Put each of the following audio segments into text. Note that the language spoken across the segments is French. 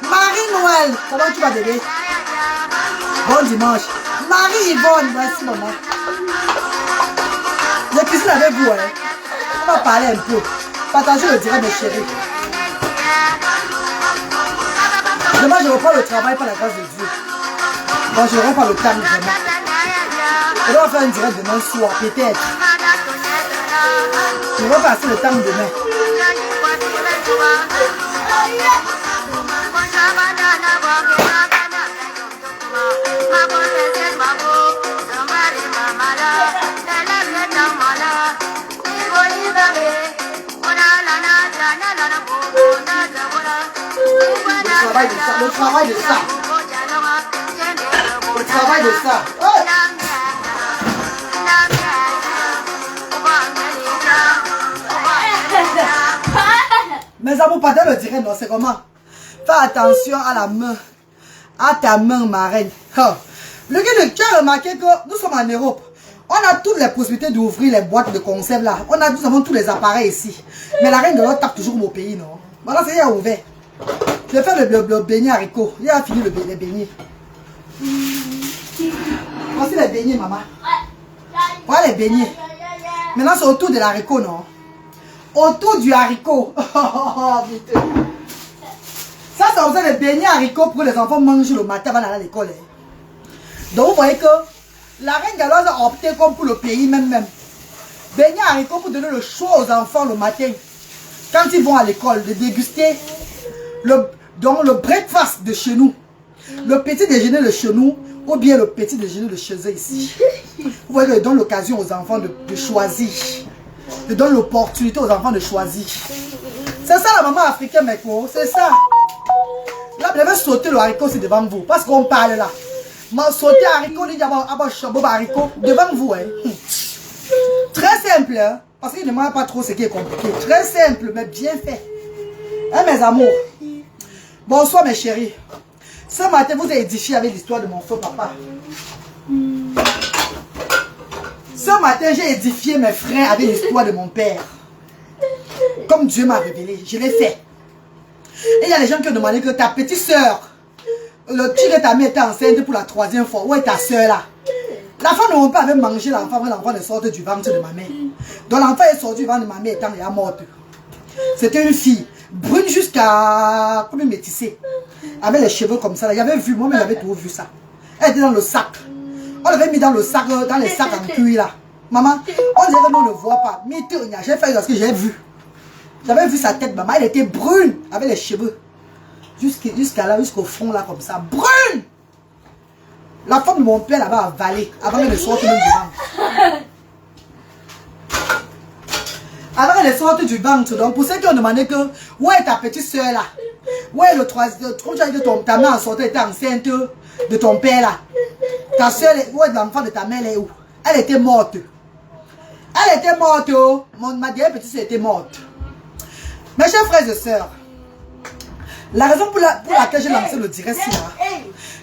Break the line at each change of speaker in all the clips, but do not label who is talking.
Marie-Noël, comment tu vas bébé? Bon dimanche. Marie-Yvonne, merci maman. Je cuisine avec vous, hein. On va parler un peu. Partagez le direct mes chéris. Demain, je reprends le travail par la grâce de Dieu. Bon, je reprends le temps vraiment. Je dois faire un direct demain soir, peut-être. Je vais passer le temps demain. Le travail de ça. Le travail de ça. Ouais. Mes amours, pas dans le direct, non, c'est comment? Fais attention à la main. À ta main, ma reine. Oh. Le gars, tu as remarqué que nous sommes en Europe. On a toutes les possibilités d'ouvrir les boîtes de conserve là. Nous avons tous les appareils ici. Mais la reine de l'autre tape toujours mon pays, non? Voilà, c'est ouvert. Je vais faire le beignet haricot. Il a fini les beignets. Voici les beignets, maman. Voilà les beignets. Maintenant, c'est autour de l'haricot, non? Autour du haricot. Ça, c'est aussi les beignets haricots pour que les enfants mangent le matin avant d'aller à l'école. Donc, vous voyez que la reine galloise a opté comme pour le pays même. Beignets haricots pour donner le choix aux enfants le matin. Quand ils vont à l'école, de déguster le breakfast de chez nous. Le petit déjeuner de chez nous ou bien le petit déjeuner de chez eux ici. Vous voyez, je donne l'occasion aux enfants de choisir. Je donne l'opportunité aux enfants de choisir. C'est ça la maman africaine, mec. C'est ça. Là, vous devez sauter le haricot, c'est devant vous. Parce qu'on parle là. Sauter haricot, haricot, devant vous. Hein. Très simple. Hein? Parce qu'il ne demande pas trop ce qui est compliqué. Très simple, mais bien fait. Hein, mes amours? Bonsoir, mes chéris. Ce matin, vous avez édifié avec l'histoire de mon feu papa. Ce matin, j'ai édifié mes frères avec l'histoire de mon père. Comme Dieu m'a révélé, je l'ai fait. Et il y a des gens qui ont demandé que ta petite soeur, le petit de ta mère était enceinte pour la 3e fois. Où est ta soeur là? L'enfant ne peut pas manger l'enfant avant l'enfant ne sorte du ventre de ma mère. Donc l'enfant est sorti du ventre de ma mère étant déjà morte. C'était une fille, brune jusqu'à comme métissée. Avec les cheveux comme ça. J'avais vu, moi-même j'avais tout vu ça. Elle était dans le sac. On l'avait mis dans le sac, dans les sacs en cuir là. Maman, on dirait que nous ne voit pas. Mais j'ai fait parce que j'ai vu. J'avais vu sa tête, maman. Elle était brune avec les cheveux. Jusqu'à là, jusqu'au fond là, comme ça. Brune! La femme de mon père l'avait avalée avant qu'elle ne sorte même du ventre. Avant qu'elle ne sorte du ventre. Donc, pour ceux qui ont demandé que, où est ta petite soeur là? Où est le troisième? Ta mère en sortait, était enceinte de ton père là. Ta soeur, où est l'enfant de ta mère là? Où? Elle était morte. Elle était morte. Ma dernière petite soeur était morte. Mes chers frères et sœurs, la raison pour laquelle j'ai lancé le direct là,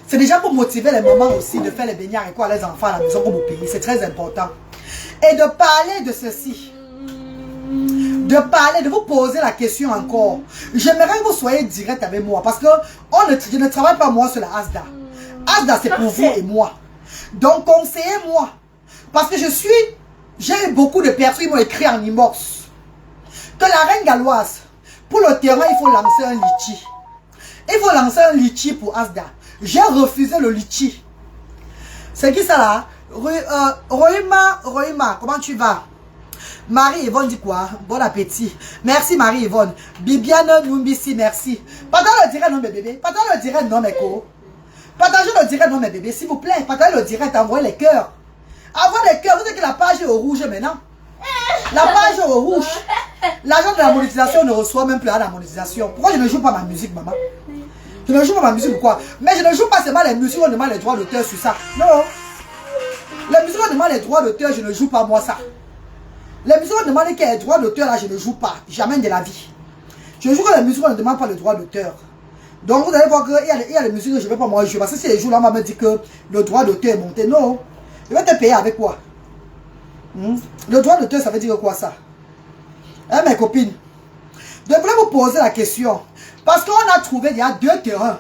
c'est déjà pour motiver les mamans aussi de faire les beignets haricots à les enfants à la maison comme au pays. C'est très important. Et de parler de ceci. De parler, de vous poser la question encore. J'aimerais que vous soyez direct avec moi parce que je ne travaille pas moi sur la Asda. Asda c'est pour vous et moi. Donc conseillez-moi. Parce que j'ai eu beaucoup de personnes qui m'ont écrit en inbox que la reine galloise, pour le terrain, il faut lancer un litchi. Il faut lancer un litchi pour Asda. J'ai refusé le litchi. C'est qui ça là? Roima, comment tu vas? Marie-Yvonne dit quoi? Bon appétit. Merci Marie-Yvonne. Bibiane Numbisi, merci. Partagez le direct, non mes bébés. Partagez le direct, non mes co. Partagez le direct, non mes bébés, s'il vous plaît. Partagez le direct, envoyez les cœurs. Envoyez les cœurs. Vous savez que la page est au rouge maintenant. La page est au rouge. L'agent de la monétisation ne reçoit même plus la monétisation. Pourquoi je ne joue pas ma musique, maman? Je ne joue pas ma musique, pourquoi? Mais je ne joue pas seulement les musiques, on demande les droits d'auteur sur ça. Non. Les musiques, on demande les droits d'auteur, je ne joue pas moi ça. Les musiques on demande qu'il y ait droit d'auteur là, je ne joue pas. Jamais de la vie. Je joue que les musiques on ne demande pas le droit d'auteur. Donc vous allez voir qu'il y a les musiques que je ne vais pas moi jouer. Parce que si les jours là, on va me dire que le droit d'auteur est monté. Non. Je vais te payer avec quoi? Le droit d'auteur, ça veut dire quoi ça? Hein, mes copines? Je voulais vous poser la question. Parce qu'on a trouvé, il y a 2 terrains.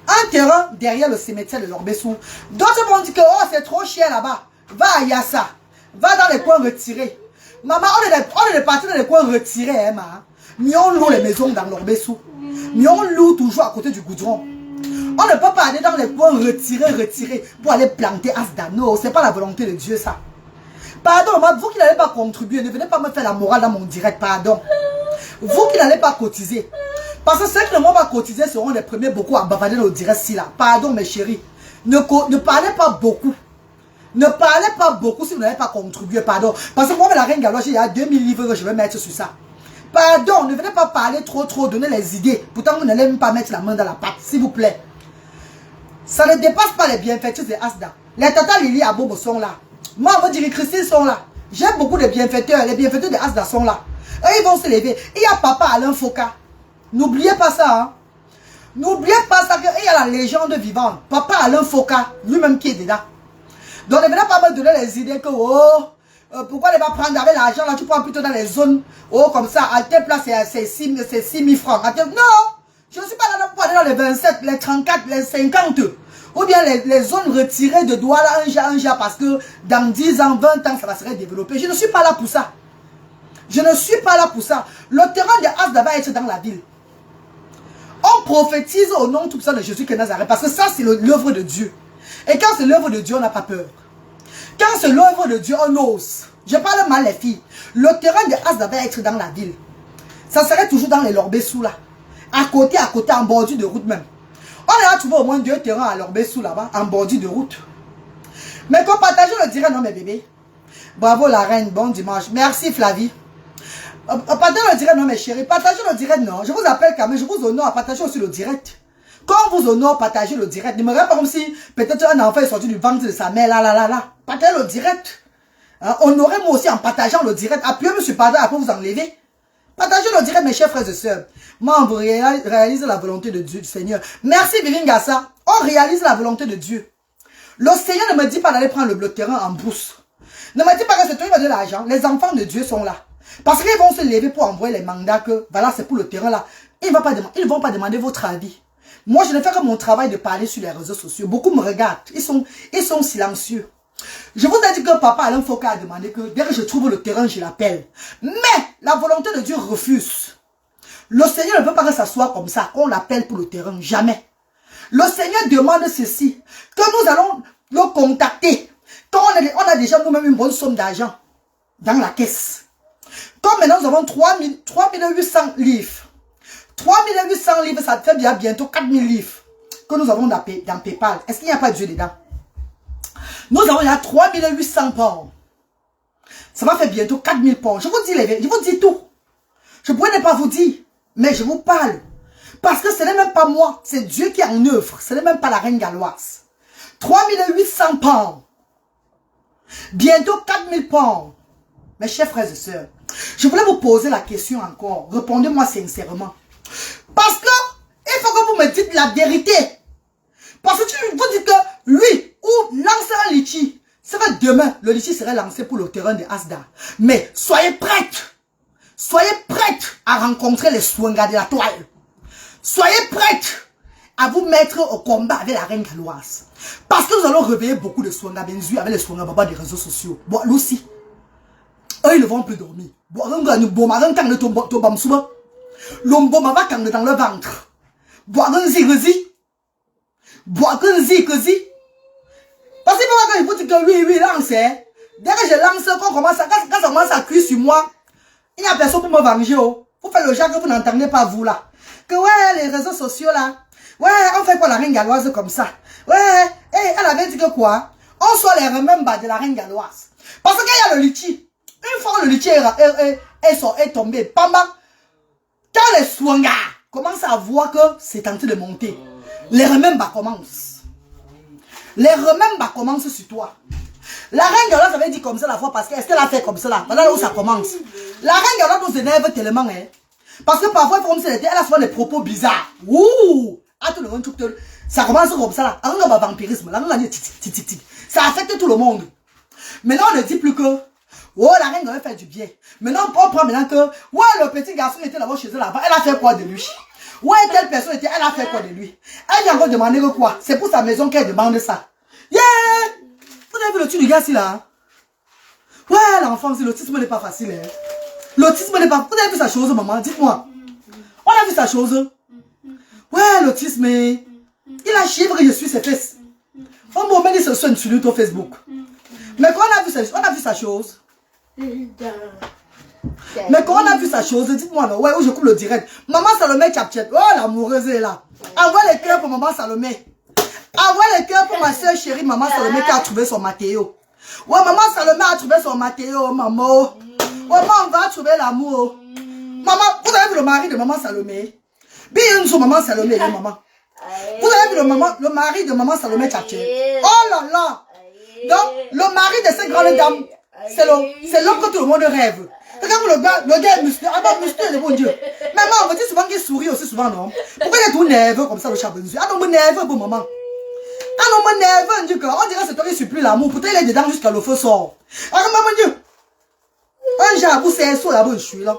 Un terrain derrière le cimetière de Lorbessou. D'autres vont dire que oh, c'est trop cher là-bas. Va à Yassa. Va dans les coins retirés. Maman, on est parti dans les coins retirés, hein, ma. Mais on loue les maisons dans Lorbessou. Mais on loue toujours à côté du goudron. On ne peut pas aller dans les coins retirés pour aller planter Asdano. Ce n'est pas la volonté de Dieu, ça. Pardon, vous qui n'allez pas contribuer, ne venez pas me faire la morale dans mon direct, pardon. Vous qui n'allez pas cotiser. Parce que ceux qui ne vont pas cotiser seront les premiers beaucoup à bavader dans le direct-ci là. Pardon mes chéris. Ne parlez pas beaucoup. Ne parlez pas beaucoup si vous n'avez pas contribué, pardon. Parce que moi, la reine Galoche, il y a 2000 livres que je vais mettre sur ça. Pardon, ne venez pas parler trop, donner les idées. Pourtant, vous n'allez même pas mettre la main dans la pâte, s'il vous plaît. Ça ne dépasse pas les bienfaiteurs de Asda. Les Tata Lili Abobo sont là. Moi, on va dire que Christine sont là. J'aime beaucoup de bienfaiteurs. Les bienfaiteurs de Asda sont là. Et ils vont se lever. Il y a Papa Alain Foka. N'oubliez pas ça. Hein. N'oubliez pas ça. Il y a la légende vivante. Papa Alain Foka. Lui-même qui est dedans. Donc ne venez pas me donner les idées que pourquoi ne pas prendre avec l'argent là, tu prends plutôt dans les zones comme ça, à tel place c'est 6 000 francs. Non, je ne suis pas là pour aller dans les 27, les 34, les 50. Ou bien les zones retirées de Douala, un jar, parce que dans 10 ans, 20 ans, ça va se développer. Je ne suis pas là pour ça. Je ne suis pas là pour ça. Le terrain de Asda va être dans la ville. On prophétise au nom tout ça de Jésus de Nazareth, parce que ça c'est l'œuvre de Dieu. Et quand c'est l'œuvre de Dieu, on n'a pas peur. Quand c'est l'œuvre de Dieu, on ose. Je parle mal les filles. Le terrain de Asda va être dans la ville. Ça serait toujours dans les Lorbessou là. À côté, en bordure de route même. On a trouvé au moins 2 terrains à Lorbessou là-bas, en bordure de route. Mais qu'on partage le direct, non mes bébés. Bravo la reine, bon dimanche. Merci Flavie. Partagez le direct, non mes chéris. Partagez le direct, non. Je vous appelle quand même, je vous honore à partager aussi le direct. Quand on vous honore, partagez le direct. Ne me regardez pas comme si peut-être un enfant est sorti du ventre de sa mère, là. Partagez le direct. Hein, honorez-moi aussi en partageant le direct. Appuyez-moi sur partage, après vous enlever. Partagez le direct, mes chers frères et sœurs. Moi, on réalise la volonté de Dieu, du Seigneur. Merci, Vivine Gassa. On réalise la volonté de Dieu. Le Seigneur ne me dit pas d'aller prendre le terrain en bourse. Ne me dit pas que c'est toi qui va donner l'argent. Les enfants de Dieu sont là. Parce qu'ils vont se lever pour envoyer les mandats que, voilà, c'est pour le terrain là. Ils ne vont pas demander votre avis. Moi, je ne fais que mon travail de parler sur les réseaux sociaux. Beaucoup me regardent. Ils sont silencieux. Je vous ai dit que Papa Alain Foka a demandé que dès que je trouve le terrain, je l'appelle. Mais la volonté de Dieu refuse. Le Seigneur ne veut pas que ça soit comme ça, qu'on l'appelle pour le terrain. Jamais. Le Seigneur demande ceci, que nous allons le contacter. Quand on a déjà nous-mêmes une bonne somme d'argent dans la caisse. Comme maintenant nous avons 3800 livres. 3800 livres, ça fait bien bientôt 4000 livres que nous avons dans PayPal. Est-ce qu'il n'y a pas Dieu dedans? Nous avons là 3800 pounds. Ça va faire bientôt 4000 pounds. Je vous dis les vérités, je vous dis tout. Je pourrais ne pas vous dire, mais je vous parle. Parce que ce n'est même pas moi, c'est Dieu qui est en œuvre. Ce n'est même pas la reine galloise. 3800 pounds. Bientôt 4000 pounds. Mes chers frères et sœurs, je voulais vous poser la question encore. Répondez-moi sincèrement. Parce que il faut que vous me dites la vérité. Parce que vous dites que lui, ou lance un litchi, c'est que demain, le litchi serait lancé pour le terrain de Asda. Mais soyez prêtes. Soyez prêtes à rencontrer les Swanga de la toile. Soyez prêtes à vous mettre au combat avec la reine galloise. Parce que nous allons réveiller beaucoup de Swanga Benzu avec les Swanga Baba des réseaux sociaux. Bon, nous aussi. Eux, ils ne vont plus dormir. Bon, l'ombo va quand dans le ventre. Boire un zizi. Boire un zizi. Parce que quand il faut dire que oui, lance. Dès que je lance, quand ça commence à cuire sur moi, il n'y a personne pour me venger. Vous faites le genre que vous n'entendez pas vous là. Que ouais, les réseaux sociaux là. Ouais, on fait quoi la reine galloise comme ça. Ouais, elle avait dit que quoi? On soit les remembers de la reine galloise. Parce qu'il y a le litchi. Une fois le litchi est tombé, pamba. Quand les Swanga commencent à voir que c'est en train de monter, les remembers commencent. Les remembers commencent sur toi. La reine Gala, ça avait dit comme ça la fois parce qu'Estelle a fait comme ça là. Voilà où ça commence. La reine Gala nous énerve tellement, hein. Parce que parfois, elle a souvent des propos bizarres. Ouh! Ah, tout le monde, ça commence comme ça là. Un vampirisme. Ça affecte tout le monde. Maintenant, on ne dit plus que, oh, la reine Gala fait du bien. Maintenant, on prend maintenant que, ouais, le petit garçon était là-bas chez elle là-bas. Elle a fait quoi de lui? Ouais, telle personne était, elle a fait quoi de lui? Elle vient encore demander que quoi? C'est pour sa maison qu'elle demande ça. Yeah! Vous avez vu le truc du gars ici là? Hein? Ouais, l'enfant, l'autisme n'est pas facile. Hein? L'autisme n'est pas... Vous avez vu sa chose, maman? Dites-moi. On a vu sa chose. Ouais, l'autisme, il a chiffre et je suis ses fesses. On m'a mis ce son sur ton Facebook. Mais quand on a vu sa chose... Mais quand on a vu sa chose, dites-moi, non, ouais, où je coupe le direct. Maman Salomé Tchap-Tchap. Oh, l'amoureuse est là. Envoie les cœurs pour maman Salomé. Envoie les cœurs pour ma soeur chérie, maman Salomé qui a trouvé son Mathéo. Ouais, maman Salomé a trouvé son Mathéo, maman. Ouais, maman, on va trouver l'amour. Maman, vous avez vu le mari de maman Salomé? Bien sur maman Salomé, maman. Vous avez vu le mari de maman Salomé Tchap-Tchap? Oh là là. Donc, le mari de cette grande dame, c'est l'homme que tout le monde rêve. Regarde le gars est musclé. Ah non, musclé, mon Dieu. Maman, on me dit souvent qu'il sourit aussi souvent, non? Pourquoi il est tout nerveux comme ça, le chat? Ah non, mon nerveux, bon maman. Ah non, mon nerveux, on dirait que c'est toi qui supplie l'amour. Pourtant, il est dedans jusqu'à le feu sort. Ah non, mon Dieu. Un jabou, c'est un saut là-bas, je suis là.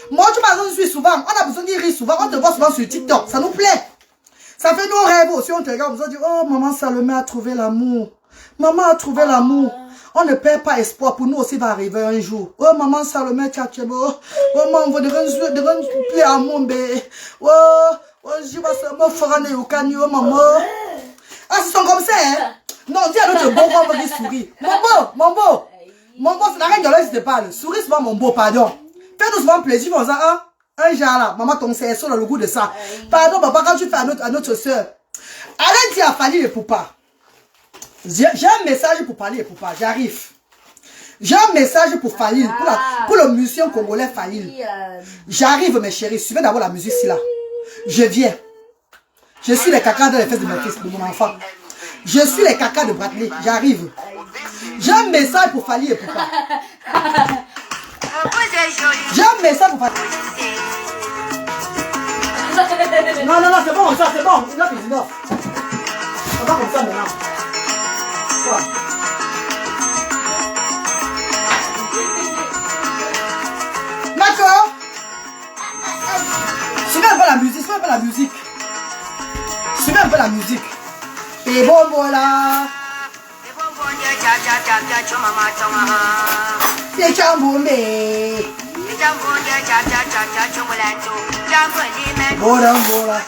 Moi, tu m'as dit, je suis souvent. On a besoin d'y rire souvent. On te voit souvent sur TikTok. Ça nous plaît. Ça fait nos rêves aussi. On te regarde, on dit, oh, maman Salomé a trouvé l'amour. Maman a trouvé l'amour. On ne perd pas espoir. Pour nous aussi, va arriver un jour. Oh, maman Salomé, tchatchebo. Oh, maman, on va devenir plus à mon bébé. Oh, je vais se me faire au canyon, maman. Ah, ils sont comme ça, hein? Non, dis à notre bon grand qui sourit. Mon beau, c'est la reine de l'œil qui te parle. Souris souvent, mon beau, pardon. Fais-nous souvent plaisir, on ça, un genre là. Maman, ton cerceau, le goût de ça. Pardon, papa, quand tu fais à notre soeur. Allez dire à Fanny et Poupa. J'ai un message pour parler et Poupa, j'arrive. J'ai un message pour Fanny, pour le musicien congolais Fanny. J'arrive, mes chéris. Suivez d'abord la musique, là. Je viens. Je suis les cacas dans les fesses de mes fils, de mon enfant. Je suis les cacas de Bradley. J'arrive. J'ai un message pour Fanny et Poupa. J'ai un message pour Fanny. Non, c'est bon, ça, c'est bon. Il a plus d'or. On va comme ça maintenant. Quoi? D'accord? Suivez un peu la musique, suivez un peu la musique. Suivez un peu la musique. Et bon voilà. C'est Chamboumé. Voilà, voilà.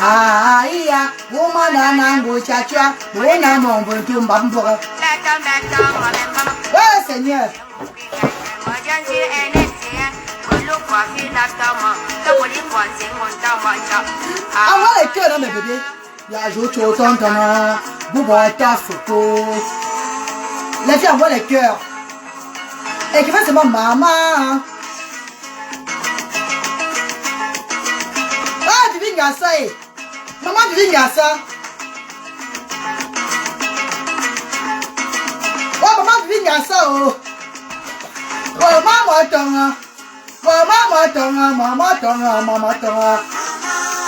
Ah, iya, woman nango chacha, wona mon bontum bambora. Ouais, Seigneur. Envoie les cœurs dans mes bébés. Y'a Jocho Tontana, Bouba ta photo. Les filles envoient les cœurs. Et qui fait c'est mon maman. Ah, tu viens ça. Maman, tu viens ça. Oh, maman, tu viens ça. Oh, maman, tonga. Maman, tonga.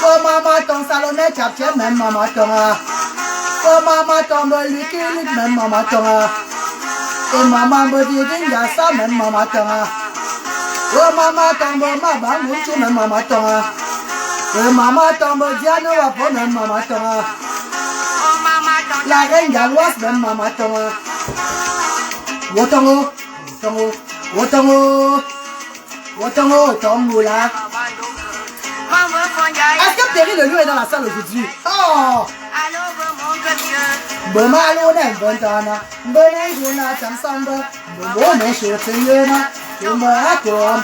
Oh, maman, ton Salomé, Tchap-Tchap, même maman, tonga. Oh, maman, ton liquide, même maman, tonga. Et maman, me dit, ça, même maman, tonga. Oh, maman, ton maman, moutou, même maman, tonga. Oh, maman, ton diano, après, même maman, tonga. La reine galloise, même maman, tonga. Wotongo, Wotongo, là. Est-ce que Perry le lieu est dans la salle aujourd'hui? Oh! Bon malo n'embantana, bonne ensemble, bon choteyena, tu m'as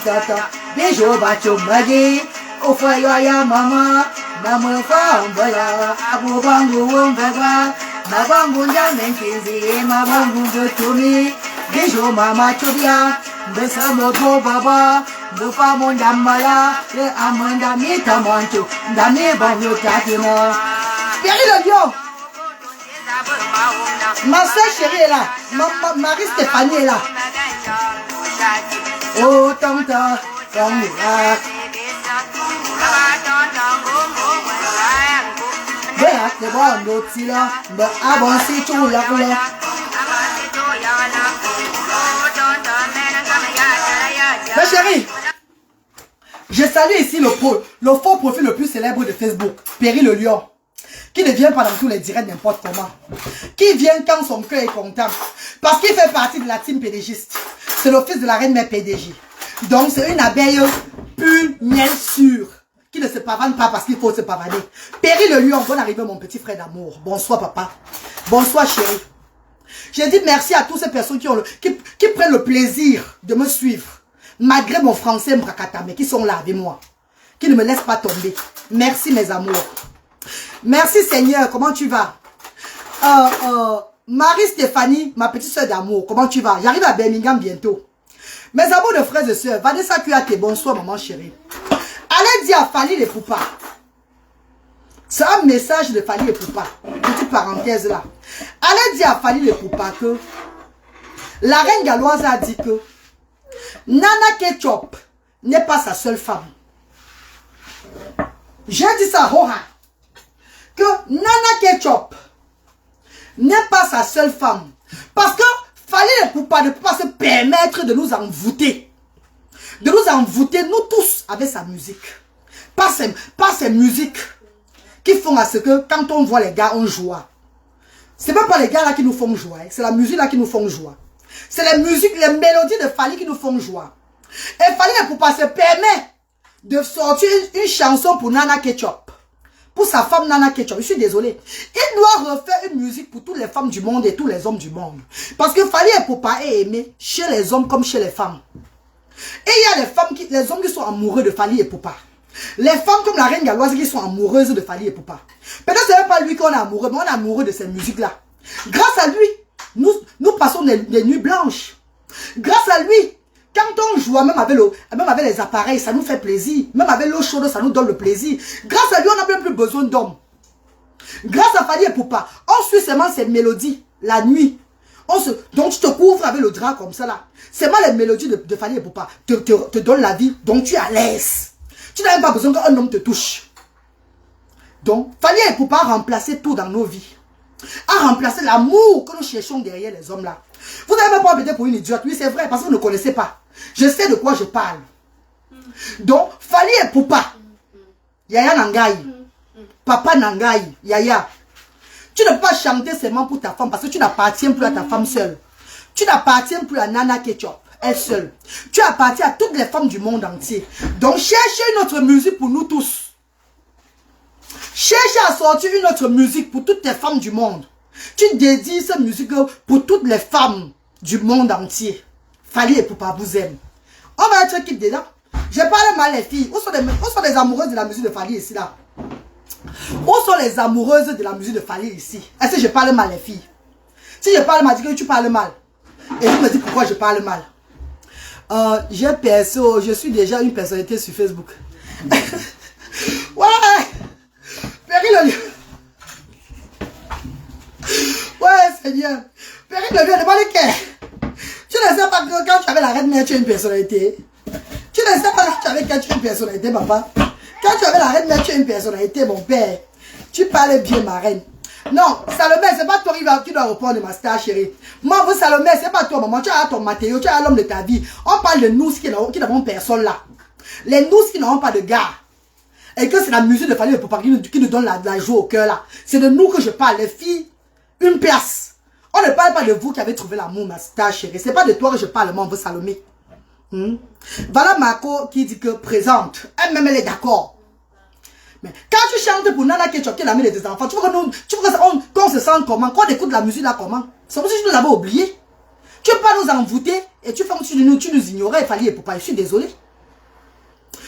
tata, bijou bacho magi, au foyer maman, maman fambaya, abobangu wongaba, mabangu namenkizi, mabangu de tumi, bijou mama chubia, besamoto baba, Bofa mon damala, le amanda mitamanto, dame banyo tatino. Péri le lion. Ma soeur chérie est là. Marie Stéphanie est là. Oh, tonton, tonton. C'est bon, l'autre là. Avancer tout là. Ma chérie, je salue ici le faux profil le plus célèbre de Facebook, Péri le lion, qui ne vient pas dans tous les directs n'importe comment, qui vient quand son cœur est content, parce qu'il fait partie de la team pédégiste. C'est le fils de la reine mère PDG. Donc c'est une abeille pure, miel sûr, qui ne se pavane pas parce qu'il faut se pavaner. Péri le lion, bonne arrivée mon petit frère d'amour. Bonsoir papa. Bonsoir chérie. J'ai dit merci à toutes ces personnes qui prennent le plaisir de me suivre. Malgré mon français mbrakatame, qui sont là avec moi. Qui ne me laissent pas tomber. Merci mes amours. Merci Seigneur, comment tu vas? Marie-Stéphanie, ma petite soeur d'amour, comment tu vas? J'arrive à Birmingham bientôt. Mes amours de frères et sœurs, Vanessa Kuate, bonsoir maman chérie. Allez dire à Fali les Poupas. C'est un message de Fali les Poupas. Petite parenthèse là. Allez dire à Fali les Poupas que la reine galloise a dit que Nana Ketchup n'est pas sa seule femme. J'ai dit ça, Hora. Que Nana Ketchup n'est pas sa seule femme. Parce que Fali les Poupas ne peut pas se permettre de nous envoûter. De nous envoûter, nous tous, avec sa musique. Pas ces musiques qui font à ce que quand on voit les gars, on joue. C'est même pas les gars là qui nous font jouer. C'est la musique là qui nous font jouer. C'est les musiques, les mélodies de Fali qui nous font jouer. Et Fali ne peut pas se permettre de sortir une chanson pour Nana Ketchup. Pour sa femme Nana Ketchup. Je suis désolé. Il doit refaire une musique pour toutes les femmes du monde et tous les hommes du monde. Parce que Fali ne peut pas être aimé chez les hommes comme chez les femmes. Et il y a les hommes qui sont amoureux de Fali et Poupa. Les femmes comme la reine galloise qui sont amoureuses de Fali et Poupa. Peut-être que ce n'est pas lui qu'on est amoureux, mais on est amoureux de cette musique-là. Grâce à lui, nous passons des nuits blanches. Grâce à lui, quand on joue même avec les appareils, ça nous fait plaisir. Même avec l'eau chaude, ça nous donne le plaisir. Grâce à lui, on n'a même plus besoin d'hommes. Grâce à Fali et Poupa, on suit seulement ces mélodies la nuit. Donc tu te couvres avec le drap comme ça là. C'est mal les mélodies de Fali et Poupa te donnent la vie. Donc tu es à l'aise. Tu n'as même pas besoin qu'un homme te touche. Donc Fali et Poupa a remplacé tout dans nos vies. A remplacé l'amour que nous cherchons derrière les hommes là. Vous n'avez même pas embêté pour une idiote. Oui c'est vrai parce que vous ne connaissez pas. Je sais de quoi je parle. Donc Fali et Poupa. Yaya Nangaï. Papa Nangaï. Yaya. Tu ne peux pas chanter seulement pour ta femme parce que tu n'appartiens plus à ta femme seule. Tu n'appartiens plus à Nana Ketchup, elle seule. Tu appartiens à toutes les femmes du monde entier. Donc cherchez une autre musique pour nous tous. Cherchez à sortir une autre musique pour toutes les femmes du monde. Tu dédies cette musique pour toutes les femmes du monde entier. Fali et Poupa vous aiment. On va être quitte dedans. Je parle mal les filles. Où sont les amoureuses de la musique de Fali ici là? Où sont les amoureuses de la musique de Fali ici? Est-ce que je parle mal les filles? Si je parle mal, dis que tu parles mal. Et vous me dites pourquoi je parle mal. Je suis déjà une personnalité sur Facebook. Ouais. Péri le lieu. Ouais, Seigneur. Péri le lieu, demande que. Tu ne sais pas que quand tu avais la reine mère, tu es une personnalité. Tu ne sais pas quand tu es une personnalité, papa. Quand tu avais la reine mère, tu es une personnalité, mon père. Tu parlais bien, ma reine. Non, Salomé, c'est pas toi qui dois répondre de ma star, chérie. Moi, vous, Salomé, c'est pas toi, maman. Tu as ton Mathéo, tu as l'homme de ta vie. On parle de nous qui n'avons personne là. Les nous qui n'ont pas de gars. Et que c'est la musique de Fali et Poupa qui nous donne la joie au cœur là. C'est de nous que je parle, les filles. Une place. On ne parle pas de vous qui avez trouvé l'amour, ma star, chérie. C'est pas de toi que je parle, mon beau Salomé. Voilà Marco qui dit que présente. Elle-même, elle est d'accord. Mais quand tu chantes pour Nana Ketchup, qui est l'amie de tes enfants, tu veux qu'on se sente comment? Qu'on écoute la musique là comment? C'est comme si tu nous avais oublié. Tu ne peux pas nous envoûter et tu fais comme si tu nous ignorais, Fali et Poupa. Je suis désolé.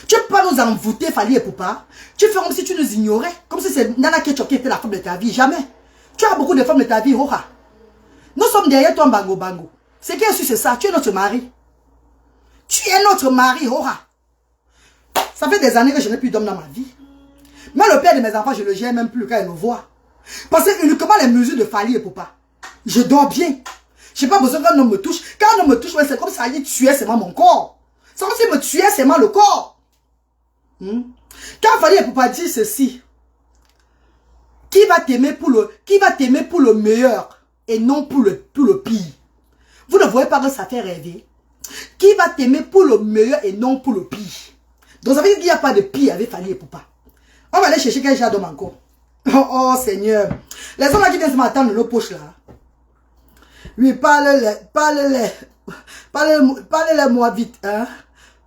Tu ne peux pas nous envoûter, Fali et Poupa. Tu fais comme si tu nous ignorais. Comme si c'est Nana Ketchup qui était la femme de ta vie. Jamais. Tu as beaucoup de femmes de ta vie, Roha. Nous sommes derrière toi, Bango Bango. Ce qui est sûr, c'est ça. Tu es notre mari. Tu es notre mari, Roha. Ça fait des années que je n'ai plus d'homme dans ma vie. Mais le père de mes enfants, je ne le gère même plus quand il le voit. Parce que uniquement les mesures de Fally et Poupa. Je dors bien. Je n'ai pas besoin qu'un homme me touche. Quand un homme me touche, c'est comme ça, il tuait seulement mon corps. C'est comme s'il me tuait seulement le corps. Quand Fally et Poupa dit ceci, qui va t'aimer pour le meilleur et non pour le pire? Vous ne voyez pas que ça fait rêver? Qui va t'aimer pour le meilleur et non pour le pire? Donc ça veut dire qu'il n'y a pas de pire avec Fally et Poupa. On va aller chercher quel genre d'homme encore. Oh Seigneur. Les hommes là qui viennent ce matin de nos poches là. Oui, parlez-les moi vite. Hein?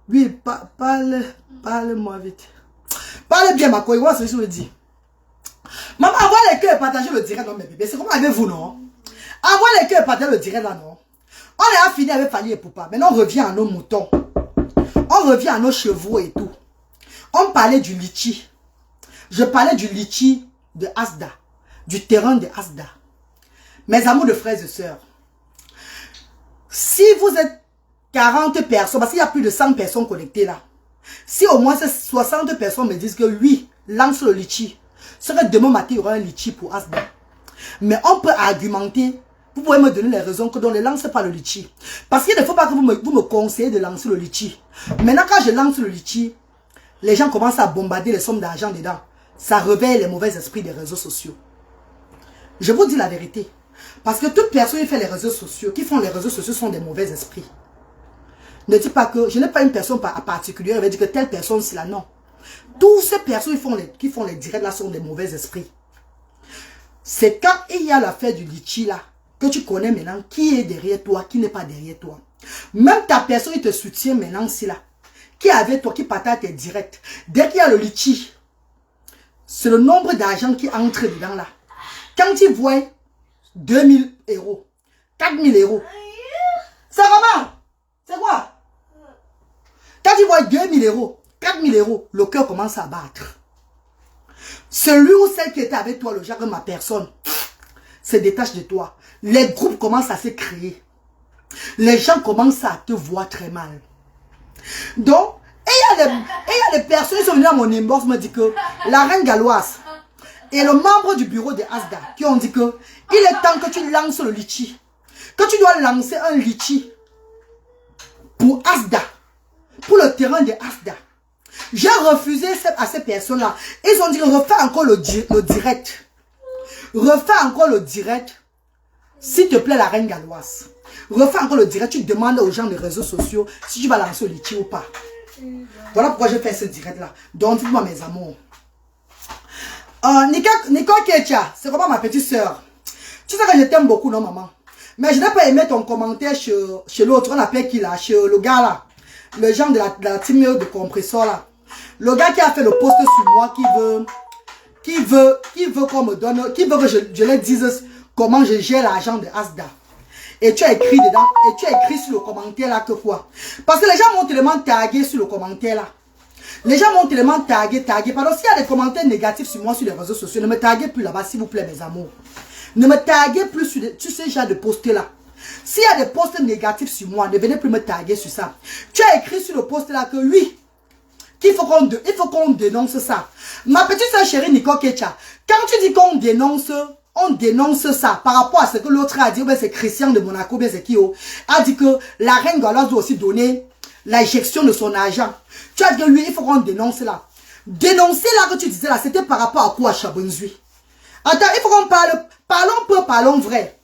Oui, parlez-moi vite. Parlez bien ma couille, ce que je veux dire. Maman, envoie les cœurs et partagez le direct dans mes bébés. C'est comment avec vous, non? Envoie les cœurs et partagez le direct là, non? On est fini avec Fally et Poupa. Maintenant, on revient à nos moutons. On revient à nos chevaux et tout. On parlait du litchi. Je parlais du litchi de Asda. Du terrain de Asda. Mes amours de frères et sœurs. Si vous êtes 40 personnes, parce qu'il y a plus de 100 personnes connectées là. Si au moins 60 personnes me disent que oui, lance le litchi. Serait demain matin, il y aura un litchi pour Asda. Mais on peut argumenter. Vous pouvez me donner les raisons que l'on ne lance pas le litchi. Parce qu'il ne faut pas que vous me conseillez de lancer le litchi. Maintenant, quand je lance le litchi, les gens commencent à bombarder les sommes d'argent dedans. Ça réveille les mauvais esprits des réseaux sociaux. Je vous dis la vérité. Parce que toute personne qui fait les réseaux sociaux, qui font les réseaux sociaux sont des mauvais esprits. Ne dis pas que je n'ai pas une personne particulière, je vais dire que telle personne c'est là, non. Toutes ces personnes qui font les directs là sont des mauvais esprits. C'est quand il y a l'affaire du litchi là, que tu connais maintenant qui est derrière toi, qui n'est pas derrière toi. Même ta personne qui te soutient maintenant, c'est là. Qui est avec toi, qui partage tes directs. Dès qu'il y a le litchi, c'est le nombre d'argent qui entre dedans là. Quand tu vois 2000 €, 4000 €, c'est vraiment, c'est quoi? Quand tu vois 2000 €, 4000 €, le cœur commence à battre. Celui ou celle qui était avec toi, le genre de ma personne, se détache de toi. Les groupes commencent à se créer. Les gens commencent à te voir très mal. Donc, il y a des personnes qui sont venues à mon inbox me dit que la reine galloise et le membre du bureau de Asda qui ont dit que il est temps que tu lances le litchi. Que tu dois lancer un litchi pour Asda. Pour le terrain de Asda. J'ai refusé à ces personnes-là. Ils ont dit refais encore le direct. Refais encore le direct. S'il te plaît, la reine galloise. Refais encore le direct. Tu demandes aux gens des réseaux sociaux si tu vas lancer le litchi ou pas. Voilà pourquoi je fais ce direct-là. Donc, dites-moi mes amours. Nicole Ketia, c'est vraiment ma petite soeur. Tu sais que je t'aime beaucoup, non, maman? Mais je n'ai pas aimé ton commentaire chez l'autre. On appelle qui là? Chez le gars là. Le genre de la team de compresseur là. Le gars qui a fait le post sur moi qui veut qu'on me donne, qui veut que je lui dise comment je gère l'argent de Asda. Et tu as écrit dedans, et tu as écrit sur le commentaire là que quoi? Parce que les gens m'ont tellement tagué sur le commentaire là. Les gens m'ont tellement tagué. Pardon, s'il y a des commentaires négatifs sur moi sur les réseaux sociaux, ne me taguez plus là-bas, s'il vous plaît, mes amours. Ne me taguez plus sur ce genre de post là. S'il y a des posts négatifs sur moi, ne venez plus me taguer sur ça. Tu as écrit sur le post là que oui, qu'il faut qu'on dénonce ça. Ma petite soeur chérie Nicole Ketia, quand tu dis qu'on dénonce ça par rapport à ce que l'autre a dit, c'est Christian de Monaco, bien c'est qui a dit que la reine galloise doit aussi donner l'injection de son argent. Tu as dit que lui, il faut qu'on dénonce là. Dénoncer là que tu disais là, c'était par rapport à quoi, Chabonzui? Attends, il faut qu'on parlons peu, parlons vrai.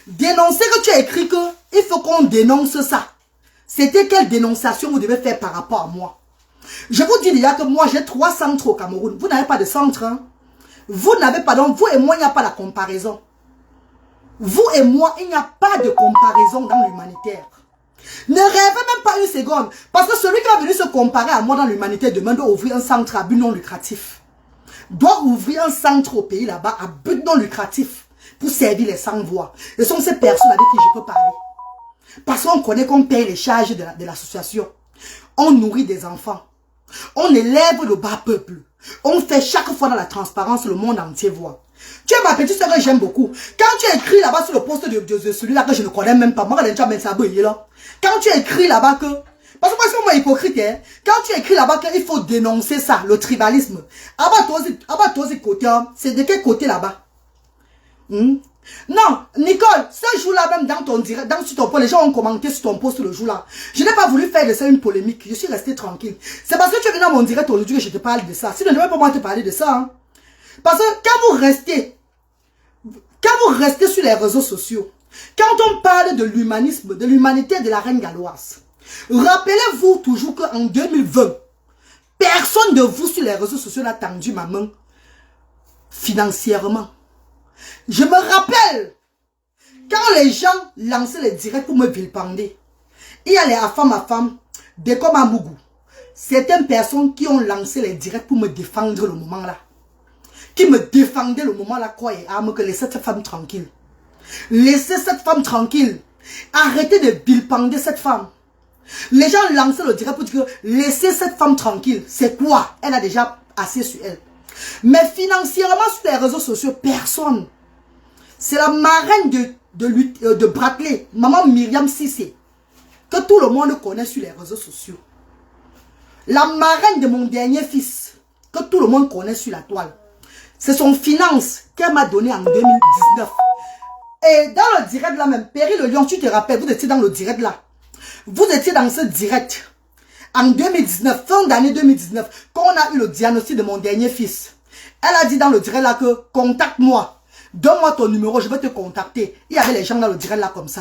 Dénoncer que tu as écrit que il faut qu'on dénonce ça. C'était quelle dénonciation vous devez faire par rapport à moi? Je vous dis déjà que moi j'ai 3 centres au Cameroun. Vous n'avez pas de centre, hein? Vous n'avez pas, donc vous et moi, il n'y a pas la comparaison. Vous et moi, il n'y a pas de comparaison dans l'humanitaire. Ne rêvez même pas une seconde. Parce que celui qui va venir se comparer à moi dans l'humanité demain doit ouvrir un centre à but non lucratif. Doit ouvrir un centre au pays là-bas à but non lucratif pour servir les sans-voix. Ce sont ces personnes avec qui je peux parler. Parce qu'on connaît qu'on paye les charges de l'association. On nourrit des enfants. On élève le bas peuple. On fait chaque fois dans la transparence, le monde entier voit. Tu es ma petite soeur que j'aime beaucoup. Quand tu as écrit là-bas sur le poste de celui-là que je ne connais même pas, moi, quand tu as écrit là-bas que Parce que moi, c'est moi hypocrite. Hein. Quand tu écris là-bas qu'il faut dénoncer ça, le tribalisme. Abat-toi côté, c'est de quel côté là-bas? Non, Nicole, ce jour-là, même dans ton direct, sur ton post, les gens ont commenté sur ton post le jour-là. Je n'ai pas voulu faire de ça une polémique. Je suis restée tranquille. C'est parce que tu es venu dans mon direct aujourd'hui que je te parle de ça. Sinon, je ne vais pas moi te parler de ça. Hein. Parce que quand vous restez sur les réseaux sociaux, quand on parle de l'humanisme, de l'humanité de la reine galloise, rappelez-vous toujours qu'en 2020, personne de vous sur les réseaux sociaux n'a tendu ma main financièrement. Je me rappelle, quand les gens lançaient les directs pour me vilipender, il y a les femme, des comme à Mougou. Certaines personnes qui ont lancé les directs pour me défendre le moment là. Qui me défendaient le moment là, quoi, et que laissez cette femme tranquille. Laissez cette femme tranquille. Arrêtez de vilipender cette femme. Les gens lançaient le direct pour dire que laissez cette femme tranquille. C'est quoi? Elle a déjà assez sur elle. Mais financièrement, sur les réseaux sociaux, personne. C'est la marraine de Brackley, maman Myriam Cissé, que tout le monde connaît sur les réseaux sociaux. La marraine de mon dernier fils, que tout le monde connaît sur la toile. C'est son finance qu'elle m'a donné en 2019. Et dans le direct là même, Perry le Lion, tu te rappelles, vous étiez dans le direct là. Vous étiez dans ce direct en 2019, fin d'année 2019, quand on a eu le diagnostic de mon dernier fils. Elle a dit dans le direct là que contacte-moi, donne-moi ton numéro, je vais te contacter. Il y avait les gens dans le direct là comme ça.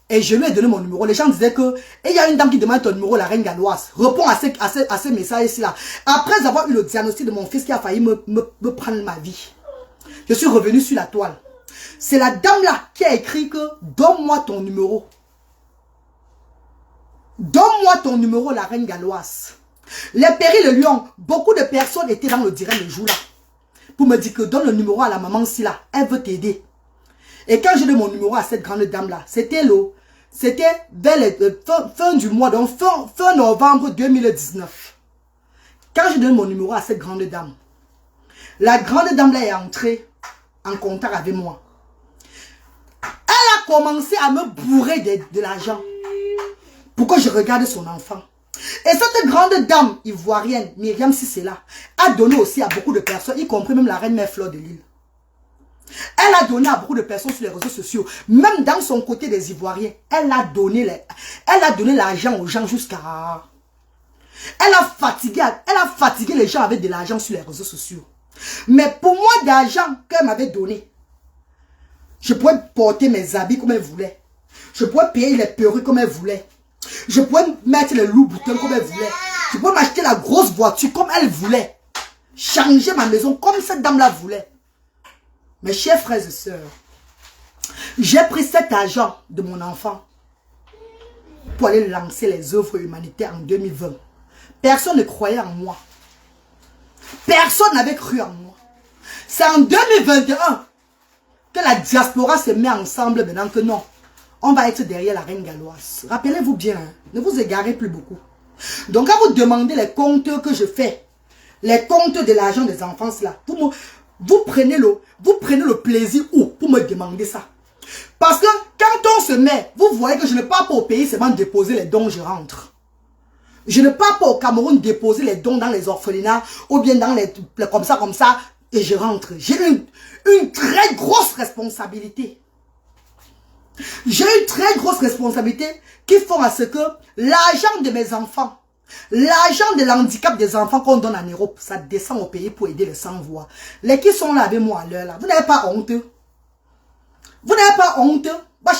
Et je lui ai donné mon numéro. Les gens disaient que, et il y a une dame qui demande ton numéro, la reine galloise. Réponds à ces messages ici là. Après avoir eu le diagnostic de mon fils qui a failli me prendre ma vie, je suis revenu sur la toile. C'est la dame là qui a écrit que donne-moi ton numéro. Donne-moi ton numéro, la reine galloise. Les Perry le Lion, beaucoup de personnes étaient dans le direct le jour là. Pour me dire que donne le numéro à la maman si là, elle veut t'aider. Et quand j'ai donné mon numéro à cette grande dame là, c'était vers le fin du mois, donc fin novembre 2019. Quand j'ai donné mon numéro à cette grande dame, la grande dame là est entrée en contact avec moi. Elle a commencé à me bourrer de l'argent pour que je regarde son enfant. Et cette grande dame ivoirienne, Myriam Cissé-là, a donné aussi à beaucoup de personnes, y compris même la reine mère Fleur de Lille. Elle a donné à beaucoup de personnes sur les réseaux sociaux, même dans son côté des Ivoiriens. Elle a donné l'argent aux gens jusqu'à... Elle a fatigué les gens avec de l'argent sur les réseaux sociaux. Mais pour moi, d'argent qu'elle m'avait donné, je pouvais porter mes habits comme elle voulait. Je pouvais payer les perruques comme elle voulait. Je pouvais mettre les loups-boutins comme elle voulait. Je pouvais m'acheter la grosse voiture comme elle voulait. Changer ma maison comme cette dame-là voulait. Mes chers frères et sœurs, j'ai pris cet argent de mon enfant pour aller lancer les œuvres humanitaires en 2020. Personne ne croyait en moi. Personne n'avait cru en moi. C'est en 2021 que la diaspora se met ensemble maintenant que non. On va être derrière la reine galloise. Rappelez-vous bien, hein, ne vous égarez plus beaucoup. Donc quand vous demandez les comptes que je fais, les comptes de l'argent des enfants, là, vous prenez le plaisir où pour me demander ça. Parce que quand on se met, vous voyez que je ne pars pas au pays seulement déposer les dons, je rentre. Je ne pars pas au Cameroun déposer les dons dans les orphelinats ou bien dans les comme ça et je rentre. J'ai une très grosse responsabilité. J'ai une très grosse responsabilité qui font à ce que l'argent de mes enfants, l'argent de l'handicap des enfants qu'on donne en Europe, ça descend au pays pour aider les sans-voix. Les qui sont là avec moi à l'heure là, vous n'avez pas honte. Vous n'avez pas honte. Vous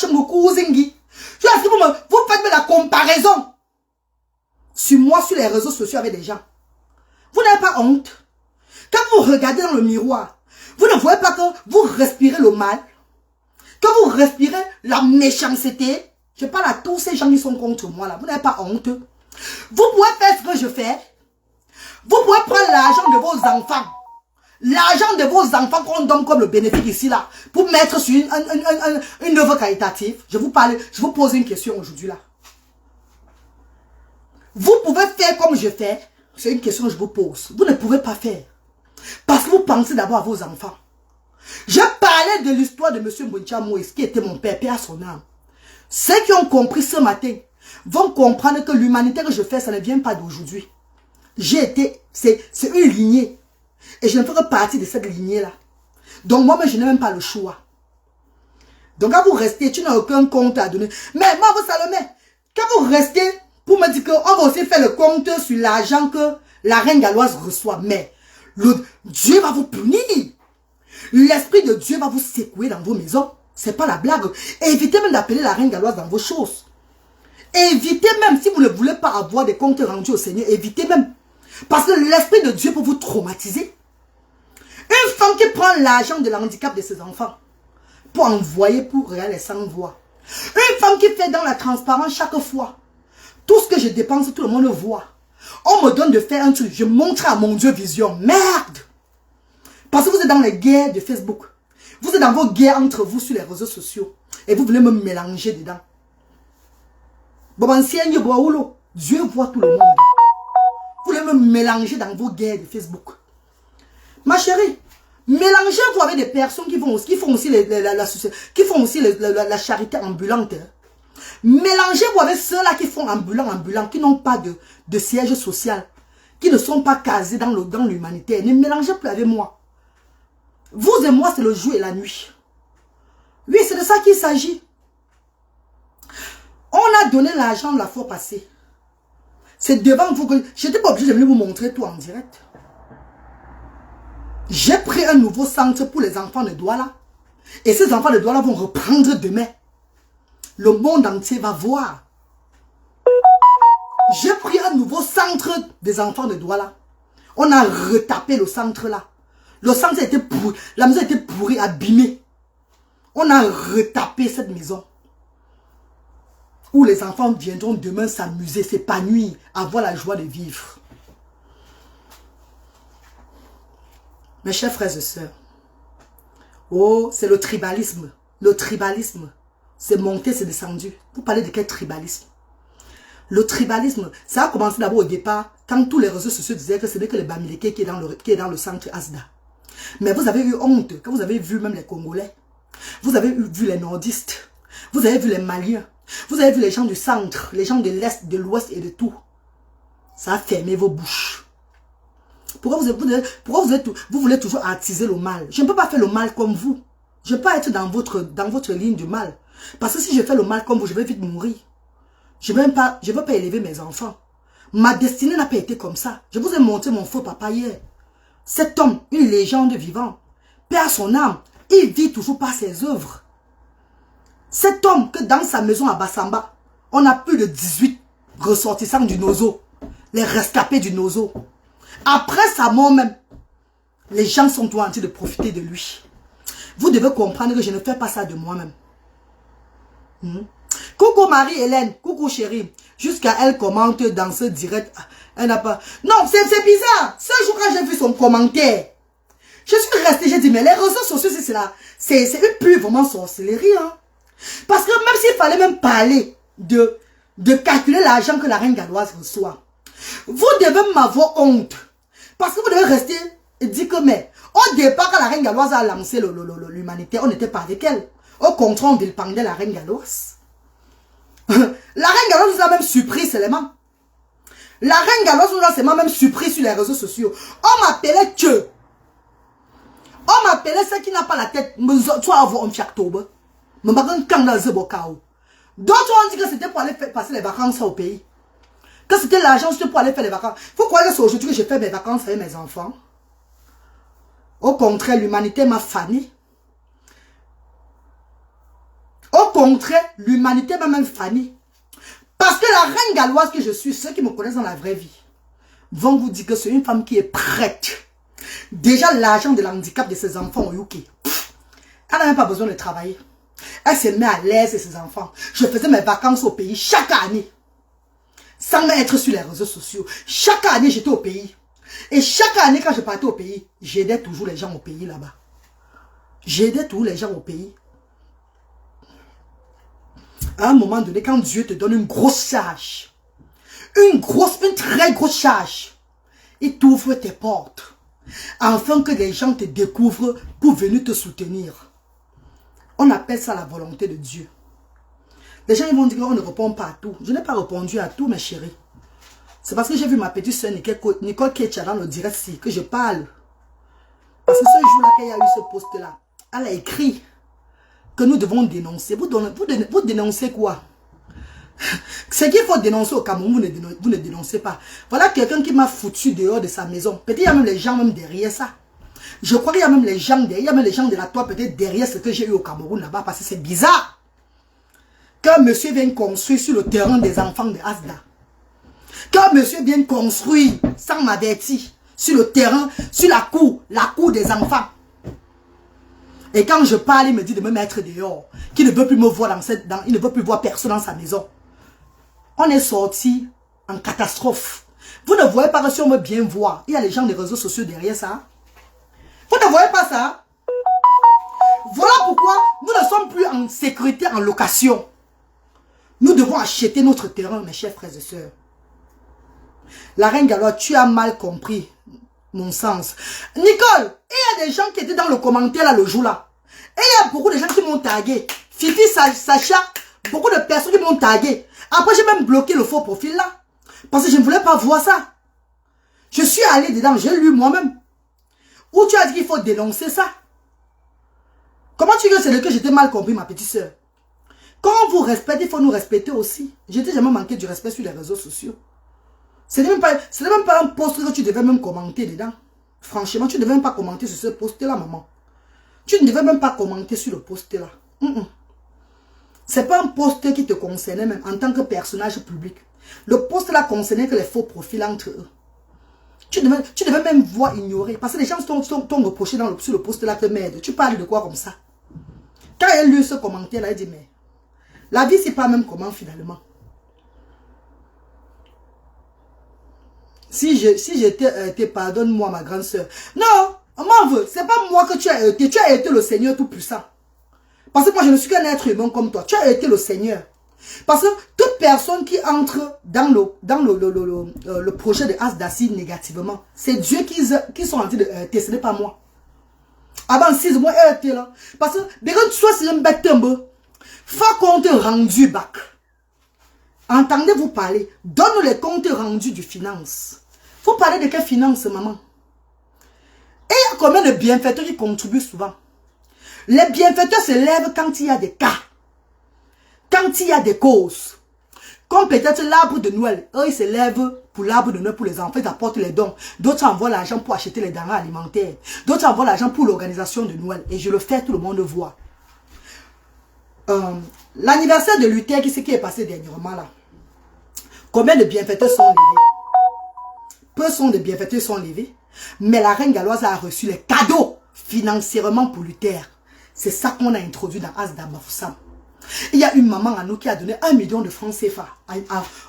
faites la comparaison sur moi, sur les réseaux sociaux avec des gens. Vous n'avez pas honte. Quand vous regardez dans le miroir, vous ne voyez pas que vous respirez le mal, que vous respirez la méchanceté. Je parle à tous ces gens qui sont contre moi là. Vous n'avez pas honte. Vous pouvez faire ce que je fais. Vous pouvez prendre l'argent de vos enfants. L'argent de vos enfants qu'on donne comme le bénéfice ici là. Pour mettre sur une œuvre qualitative. Je vous pose une question aujourd'hui là. Vous pouvez faire comme je fais. C'est une question que je vous pose. Vous ne pouvez pas faire. Parce que vous pensez d'abord à vos enfants. Je parlais de l'histoire de M. Mboncha Moïse, qui était mon père, père à son âme. Ceux qui ont compris ce matin vont comprendre que l'humanité que je fais, ça ne vient pas d'aujourd'hui. C'est une lignée. Et je ne fais que partie de cette lignée-là. Donc moi-même, je n'ai même pas le choix. Donc quand vous restez, tu n'as aucun compte à donner. Mais moi, vous Salomé, quand vous restez pour me dire qu'on va aussi faire le compte sur l'argent que la reine galloise reçoit, mais Dieu va vous punir. L'esprit de Dieu va vous secouer dans vos maisons. C'est pas la blague. Évitez même d'appeler la reine galloise dans vos choses. Évitez même, si vous ne voulez pas avoir des comptes rendus au Seigneur, évitez même. Parce que l'esprit de Dieu peut vous traumatiser. Une femme qui prend l'argent de l'handicap de ses enfants pour envoyer pour regarder sans voix. Une femme qui fait dans la transparence chaque fois. Tout ce que je dépense, tout le monde le voit. On me donne de faire un truc, je montre à mon Dieu vision. Merde! Parce que vous êtes dans les guerres de Facebook. Vous êtes dans vos guerres entre vous sur les réseaux sociaux. Et vous voulez me mélanger dedans. Dieu voit tout le monde. Vous voulez me mélanger dans vos guerres de Facebook. Ma chérie, mélangez-vous avec des personnes qui font aussi la charité ambulante. Mélangez-vous avec ceux-là qui font ambulant, qui n'ont pas de siège social, qui ne sont pas casés dans l'humanité. Ne mélangez plus avec moi. Vous et moi, c'est le jour et la nuit. Oui, c'est de ça qu'il s'agit. On a donné l'argent la fois passée. C'est devant vous que... Je n'étais pas obligé de venir vous montrer tout en direct. J'ai pris un nouveau centre pour les enfants de Douala. Et ces enfants de Douala vont reprendre demain. Le monde entier va voir. J'ai pris un nouveau centre des enfants de Douala. On a retapé le centre là. Le centre était pourri. La maison était pourrie, abîmée. On a retapé cette maison. Où les enfants viendront demain s'amuser, s'épanouir, avoir la joie de vivre. Mes chers frères et sœurs, oh, c'est le tribalisme. Le tribalisme, c'est monté, c'est descendu. Vous parlez de quel tribalisme? Le tribalisme, ça a commencé d'abord au départ, quand tous les réseaux sociaux disaient que ce n'est que les Bamileke qui est dans le centre Asda. Mais vous avez eu honte, quand vous avez vu même les Congolais, vous avez vu les nordistes, vous avez vu les Maliens, vous avez vu les gens du centre, les gens de l'Est, de l'Ouest et de tout. Ça a fermé vos bouches. Pourquoi vous voulez toujours attiser le mal? Je ne peux pas faire le mal comme vous. Je ne peux pas être dans votre ligne du mal. Parce que si je fais le mal comme vous, je vais vite mourir. Je ne veux pas élever mes enfants. Ma destinée n'a pas été comme ça. Je vous ai montré mon faux papa hier. Cet homme, une légende vivante, perd son âme. Il vit toujours par ses œuvres. Cet homme que dans sa maison à Bassamba, on a plus de 18 ressortissants du Nozo. Les rescapés du Nozo. Après sa mort même, les gens sont en train de profiter de lui. Vous devez comprendre que je ne fais pas ça de moi-même. Coucou Marie-Hélène, coucou chérie. Jusqu'à elle commente dans ce direct. Elle n'a pas... Non, c'est bizarre. Ce jour quand j'ai vu son commentaire, je suis restée, j'ai dit, mais les réseaux sociaux, c'est là. C'est une pure vraiment sorcellerie. Hein? Parce que même s'il fallait même parler de calculer l'argent que la reine galloise reçoit, vous devez m'avoir honte. Parce que vous devez rester et dire que, mais, au départ, quand la reine galloise a lancé l'humanité, on n'était pas avec elle. Au contraire, on vilipendait la reine galloise. La reine galloise nous a même surpris seulement. La reine galloise nous a même surpris sur les réseaux sociaux. On m'appelait que. On m'appelait celle qui n'a pas la tête. Toi, avoir un fiactobe. D'autres ont dit que c'était pour aller passer les vacances au pays. Que c'était l'argent juste pour aller faire les vacances. Vous croyez que c'est aujourd'hui que j'ai fait mes vacances avec mes enfants? Au contraire, l'humanité m'a fané. Au contraire, l'humanité m'a même fané. Parce que la reine galloise que je suis, ceux qui me connaissent dans la vraie vie, vont vous dire que c'est une femme qui est prête. Déjà, l'argent de l'handicap de ses enfants au UK. Elle n'a même pas besoin de travailler. Elle se met à l'aise et ses enfants. Je faisais mes vacances au pays chaque année. Sans être sur les réseaux sociaux. Chaque année, j'étais au pays. Et chaque année, quand je partais au pays, j'aidais toujours les gens au pays là-bas. J'aidais toujours les gens au pays. À un moment donné, quand Dieu te donne une grosse charge, une très grosse charge, il t'ouvre tes portes. Afin que les gens te découvrent pour venir te soutenir. On appelle ça la volonté de Dieu. Les gens ils vont dire qu'on ne répond pas à tout. Je n'ai pas répondu à tout, mes chéris. C'est parce que j'ai vu ma petite soeur Nicole Ketcha dans le direct ici que je parle. Parce que ce jour-là, quand il y a eu ce post-là, elle a écrit que nous devons dénoncer. Vous dénoncez quoi? Ce qu'il faut dénoncer au Cameroun, vous ne dénoncez pas. Voilà quelqu'un qui m'a foutu dehors de sa maison. Peut-être il y a même les gens même derrière ça. Je crois qu'il y a même les gens derrière, il y a même les gens de la toile peut-être derrière ce que j'ai eu au Cameroun là-bas. Parce que c'est bizarre. Qu'un monsieur vienne construire sur le terrain des enfants de Asda. Qu'un monsieur vienne construire sans m'avertir sur le terrain, sur la cour des enfants. Et quand je parle, il me dit de me mettre dehors. Qu'il ne veut plus me voir il ne veut plus voir personne dans sa maison. On est sorti en catastrophe. Vous ne voyez pas que si on veut bien voir, il y a les gens des réseaux sociaux derrière ça. Vous ne voyez pas ça? Voilà pourquoi nous ne sommes plus en sécurité en location. Nous devons acheter notre terrain, mes chers frères et sœurs. La reine Galois, tu as mal compris mon sens. Nicole, il y a des gens qui étaient dans le commentaire là le jour là. Et il y a beaucoup de gens qui m'ont tagué. Fifi, Sacha, beaucoup de personnes qui m'ont tagué. Après, j'ai même bloqué le faux profil là. Parce que je ne voulais pas voir ça. Je suis allé dedans, j'ai lu moi-même. Où tu as dit qu'il faut dénoncer ça. Comment tu veux c'est que j'étais mal compris, ma petite soeur? Quand on vous respecte, il faut nous respecter aussi. Je n'ai jamais manqué du respect sur les réseaux sociaux. Ce n'est même pas un post que tu devais même commenter dedans. Franchement, tu ne devais même pas commenter sur ce post-là, maman. Tu ne devais même pas commenter sur le post-là. Ce n'est pas un post qui te concernait même en tant que personnage public. Le post-là concernait que les faux profils entre eux. Tu devais même voir ignorer. Parce que les gens t'ont reproché sur le post-là que merde. Tu parles de quoi comme ça? Quand elle a lu ce commentaire-là, elle dit mais la vie, c'est pas même comment finalement. Si j'étais, pardonne-moi ma grande soeur. Non, m'en veux. C'est pas moi que tu as été. Tu as été le Seigneur Tout-Puissant. Parce que moi, je ne suis qu'un être humain comme toi. Tu as été le Seigneur. Parce que toute personne qui entre dans le projet de Asdassi négativement, c'est Dieu qui sont en train de ce n'est pas moi. Avant 6 mois, elle était là. Parce que, dès que tu sois sur un bête tombe, faut compte rendu bac. Entendez-vous parler? Donne les comptes rendus du finance. Faut parler de quelle finance, maman? Et il y a combien de bienfaiteurs qui contribuent souvent? Les bienfaiteurs se lèvent quand il y a des cas. Quand il y a des causes. Comme peut-être l'arbre de Noël. Eux, ils se lèvent pour l'arbre de Noël pour les enfants. Ils apportent les dons. D'autres envoient l'argent pour acheter les denrées alimentaires. D'autres envoient l'argent pour l'organisation de Noël. Et je le fais, tout le monde le voit. L'anniversaire de Luther, qui est passé dernièrement là. Combien de bienfaiteurs sont levés? Peu sont de bienfaiteurs sont levés. Mais la reine galloise a reçu les cadeaux financièrement pour Luther. C'est ça qu'on a introduit dans Asda Bafoussam. Il y a une maman à nous qui a donné 1 million de francs CFA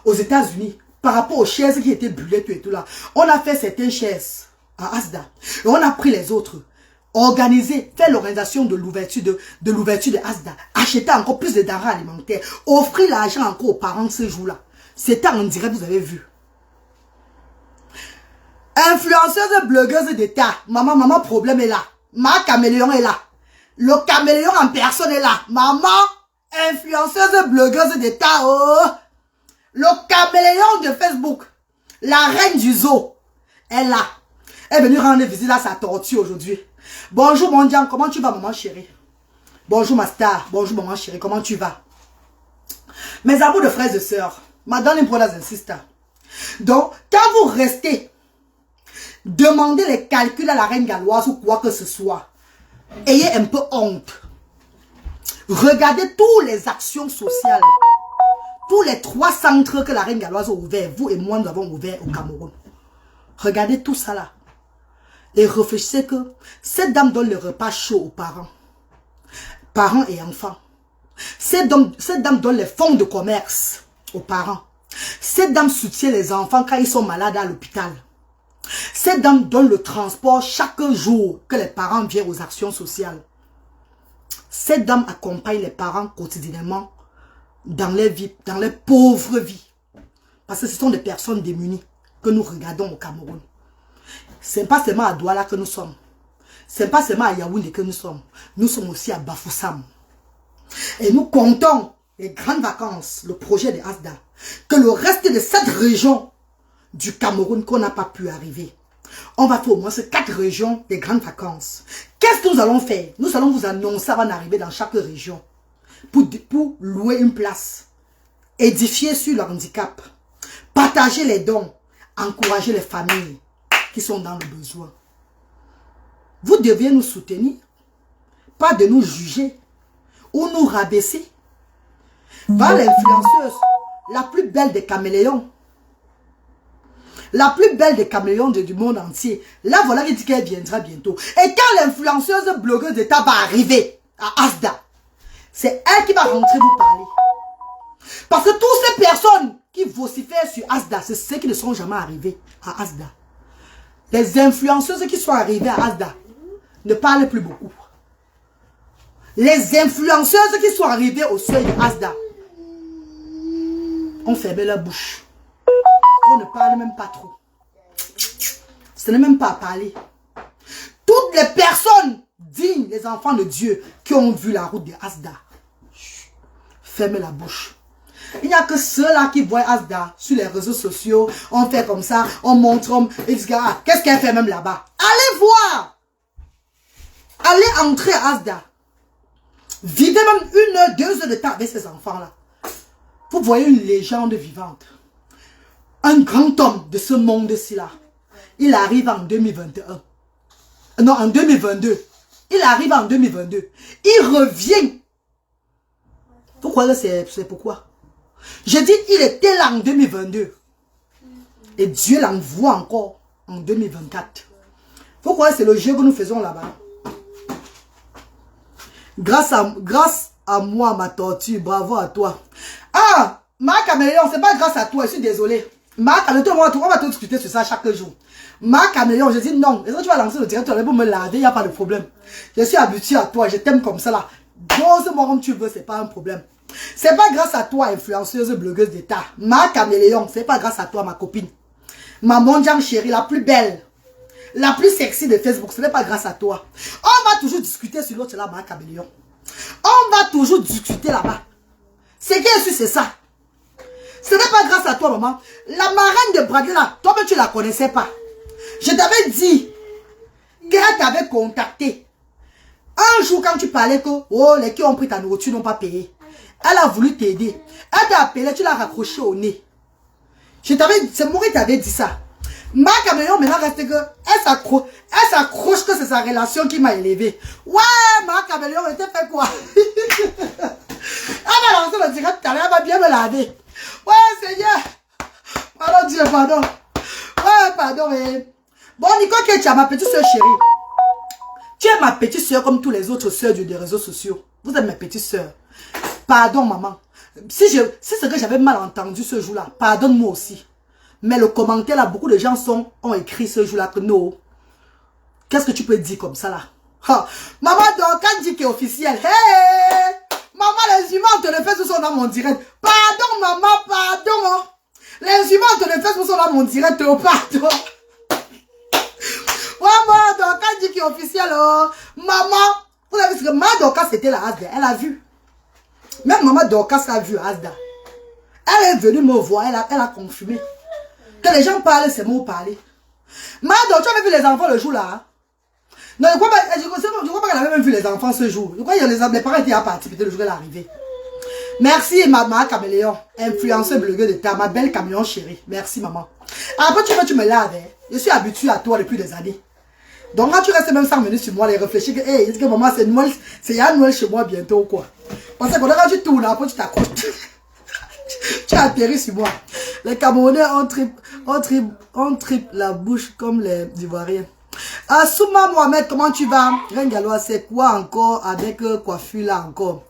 aux États-Unis par rapport aux chaises qui étaient brûlées tout et tout là. On a fait certaines chaises à Asda et on a pris les autres. Organiser, faire l'organisation de l'ouverture de Asda, acheter encore plus de denrées alimentaires, offrir l'argent encore aux parents ce jour-là. C'était en direct, vous avez vu. Influenceuse, blogueuse d'État. Maman, problème est là. Ma caméléon est là. Le caméléon en personne est là. Maman, influenceuse, blogueuse d'État. Oh. Le caméléon de Facebook. La reine du zoo. Elle est là. Elle est venue rendre visite à sa tortue aujourd'hui. Bonjour mon Dian, comment tu vas maman chérie? Bonjour ma star, bonjour maman chérie, comment tu vas? Mes amours de frères et sœurs, madame brothers and sisters. Donc, quand vous restez, demandez les calculs à la reine galloise ou quoi que ce soit. Ayez un peu honte. Regardez toutes les actions sociales. Tous les 3 centres que la reine galloise a ouverts, vous et moi nous avons ouvert au Cameroun. Regardez tout ça là. Et réfléchissez que cette dame donne le repas chaud aux parents. Parents et enfants. Cette dame donne les fonds de commerce aux parents. Cette dame soutient les enfants quand ils sont malades à l'hôpital. Cette dame donne le transport chaque jour que les parents viennent aux actions sociales. Cette dame accompagne les parents quotidiennement dans les vies, dans les pauvres vies. Parce que ce sont des personnes démunies que nous regardons au Cameroun. Ce n'est pas seulement à Douala que nous sommes. Ce n'est pas seulement à Yaoundé que nous sommes. Nous sommes aussi à Bafoussam. Et nous comptons les grandes vacances, le projet de Asda, que le reste de cette région du Cameroun qu'on n'a pas pu arriver. On va faire au moins ces 4 régions des grandes vacances. Qu'est-ce que nous allons faire? Nous allons vous annoncer avant d'arriver dans chaque région pour louer une place, édifier sur le handicap, partager les dons, encourager les familles qui sont dans le besoin. Vous deviez nous soutenir, pas de nous juger ou nous rabaisser. Va l'influenceuse, la plus belle des caméléons. La plus belle des caméléons du monde entier. Là, voilà qui dit qu'elle viendra bientôt. Et quand l'influenceuse blogueuse d'État va arriver à Asda, c'est elle qui va rentrer vous parler. Parce que toutes ces personnes qui vocifèrent sur Asda, c'est ceux qui ne sont jamais arrivés à Asda. Les influenceuses qui sont arrivées à Asda ne parlent plus beaucoup. Les influenceuses qui sont arrivées au seuil de Asda ont fermé leur bouche. On ne parle même pas trop. Ce n'est même pas à parler. Toutes les personnes dignes, les enfants de Dieu, qui ont vu la route de Asda, fermez la bouche. Il n'y a que ceux-là qui voient Asda sur les réseaux sociaux. On fait comme ça, on montre, ils disent, ah, qu'est-ce qu'elle fait même là-bas? Allez voir! Allez entrer à Asda. Vivez même 1 heure, 2 heures de temps avec ces enfants-là. Vous voyez une légende vivante. Un grand homme de ce monde-ci là. Il arrive en 2021. Non, en 2022. Il arrive en 2022. Il revient. Vous croyez que c'est pourquoi? Je dis, il était là en 2022. Et Dieu l'envoie encore en 2024. Vous croyez que c'est le jeu que nous faisons là-bas? Grâce à moi, ma tortue, bravo à toi. Ah, ma caméléon, c'est pas grâce à toi, je suis désolé. Ma caméléon, on va tout discuter sur ça chaque jour. Ma caméléon, je dis non. Est-ce que tu vas lancer le direct pour me laver? Il n'y a pas de problème. Je suis habitué à toi, je t'aime comme ça là. Dose-moi comme tu veux, c'est pas un problème. C'est pas grâce à toi, influenceuse, blogueuse d'État. Ma caméléon, c'est pas grâce à toi, ma copine. Ma mondiale chérie, la plus belle. La plus sexy de Facebook, ce n'est pas grâce à toi. On va toujours discuter sur l'autre là, ma caméléon. On va toujours discuter là-bas. C'est qui est sûr, c'est ça. Ce n'est pas grâce à toi, maman. La marraine de Bradley là, toi-même tu ne la connaissais pas. Je t'avais dit qu'elle t'avait contacté. Un jour quand tu parlais que oh, les qui ont pris ta nourriture n'ont pas payé. Elle a voulu t'aider. Elle t'a appelé, tu l'as raccroché au nez. Je t'avais dit, c'est moi qui t'avais dit ça. Ma caméléon maintenant reste que elle s'accroche que c'est sa relation qui m'a élevé. Ouais, ma caméléon, elle t'a fait quoi? Elle va lancer le direct, elle va bien me laver. Ouais, Seigneur. Pardon, Dieu, pardon. Ouais, pardon. Mais... Bon, Nico, tu es ma petite soeur chérie. Tu es ma petite soeur comme tous les autres soeurs des réseaux sociaux. Vous êtes ma petite soeur. Pardon, maman. Si c'est que j'avais mal entendu ce jour-là, pardonne-moi aussi. Mais le commentaire là, beaucoup de gens ont écrit ce jour-là que non. Qu'est-ce que tu peux dire comme ça là? Ha. Maman Dorcas dit qu'il est officiel. Hey! Maman, les humains de fesses sont dans mon direct. Pardon, maman, pardon. Hein. Les humains de fesses sont dans mon direct. Oh, pardon. Maman Dorcas dit qu'il est officiel. Oh. Maman, vous avez vu que Maman Dorcas c'était la Asda. Elle a vu. Même Maman Dorcas a vu Asda. Elle est venue me voir. Elle a confirmé. Que les gens parlent, c'est moi parler. Maman Dorcas, tu avais vu les enfants le jour là. Hein? Non, je crois pas qu'elle avait même vu les enfants ce jour. Je crois que les parents étaient à participer le jour où elle est arrivée. Merci, maman caméléon. Influenceuse blogueuse d'État, ma belle camion chérie. Merci, maman. Après, tu me laves. Hein. Je suis habituée à toi depuis des années. Donc, quand tu restes même 5 minutes sur moi, les réfléchir que, hey, est-ce que maman, c'est Noël, c'est Noël chez moi bientôt ou quoi? Parce que quand tu tournes, après, tu t'accroches. Tu atterris sur moi. Les Camerounais, on tripe la bouche comme les Ivoiriens. Souma Mohamed, comment tu vas? Rengalois, c'est quoi encore avec coiffure là encore?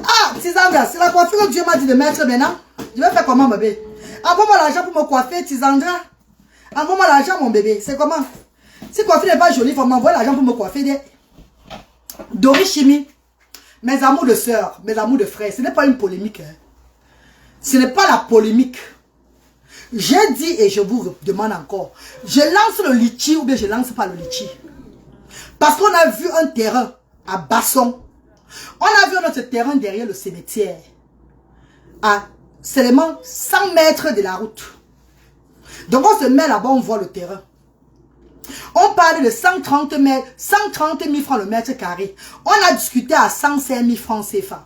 Ah, Tizandra, c'est la coiffure que Dieu m'a dit de mettre maintenant. Je vais faire comment, bébé? Envoie-moi l'argent pour me coiffer, Tizandra. Envoie-moi l'argent, mon bébé. C'est comment? Si coiffure n'est pas jolie, il faut m'envoyer l'argent pour me coiffer. Doris Chimie, mes amours de sœurs, mes amours de frères, ce n'est pas une polémique. Hein. Ce n'est pas la polémique. J'ai dit et je vous demande encore, je lance le litchi ou bien je lance pas le litchi. Parce qu'on a vu un terrain à Basson. On a vu notre terrain derrière le cimetière. à seulement 100 mètres de la route. Donc on se met là-bas, on voit le terrain. On parle de 130 000 francs le mètre carré. On a discuté à 105 000 francs CFA.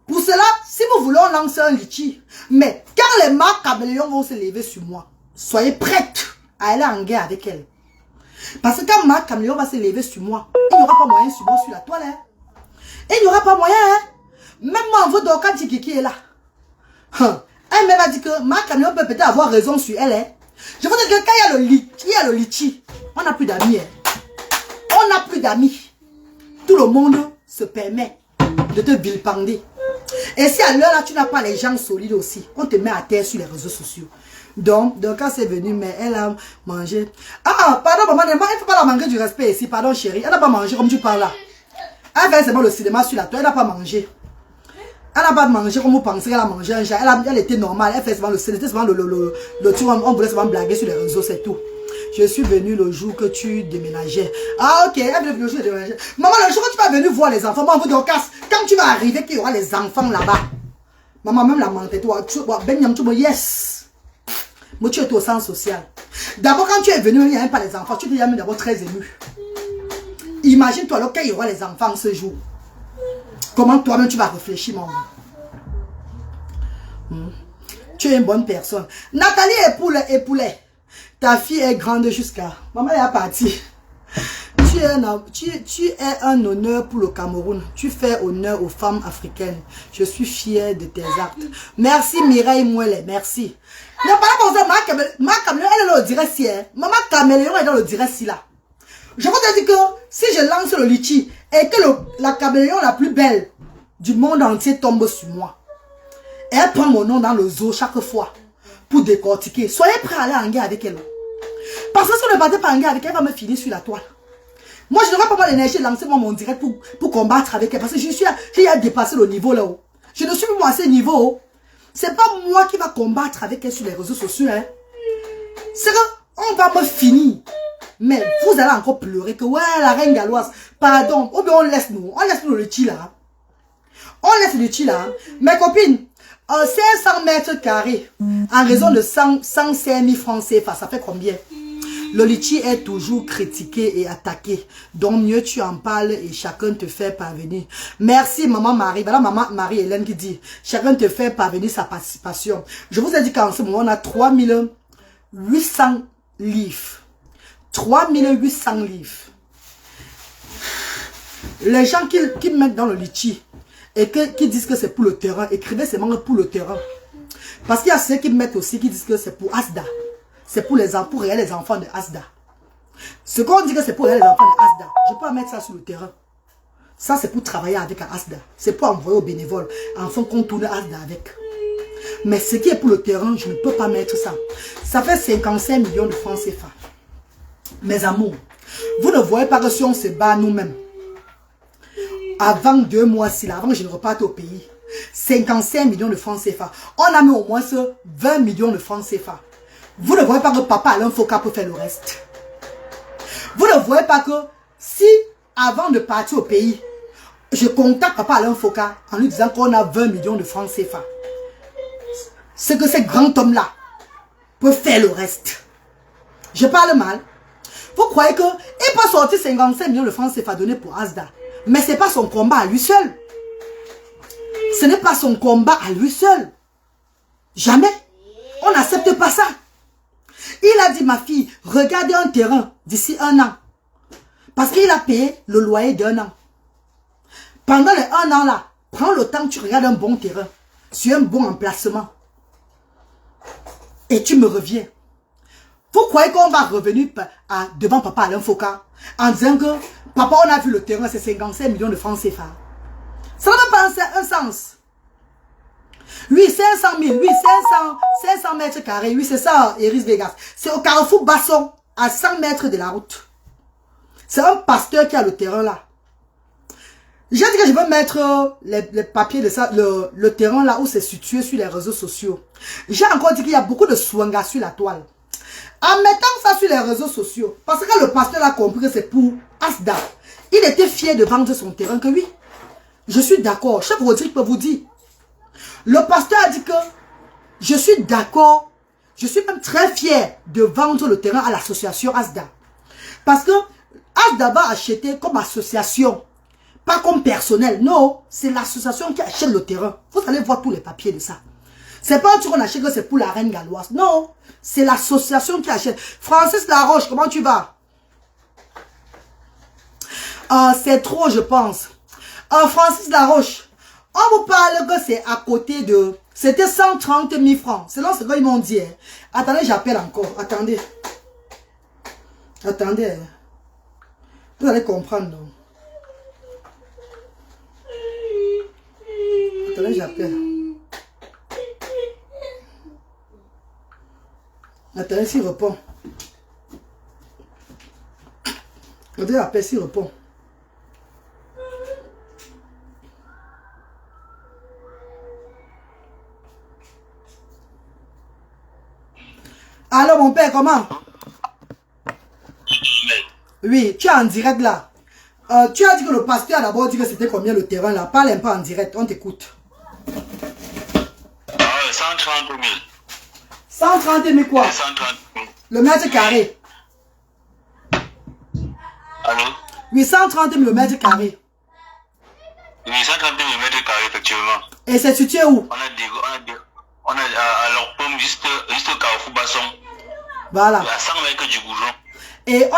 Pour cela, si vous voulez, on lance un litchi. Mais quand les marques caméléons vont se lever sur moi, soyez prêtes à aller en guerre avec elles. Parce que quand Marc Caméléon va se lever sur moi, il n'y aura pas moyen sur moi sur la toile. Hein. Il n'y aura pas moyen. Hein. Même moi, on veut donc quand Kiki est là. Elle m'a dit que Marc Caméléon peut peut-être avoir raison sur elle. Hein. Je vous dis que quand il y a le litchi, on n'a plus d'amis. Hein. On n'a plus d'amis. Tout le monde se permet de te vilipender. Et si à l'heure là, tu n'as pas les gens solides aussi, on te met à terre sur les réseaux sociaux. Donc quand c'est venu, mais elle a mangé. Ah, pardon, maman, il ne faut pas la manquer du respect ici. Pardon, chérie. Elle n'a pas mangé comme tu parles là. Elle fait seulement le cinéma sur la toile. Elle n'a pas mangé. Elle n'a pas mangé comme vous pensez qu'elle a mangé un jour. Elle était normale. Elle fait seulement le cinéma. C'était seulement le tour. On voulait seulement blaguer sur les réseaux, c'est tout. Je suis venu le jour que tu déménageais. Ah, ok. Elle est venue le jour que tu déménageais. Maman, le jour que tu vas venir voir les enfants, moi, on vous dit, quand tu vas arriver, qu'il y aura les enfants là-bas. Maman, même la mentée, toi, yes. Mais tu es au sens social. D'abord, quand tu es venu, il n'y a même pas les enfants. Tu es d'abord très ému. Imagine-toi alors qu'il y aura les enfants ce jour. Comment toi-même tu vas réfléchir, maman? Tu es une bonne personne. Nathalie Époulet. Ta fille est grande jusqu'à... Maman est partie. Tu es un honneur pour le Cameroun. Tu fais honneur aux femmes africaines. Je suis fière de tes actes. Merci Mireille Mouelle, merci. Ne parlez pas comme ça, ma Caméléon, elle est dans le direct si. Maman Caméléon est dans le direct si là. Je vous ai dit que si je lance le litchi et que la Caméléon la plus belle du monde entier tombe sur moi, elle prend mon nom dans le zoo chaque fois pour décortiquer. Soyez prêts à aller en guerre avec elle. Parce que si on ne partait pas en guerre avec elle, elle va me finir sur la toile. Moi, je n'aurais pas mal d'énergie de lancer mon direct pour combattre avec elle. Parce que j'ai dépassé le niveau là-haut. Je ne suis plus à ce niveau. C'est pas moi qui va combattre avec elle sur les réseaux sociaux. Hein. C'est qu'on va me finir. Mais vous allez encore pleurer que ouais, la reine galloise, pardon. Ou bien on laisse nous le litchi là. On laisse le litchi là. Mes copines, 500 mètres carrés, en raison de 105 000 francs CFA, ça fait combien? Le litchi est toujours critiqué et attaqué. Donc mieux tu en parles et chacun te fait parvenir. Merci maman Marie. Voilà maman Marie-Hélène qui dit, chacun te fait parvenir sa participation. Je vous ai dit qu'en ce moment on a 3800 livres. 3800 livres. Les gens qui mettent dans le litchi et qui disent que c'est pour le terrain, écrivez seulement pour le terrain. Parce qu'il y a ceux qui mettent aussi qui disent que c'est pour Asda. C'est pour les enfants de Asda. Ce qu'on dit que c'est pour les enfants de Asda, je peux mettre ça sur le terrain. Ça c'est pour travailler avec Asda. C'est pour envoyer aux bénévoles. Enfin qu'on tourne Asda avec. Mais ce qui est pour le terrain, je ne peux pas mettre ça. Ça fait 55 millions de francs CFA. Mes amours, vous ne voyez pas que si on se bat nous-mêmes, avant 2 mois, avant que je ne reparte au pays, 55 millions de francs CFA. On a mis au moins 20 millions de francs CFA. Vous ne voyez pas que papa Alain Foka peut faire le reste. Vous ne voyez pas que si, avant de partir au pays, je contacte papa Alain Foka en lui disant qu'on a 20 millions de francs CFA. C'est que ces grands hommes-là peuvent faire le reste. Je parle mal. Vous croyez qu'il peut sortir 55 millions de francs CFA donnés pour Asda. Mais ce n'est pas son combat à lui seul. Ce n'est pas son combat à lui seul. Jamais. On n'accepte pas ça. Il a dit, ma fille, regardez un terrain d'ici 1 an. Parce qu'il a payé le loyer d'1 an. Pendant les 1 an là, prends le temps, tu regardes un bon terrain, sur un bon emplacement. Et tu me reviens. Vous croyez qu'on va revenir devant papa Alain Foka en disant que papa, on a vu le terrain, c'est 55 millions de francs CFA. Ça n'a pas un sens. Oui, 500 000, oui, 500 mètres carrés, oui, c'est ça, Iris Vegas. C'est au Carrefour Basson, à 100 mètres de la route. C'est un pasteur qui a le terrain là. J'ai dit que je veux mettre les papiers de ça, le terrain là où c'est situé sur les réseaux sociaux. J'ai encore dit qu'il y a beaucoup de swanga sur la toile. En mettant ça sur les réseaux sociaux, parce que le pasteur a compris que c'est pour Asda. Il était fier de vendre son terrain, que oui. Je suis d'accord, chef Rodrigue peut vous dire. Le pasteur a dit que je suis d'accord, je suis même très fier de vendre le terrain à l'association Asda. Parce que Asda va acheter comme association, pas comme personnel. Non, c'est l'association qui achète le terrain. Vous allez voir tous les papiers de ça. C'est pas un truc qu'on achète que c'est pour la reine galloise. Non, c'est l'association qui achète. Francis Laroche, comment tu vas? C'est trop, je pense. Francis Laroche, on vous parle que c'est à côté de... C'était 130 000 francs. Selon ce qu'ils m'ont dit. Hein. Attendez, j'appelle encore. Attendez. Attendez. Vous allez comprendre. Donc. Attendez, j'appelle. Attendez, s'il répond. Attendez, j'appelle s'il répond. Allô, mon père, comment? Oui, tu es en direct là. Tu as dit que le pasteur a d'abord dit que c'était combien le terrain là? Parle un peu en direct, on t'écoute.
130 000.
130 000 quoi?
130 000.
Le mètre carré.
Allô?
Oui, 130 000 le mètre carré.
Oui, 130 000 le mètre carré, effectivement.
Et c'est situé où?
On a à l'Orpom, juste au Carrefour Basson.
Voilà.
À 100 mètres du goudron.
Et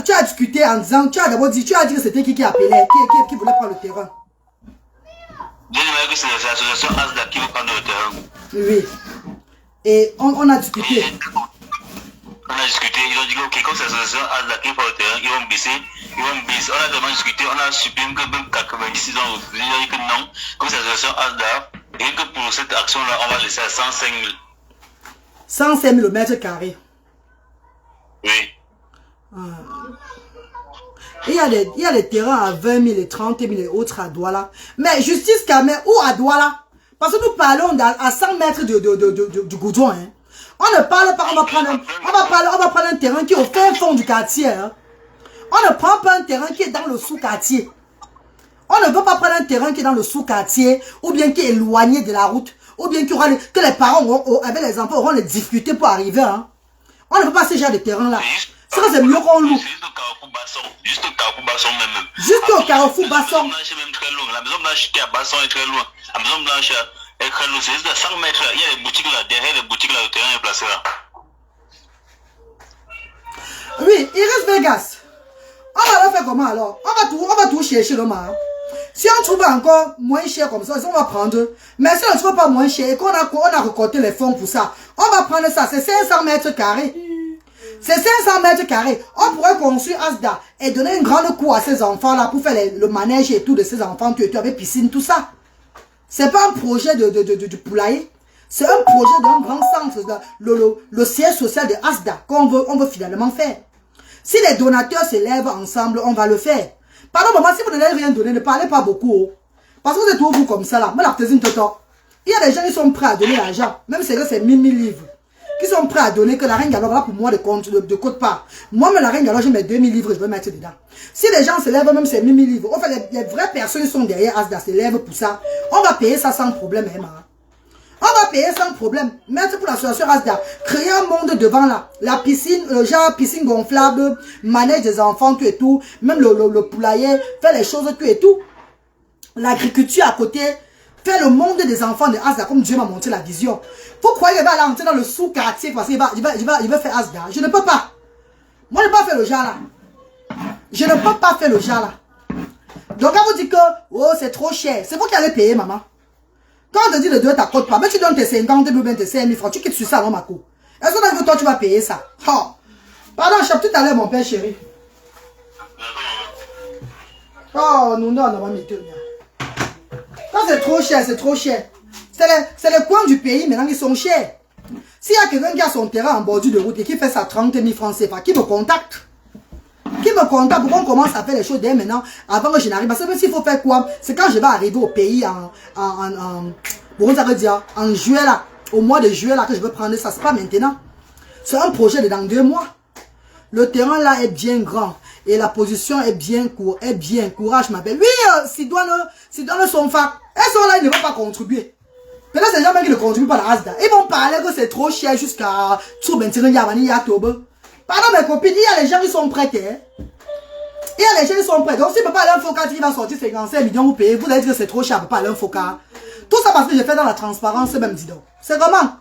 tu as discuté en disant, tu as d'abord dit, tu as dit que c'était qui appelait, qui voulait prendre le terrain.
J'ai dit que c'est l'association Asda qui veut prendre le terrain.
Oui. Et on a discuté.
On a discuté, ils ont dit que ok, comme c'est l'association Asda qui prend le terrain, ils vont baisser. On a vraiment discuté, on a supprimé que même 96 ans refusé. Ils ont dit que non, comme c'est l'association Asda, et que pour cette action-là, on va laisser à 105 000.
105 000 le mètre carré.
Oui.
Il y a des terrains à 20 000 et 30 000 et autres à Douala. Mais justice Kamé, où à Douala? Parce que nous parlons à 100 mètres du goudron. Hein. On ne parle pas, on va prendre un terrain qui est au fin fond du quartier. Hein. On ne prend pas un terrain qui est dans le sous-quartier. On ne veut pas prendre un terrain qui est dans le sous-quartier, ou bien qui est éloigné de la route, ou bien que les parents, avec les enfants, auront des difficultés pour arriver. Hein. On ne veut pas ce genre de terrain-là. C'est mieux qu'on loue.
Juste au Carrefour Basson. Juste au Carrefour Basson même.
Juste au Carrefour Basson.
La Maison Blanche est même très loin. La Maison Blanche qui est à Basson est très loin. La Maison Blanche est très loin. C'est juste à 100 mètres. Il y a les boutiques là. Derrière les boutiques là, le terrain est placé là.
Oui, Iris Vegas. On va le faire comment alors? On va tout chercher le mal. Si on trouve encore moins cher comme ça, on va prendre. Mais si on ne trouve pas moins cher et qu'on a récolté les fonds pour ça, on va prendre ça. C'est 500 mètres carrés. C'est 500 mètres carrés. On pourrait construire Asda et donner une grande cour à ces enfants-là pour faire le manège et tout de ces enfants, tu avec piscine, tout ça. C'est pas un projet du poulailler. C'est un projet d'un grand centre, le siège social de Asda qu'on veut finalement faire. Si les donateurs se lèvent ensemble, on va le faire. Pardon, maman, si vous n'avez rien donné, ne parlez pas beaucoup. Parce que vous êtes toujours vous comme ça là. Moi, la petite toto. Il y a des gens qui sont prêts à donner l'argent. Même si c'est 1000 livres. Qui sont prêts à donner que la reine galloise là pour moi de côte part. Moi, mais la reine galloise, je mets 2000 livres, je vais mettre dedans. Si les gens se lèvent, même c'est 1000 livres. En fait, les vraies personnes qui sont derrière Asda se lèvent pour ça. On va payer ça sans problème, Emma. On va payer sans problème. Mettre pour l'association Asda. Créer un monde devant là. La piscine, genre piscine gonflable, manège des enfants, tout et tout. Même le poulailler, faire les choses, tout et tout. L'agriculture à côté. Faire le monde des enfants de Asda comme Dieu m'a montré la vision. Vous croyez qu'il va aller entrer dans le sous-quartier parce qu'il va faire Asda? Je ne peux pas. Moi, je ne peux pas faire le genre là. Je ne peux pas faire le genre là. Donc, quand vous dites que oh, c'est trop cher, c'est vous qui allez payer, maman. Quand on te dit de donner ta cote pas, mais tu donnes tes 50 000 ou bien tes 5 000 francs, tu quittes sur ça, non, ma cour. Est-ce que toi, tu vas payer ça? Oh. Pardon, je suis tout à l'heure, mon père chéri. Oh, non, non, non, non, quand c'est trop cher, c'est trop cher. C'est les coins du pays maintenant qui sont chers. S'il y a quelqu'un qui a son terrain en bordure de route et qui fait ça 30 000 francs CFA, qui me contacte? Qui me contacte pour qu'on commence à faire les choses dès maintenant, avant que je n'arrive. Parce que s'il faut faire quoi? C'est quand je vais arriver au pays en juillet là, au mois de juillet là que je vais prendre ça. C'est pas maintenant. C'est un projet de dans 2 mois. Le terrain là est bien grand. Et la position est bien courage ma belle. Oui, Sidoine son fac. Elles sont là, ils ne vont pas contribuer. Maintenant, c'est les gens même qui ne contribuent pas à la Asda. Ils vont parler que c'est trop cher jusqu'à tout maintenant, Yavani, Yatobe. Pardon, mes copines, il y a les gens qui sont prêts. Hein? Il y a les gens qui sont prêts. Donc, si papa a un foca qui va sortir 55 millions, vous payez, vous allez dire que c'est trop cher, papa a un foca. Tout ça parce que je fais dans la transparence, même dis donc. C'est comment?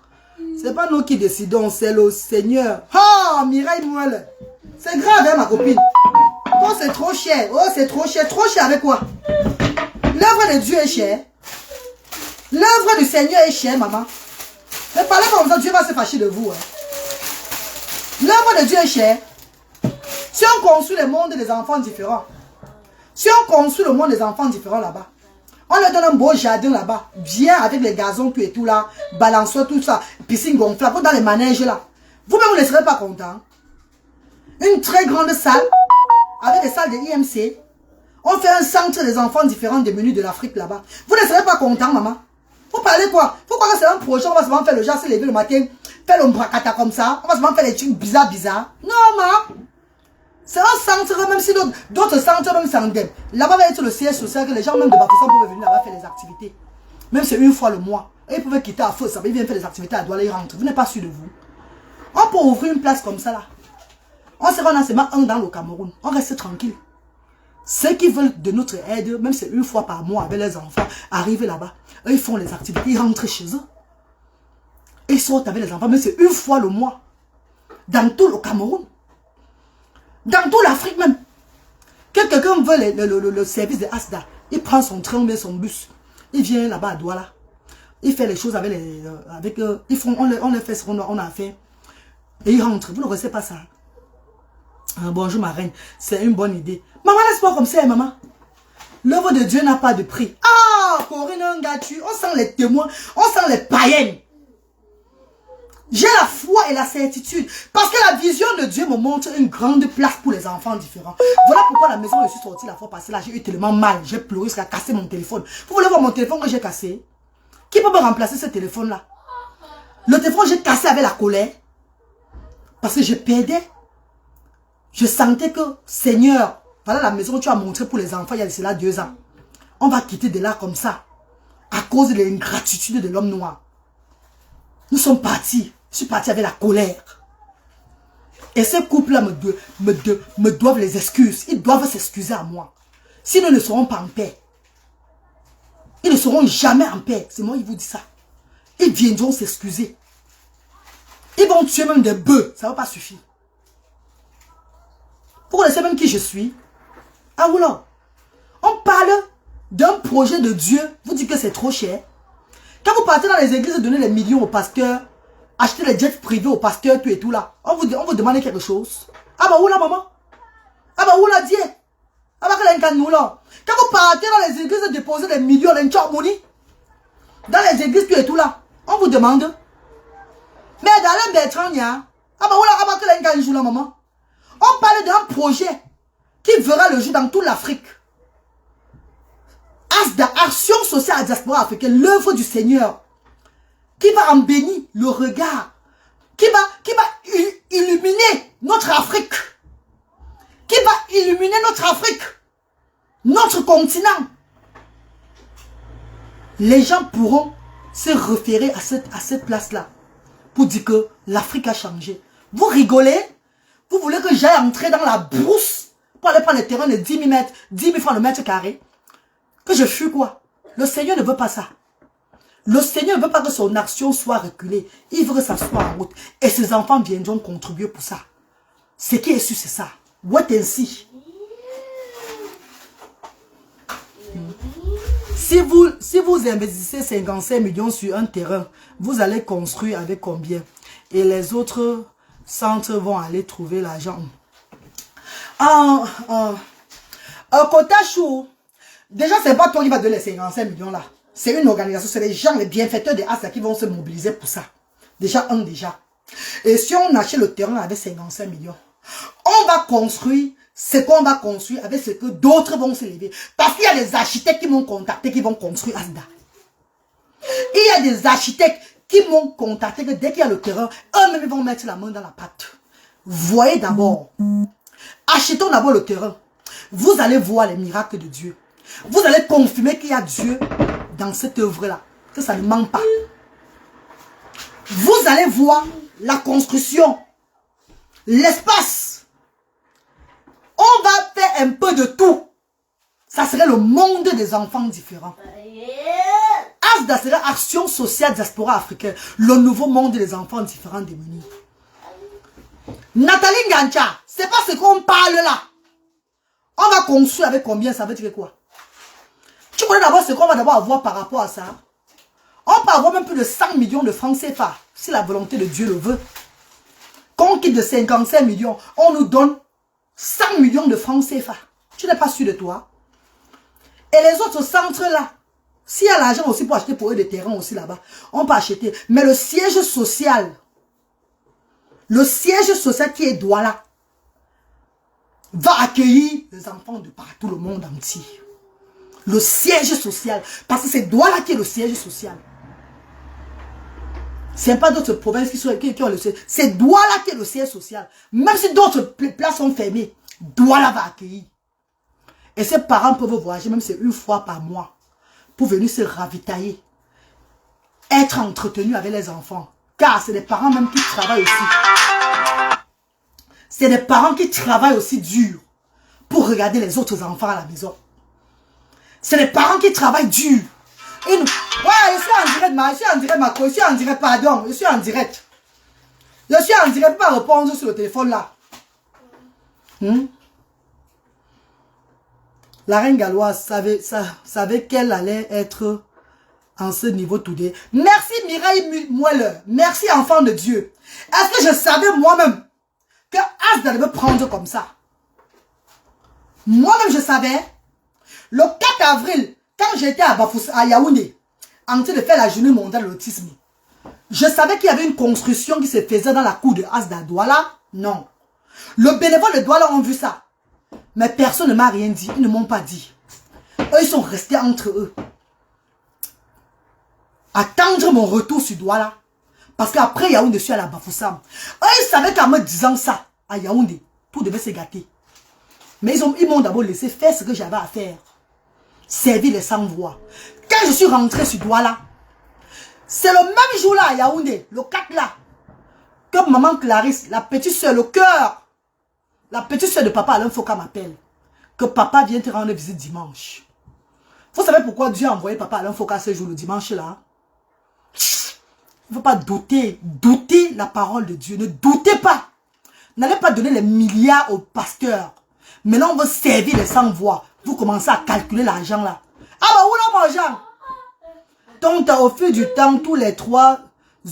C'est pas nous qui décidons, c'est le Seigneur. Oh, Mireille Mouelle. C'est grave, hein, ma copine. Oh, c'est trop cher. Oh, c'est trop cher. Trop cher avec quoi? L'œuvre de Dieu est chère. L'œuvre du Seigneur est chère, maman. Ne parlez pas comme ça, Dieu va se fâcher de vous. Hein. L'œuvre de Dieu est chère. Si on construit le monde des enfants différents, si on construit le monde des enfants différents là-bas, on leur donne un beau jardin là-bas, bien avec les gazons tout et tout là, balançoire tout ça, piscine gonflable, dans les manèges là. Vous-même, vous ne serez pas content. Une très grande salle, avec des salles de IMC. On fait un centre des enfants différents des menus de l'Afrique là-bas. Vous ne serez pas content, maman. Vous parlez quoi? Faut croire que c'est un projet, on va seulement faire le genre se lever le matin, faire le bracata comme ça, on va seulement faire des trucs bizarres. Non, maman. C'est un centre, même si d'autres centres même s'en donnent. Là-bas va être le siège social que les gens même de Bafoussam peuvent venir là-bas faire les activités. Même c'est une fois le mois. Et ils peuvent quitter à feu, ça ils viennent faire des activités à Douala, ils rentrent. Vous n'êtes pas sûr de vous. On peut ouvrir une place comme ça là. On sera en seulement un dans le Cameroun. On reste tranquille. Ceux qui veulent de notre aide, même c'est une fois par mois avec les enfants, arrivent là-bas. Eux, ils font les activités, ils rentrent chez eux. Ils sortent avec les enfants, mais c'est une fois le mois. Dans tout le Cameroun. Dans toute l'Afrique même. Que quelqu'un veut le service de Asda, il prend son train ou bien son bus. Il vient là-bas à Douala. Il fait les choses avec eux. On leur fait ce qu'on a fait. Et il rentre. Vous ne restez pas ça. Bonjour ma reine. C'est une bonne idée. Maman, laisse pas comme ça, maman. L'œuvre de Dieu n'a pas de prix. Ah, Corinne Ngatu, on sent les témoins, on sent les païennes. J'ai la foi et la certitude. Parce que la vision de Dieu me montre une grande place pour les enfants différents. Voilà pourquoi la maison où je suis sortie la fois passée là, j'ai eu tellement mal. J'ai pleuré jusqu'à casser mon téléphone. Vous voulez voir mon téléphone que j'ai cassé? Qui peut me remplacer ce téléphone là? Le téléphone j'ai cassé avec la colère. Parce que je perdais. Je sentais que, Seigneur, voilà la maison que tu as montrée pour les enfants il y a cela 2 ans. On va quitter de là comme ça. À cause de l'ingratitude de l'homme noir. Nous sommes partis. Je suis parti avec la colère. Et ces couples-là me doivent les excuses. Ils doivent s'excuser à moi. Sinon, ils ne seront pas en paix. Ils ne seront jamais en paix. C'est moi qui vous dis ça. Ils viendront s'excuser. Ils vont tuer même des bœufs. Ça ne va pas suffire. Vous connaissez même qui je suis? Ah voilà. On parle d'un projet de Dieu. Vous dites que c'est trop cher. Quand vous partez dans les églises donner des millions aux pasteurs, acheter les jets privés aux pasteurs, tout et tout là, on vous demande quelque chose. Ah bah où là maman? Ah bah où là Dieu? Ah bah que nous là. Quand vous partez dans les églises déposer des millions dans les églises tout et tout là, on vous demande. Mais dans les Bertrand, ah bah où là, ah bah que là maman? On parle d'un projet qui verra le jour dans toute l'Afrique. Asda, Action Sociale à Diaspora Africaine, l'œuvre du Seigneur, qui va en bénir le regard, qui va illuminer notre Afrique, qui va illuminer notre Afrique, notre continent. Les gens pourront se référer à cette place-là pour dire que l'Afrique a changé. Vous rigolez? Vous voulez que j'aille entrer dans la brousse pour aller prendre le terrain de 10 000 francs le mètre carré? Que je fuis quoi? Le Seigneur ne veut pas ça. Le Seigneur ne veut pas que son action soit reculée. Il veut que ça soit en route. Et ses enfants viendront contribuer pour ça. Ce qui est sûr, c'est ça. Wait and see. Si vous investissez 55 millions sur un terrain, vous allez construire avec combien? Et les autres centres vont aller trouver l'argent. Kotachou, déjà, c'est pas toi qui va donner les 55 millions là. C'est une organisation, c'est les gens, les bienfaiteurs de Asda qui vont se mobiliser pour ça. Déjà. Et si on achète le terrain avec 55 millions, on va construire ce qu'on va construire avec ce que d'autres vont se lever. Parce qu'il y a des architectes qui m'ont contacté qui vont construire Asda. Il y a des architectes qui m'ont contacté que dès qu'il y a le terrain, eux-mêmes vont mettre la main dans la pâte. Voyez d'abord. Achetons d'abord le terrain. Vous allez voir les miracles de Dieu. Vous allez confirmer qu'il y a Dieu dans cette œuvre-là. que ça ne manque pas. Vous allez voir la construction, l'espace. On va faire un peu de tout. Ça serait le monde des enfants différents. ASDA serait Action Sociale Diaspora Africaine. Le nouveau monde des enfants différents démunis. Nathalie Ngancha, c'est pas ce qu'on parle là. On va construire avec combien, ça veut dire quoi? Tu connais d'abord ce qu'on va d'abord avoir par rapport à ça? On peut avoir même plus de 100 millions de francs CFA, si la volonté de Dieu le veut. Quand on quitte de 55 millions, on nous donne 100 millions de francs CFA. Tu n'es pas sûr de toi? Et les autres centres là, s'il y a l'argent aussi pour acheter pour eux des terrains aussi là-bas, on peut acheter. Mais le siège social qui est Douala, va accueillir les enfants de partout le monde entier. Le siège social. Parce que c'est Douala qui est le siège social. Ce n'est pas d'autres provinces qui ont le siège. C'est Douala qui est le siège social. Même si d'autres places sont fermées, Douala va accueillir. Et ces parents peuvent voyager, même c'est une fois par mois, pour venir se ravitailler. Être entretenus avec les enfants. Car c'est des parents même qui travaillent aussi. C'est des parents qui travaillent aussi dur pour regarder les autres enfants à la maison. C'est des parents qui travaillent dur. Ouais, je suis en direct, je suis en direct, pardon, je suis en direct. Je suis en direct, pas répondre sur le téléphone là. La reine galloise savait qu'elle allait être en ce niveau today. Merci Mireille Mouelle. Merci enfant de Dieu. Est-ce que je savais moi-même que Asda devait prendre comme ça? Moi-même je savais. Le 4 avril, quand j'étais à Yaoundé, en train de faire la journée mondiale de l'autisme, je savais qu'il y avait une construction qui se faisait dans la cour de Asda Douala. Non. Le bénévole de Douala ont vu ça. Mais personne ne m'a rien dit. Ils ne m'ont pas dit. Eux, ils sont restés entre eux. Attendre mon retour sur Douala. Parce qu'après Yaoundé, je suis à la Bafoussam. Eux, ils savaient qu'en me disant ça, à Yaoundé, tout devait se gâter. Mais ils m'ont d'abord laissé faire ce que j'avais à faire. Servir les sans-voix. Quand je suis rentré sur Douala, c'est le même jour là à Yaoundé, le 4 là, que maman Clarisse, la petite soeur, le cœur, la petite soeur de papa Alain Foka m'appelle. Que papa vient te rendre visite dimanche. Vous savez pourquoi Dieu a envoyé papa Alain Foka ce jour, le dimanche là? Il ne faut pas douter. Doutez la parole de Dieu. Ne doutez pas. N'allez pas donner les milliards aux pasteurs. Maintenant, on veut servir les sans-voix. Vous commencez à calculer l'argent là. Ah bah où là mon argent? Donc au fil du temps, tous les trois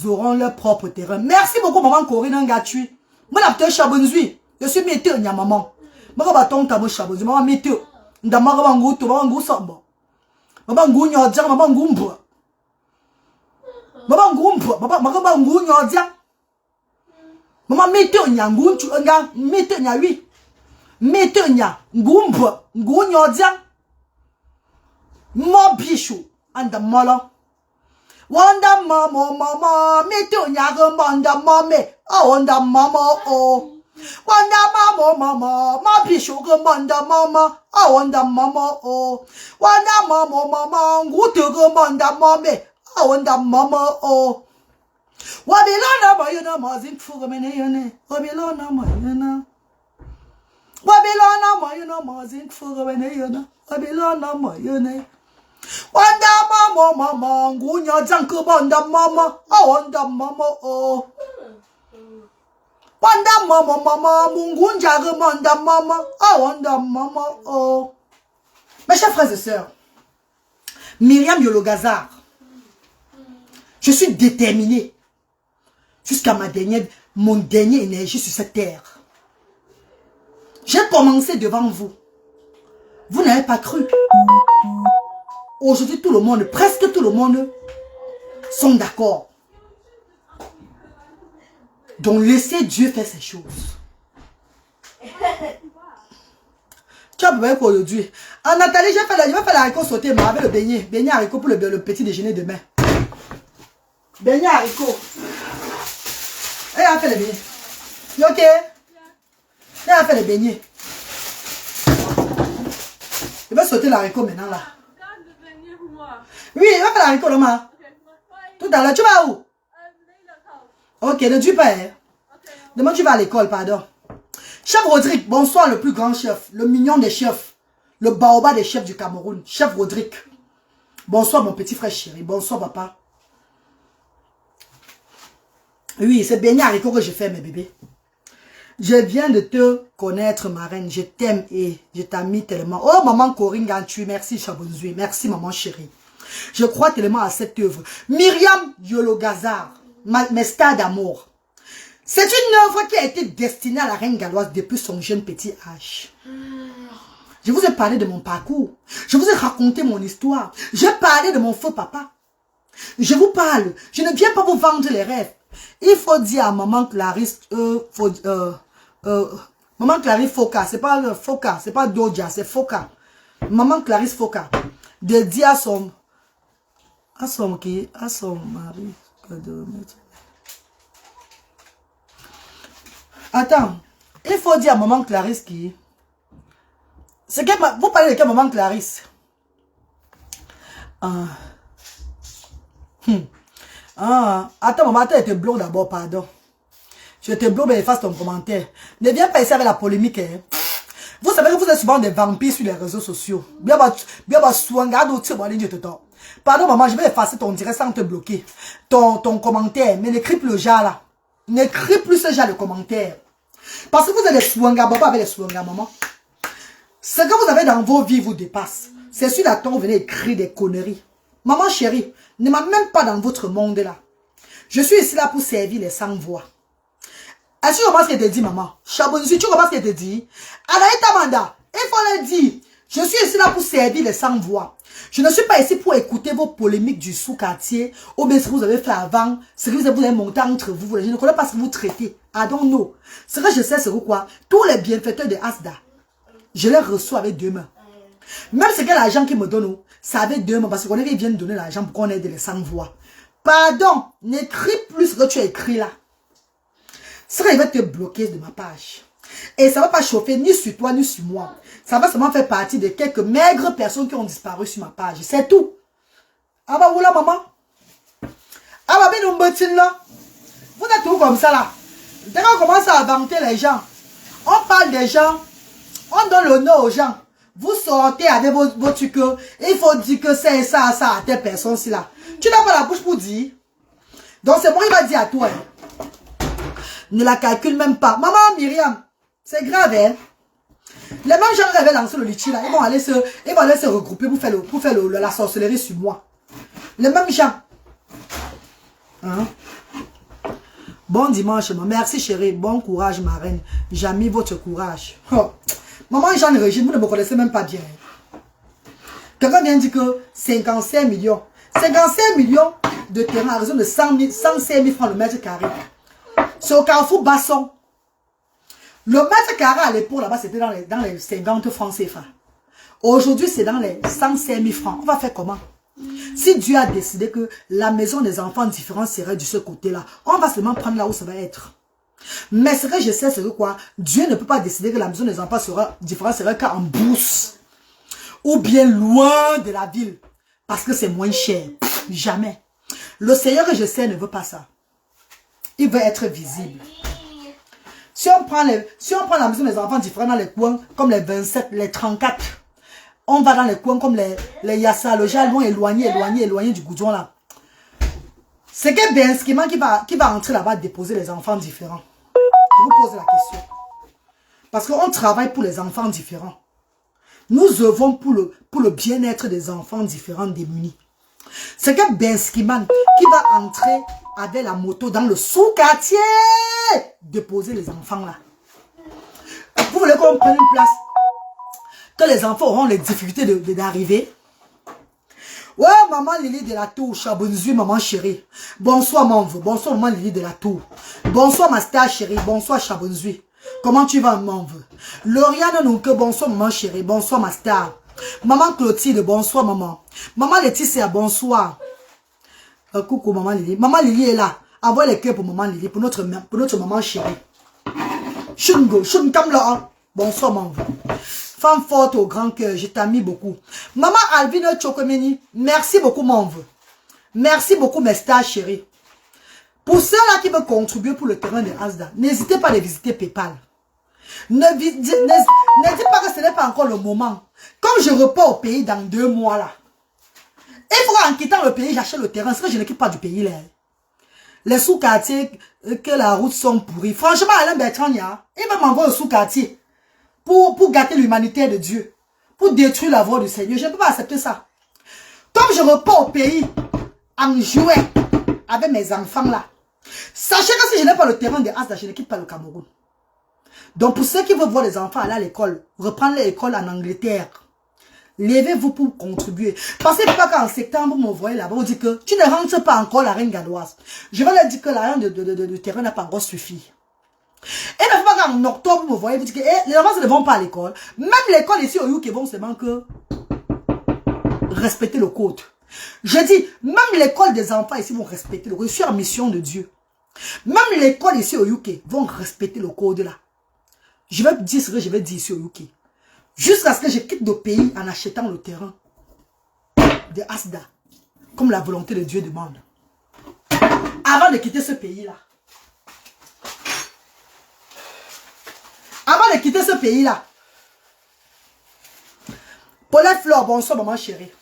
auront leur propre terrain. Merci beaucoup maman Corinne Ngatui. Moi la petite chabonzui. Je suis météo nya maman. Moi ba ton tamo chabonzui. Maman météo. Ndama ba nguto, maman ngu sombo. Maman ngu nyodja, maman ngu mbo. Maman ngu mbo, maman ngu nyodja. Maman météo nya ngu nchu nga météo nya wi. Météo nya ngu mbo, ngu nyodja. Mo bichou anda molo. Wanda mama météo nya go manda mame. Oh wanda mama oh. Wanda mama ma bichou go manda mama. Oh wanda mama oh. Wanda mama ngu te go manda mame. Oh wanda mama oh. Wabilona mayuna mazin fugamene yone. Wabilona mayuna. Wabilona mayuna mazin fugamene yone. Wabilona mayune. Wanda mama ngunya janko banda mama. Oh wanda mama oh. Wanda mama mungunja manda mama. Oh wanda mama oh. Mes chers frères et sœurs, Myriam Yologazar, je suis déterminée jusqu'à mon dernière énergie sur cette terre. J'ai commencé devant vous. Vous n'avez pas cru. Aujourd'hui, tout le monde, presque tout le monde, sont d'accord. Donc, laissez Dieu faire ses choses. Tu as besoin aujourd'hui. En Nathalie, je vais faire la haricot sauté avec le beignet. Beignet haricot pour le petit déjeuner demain. Beignet haricot. Elle a fait le beignet. Ok? Elle a fait le beignet. Je vais sauter l'haricot maintenant là. Oui, il va faire l'haricot là. Tout à l'heure, tu vas où? Ok, ne dis pas. Hein. Demain, tu vas à l'école, pardon. Chef Rodrigue, bonsoir, le plus grand chef, le mignon des chefs, le baobab des chefs du Cameroun. Chef Rodrigue. Bonsoir, mon petit frère chéri. Bonsoir, papa. Oui, c'est beignet haricot que je fais, mes bébés. Je viens de te connaître, ma reine. Je t'aime et je t'aime tellement. Oh, maman Corinne Gantu, merci Chabonzui. Merci, maman chérie. Je crois tellement à cette œuvre. Myriam Yologazar, mes stars d'amour. C'est une œuvre qui a été destinée à la reine galloise depuis son jeune petit âge. Je vous ai parlé de mon parcours. Je vous ai raconté mon histoire. J'ai parlé de mon faux papa. Je vous parle. Je ne viens pas vous vendre les rêves. Il faut dire à maman Clarisse, maman Clarisse Foka, c'est pas Foka, c'est pas Doja, c'est Foka. Maman Clarisse Foka, de dire à son mari. Attends, il faut dire à maman Clarisse qui. C'est que vous parlez de quelle maman Clarisse? Attends, maman, attends, était blond d'abord, pardon. Je te blond, mais efface ton commentaire. Ne viens pas ici avec la polémique. Hein. Vous savez que vous êtes souvent des vampires sur les réseaux sociaux. Pardon, maman, je vais effacer ton direct sans te bloquer. Ton commentaire, mais n'écris plus le genre là. N'écris plus ce genre de commentaire. Parce que vous êtes des swanga, papa avec les swanga, maman. Ce que vous avez dans vos vies vous dépasse. C'est sur la tombe, vous venez écrire des conneries. Maman chérie, ne m'amène pas dans votre monde là. Je suis ici là pour servir les sans-voix. Est-ce que tu comprends ce qu'elle te dit, maman? Chabonzi, tu comprends ce qu'elle te dit? Anaïta Manda, il faut le dire. Je suis ici là pour servir les sans-voix. Je ne suis pas ici pour écouter vos polémiques du sous-quartier, ou bien ce que vous avez fait avant, ce que vous avez monté entre vous. Je ne connais pas ce que vous traitez. I don't know. Ce que je sais, c'est quoi? Tous les bienfaiteurs de Asda, je les reçois avec deux mains. Même ce que l'argent qu'ils me donnent, c'est avec deux mains, parce qu'on qu'ils viennent donner l'argent pour qu'on aide les sans-voix. Pardon, n'écris plus ce que tu as écrit là. Ça va te bloquer de ma page. Et ça ne va pas chauffer ni sur toi ni sur moi. Ça va seulement faire partie de quelques maigres personnes qui ont disparu sur ma page. C'est tout. Ah bah voilà maman. Ah bah ben on là. Vous êtes tout comme ça là. Dès qu'on commence à vanter les gens, on parle des gens, on donne l'honneur aux gens. Vous sortez avec vos trucs. Il faut dire que c'est ça à telle personne-ci là. Tu n'as pas la bouche pour dire. Donc c'est moi qui va dire à toi. Hein. Ne la calcule même pas. Maman Myriam, c'est grave, hein? Les mêmes gens qui avaient lancé le litchi là, ils vont aller se regrouper pour faire la sorcellerie sur moi. Les mêmes gens. Hein? Bon dimanche, maman. Merci chérie. Bon courage, ma reine. J'ai mis votre courage. Oh. Maman Jeanne Régine, vous ne me connaissez même pas bien. Quelqu'un vient dire que 55 millions. 55 millions de terrain à raison de 105 000 francs le mètre carré. C'est au Carrefour Basson. Le mètre carré à l'époque là-bas, c'était dans les 50 francs CFA. Aujourd'hui, c'est dans les 105 000 francs. On va faire comment? Si Dieu a décidé que la maison des enfants différents serait de ce côté-là, on va seulement prendre là où ça va être. Mais ce que je sais, c'est que quoi? Dieu ne peut pas décider que la maison des enfants sera différente, serait qu'en bourse. Ou bien loin de la ville. Parce que c'est moins cher. Jamais. Le Seigneur que je sais ne veut pas ça. Il veut être visible. Si on prend la maison des enfants différents dans les coins, comme les 27, les 34, on va dans les coins comme les Yassa, le jalon éloigné du goudron là. C'est que Benskiman qui va entrer là-bas déposer les enfants différents. Je vous pose la question. Parce qu'on travaille pour les enfants différents. Nous œuvrons pour le bien-être des enfants différents démunis. C'est que Benskiman qui va entrer avec la moto dans le sous-quartier déposer les enfants là. Vous voulez qu'on prenne une place que les enfants auront les difficultés d'arriver? Ouais, maman Lily de la Tour, Chabonzu, maman chérie. Bonsoir, Manve. Bonsoir, maman Lily de la Tour. Bonsoir, ma star chérie. Bonsoir, Chabonzu. Comment tu vas, Manve? Lauriane Nunke, bonsoir, maman chérie. Bonsoir, ma star. Maman Clotilde, bonsoir, maman. Maman Laetitia, bonsoir. Coucou, maman Lily. Maman Lily est là. Envoie les cœurs pour maman Lily, pour notre maman chérie. Shungo, Shunkamla. Bonsoir, Manve. Femme forte au grand cœur, je t'aime beaucoup. Maman Alvine Chokomeni, merci beaucoup, Manve. Merci beaucoup, mes stars chéris. Pour ceux-là qui veulent contribuer pour le terrain de Asda, n'hésitez pas à visiter PayPal. Ne dites pas que ce n'est pas encore le moment. Comme je repars au pays dans 2 mois là, il faut en quittant le pays, j'achète le terrain. C'est que je ne quitte pas du pays là. Les sous-quartiers, que la route sont pourries. Franchement, Alain Bertrand, il va m'envoyer au sous-quartier pour gâter l'humanité de Dieu. Pour détruire la voix du Seigneur. Je ne peux pas accepter ça. Comme je repars au pays en juin avec mes enfants là, sachez que si je n'ai pas le terrain de Asda, je ne quitte pas le Cameroun. Donc pour ceux qui veulent voir les enfants aller à l'école, reprendre l'école en Angleterre, levez-vous pour contribuer. Parce que pas qu'en septembre, vous m'envoyez là-bas, vous dites que tu ne rentres pas encore la reine gadoise. Je vais leur dire que l'argent de terrain n'a pas encore suffi. Et ne faut pas qu'en octobre, vous m'envoyez, vous dites que les enfants ne vont pas à l'école. Même l'école ici au UK vont seulement que respecter le code. Je dis, même l'école des enfants ici vont respecter le code. Je suis en mission de Dieu. Même l'école ici au UK vont respecter le code là. Je vais dire ce que je vais dire ici au UK. Jusqu'à ce que je quitte le pays en achetant le terrain de Asda. Comme la volonté de Dieu demande. Avant de quitter ce pays-là. Avant de quitter ce pays-là. Paulette Fleur, bonsoir maman chérie.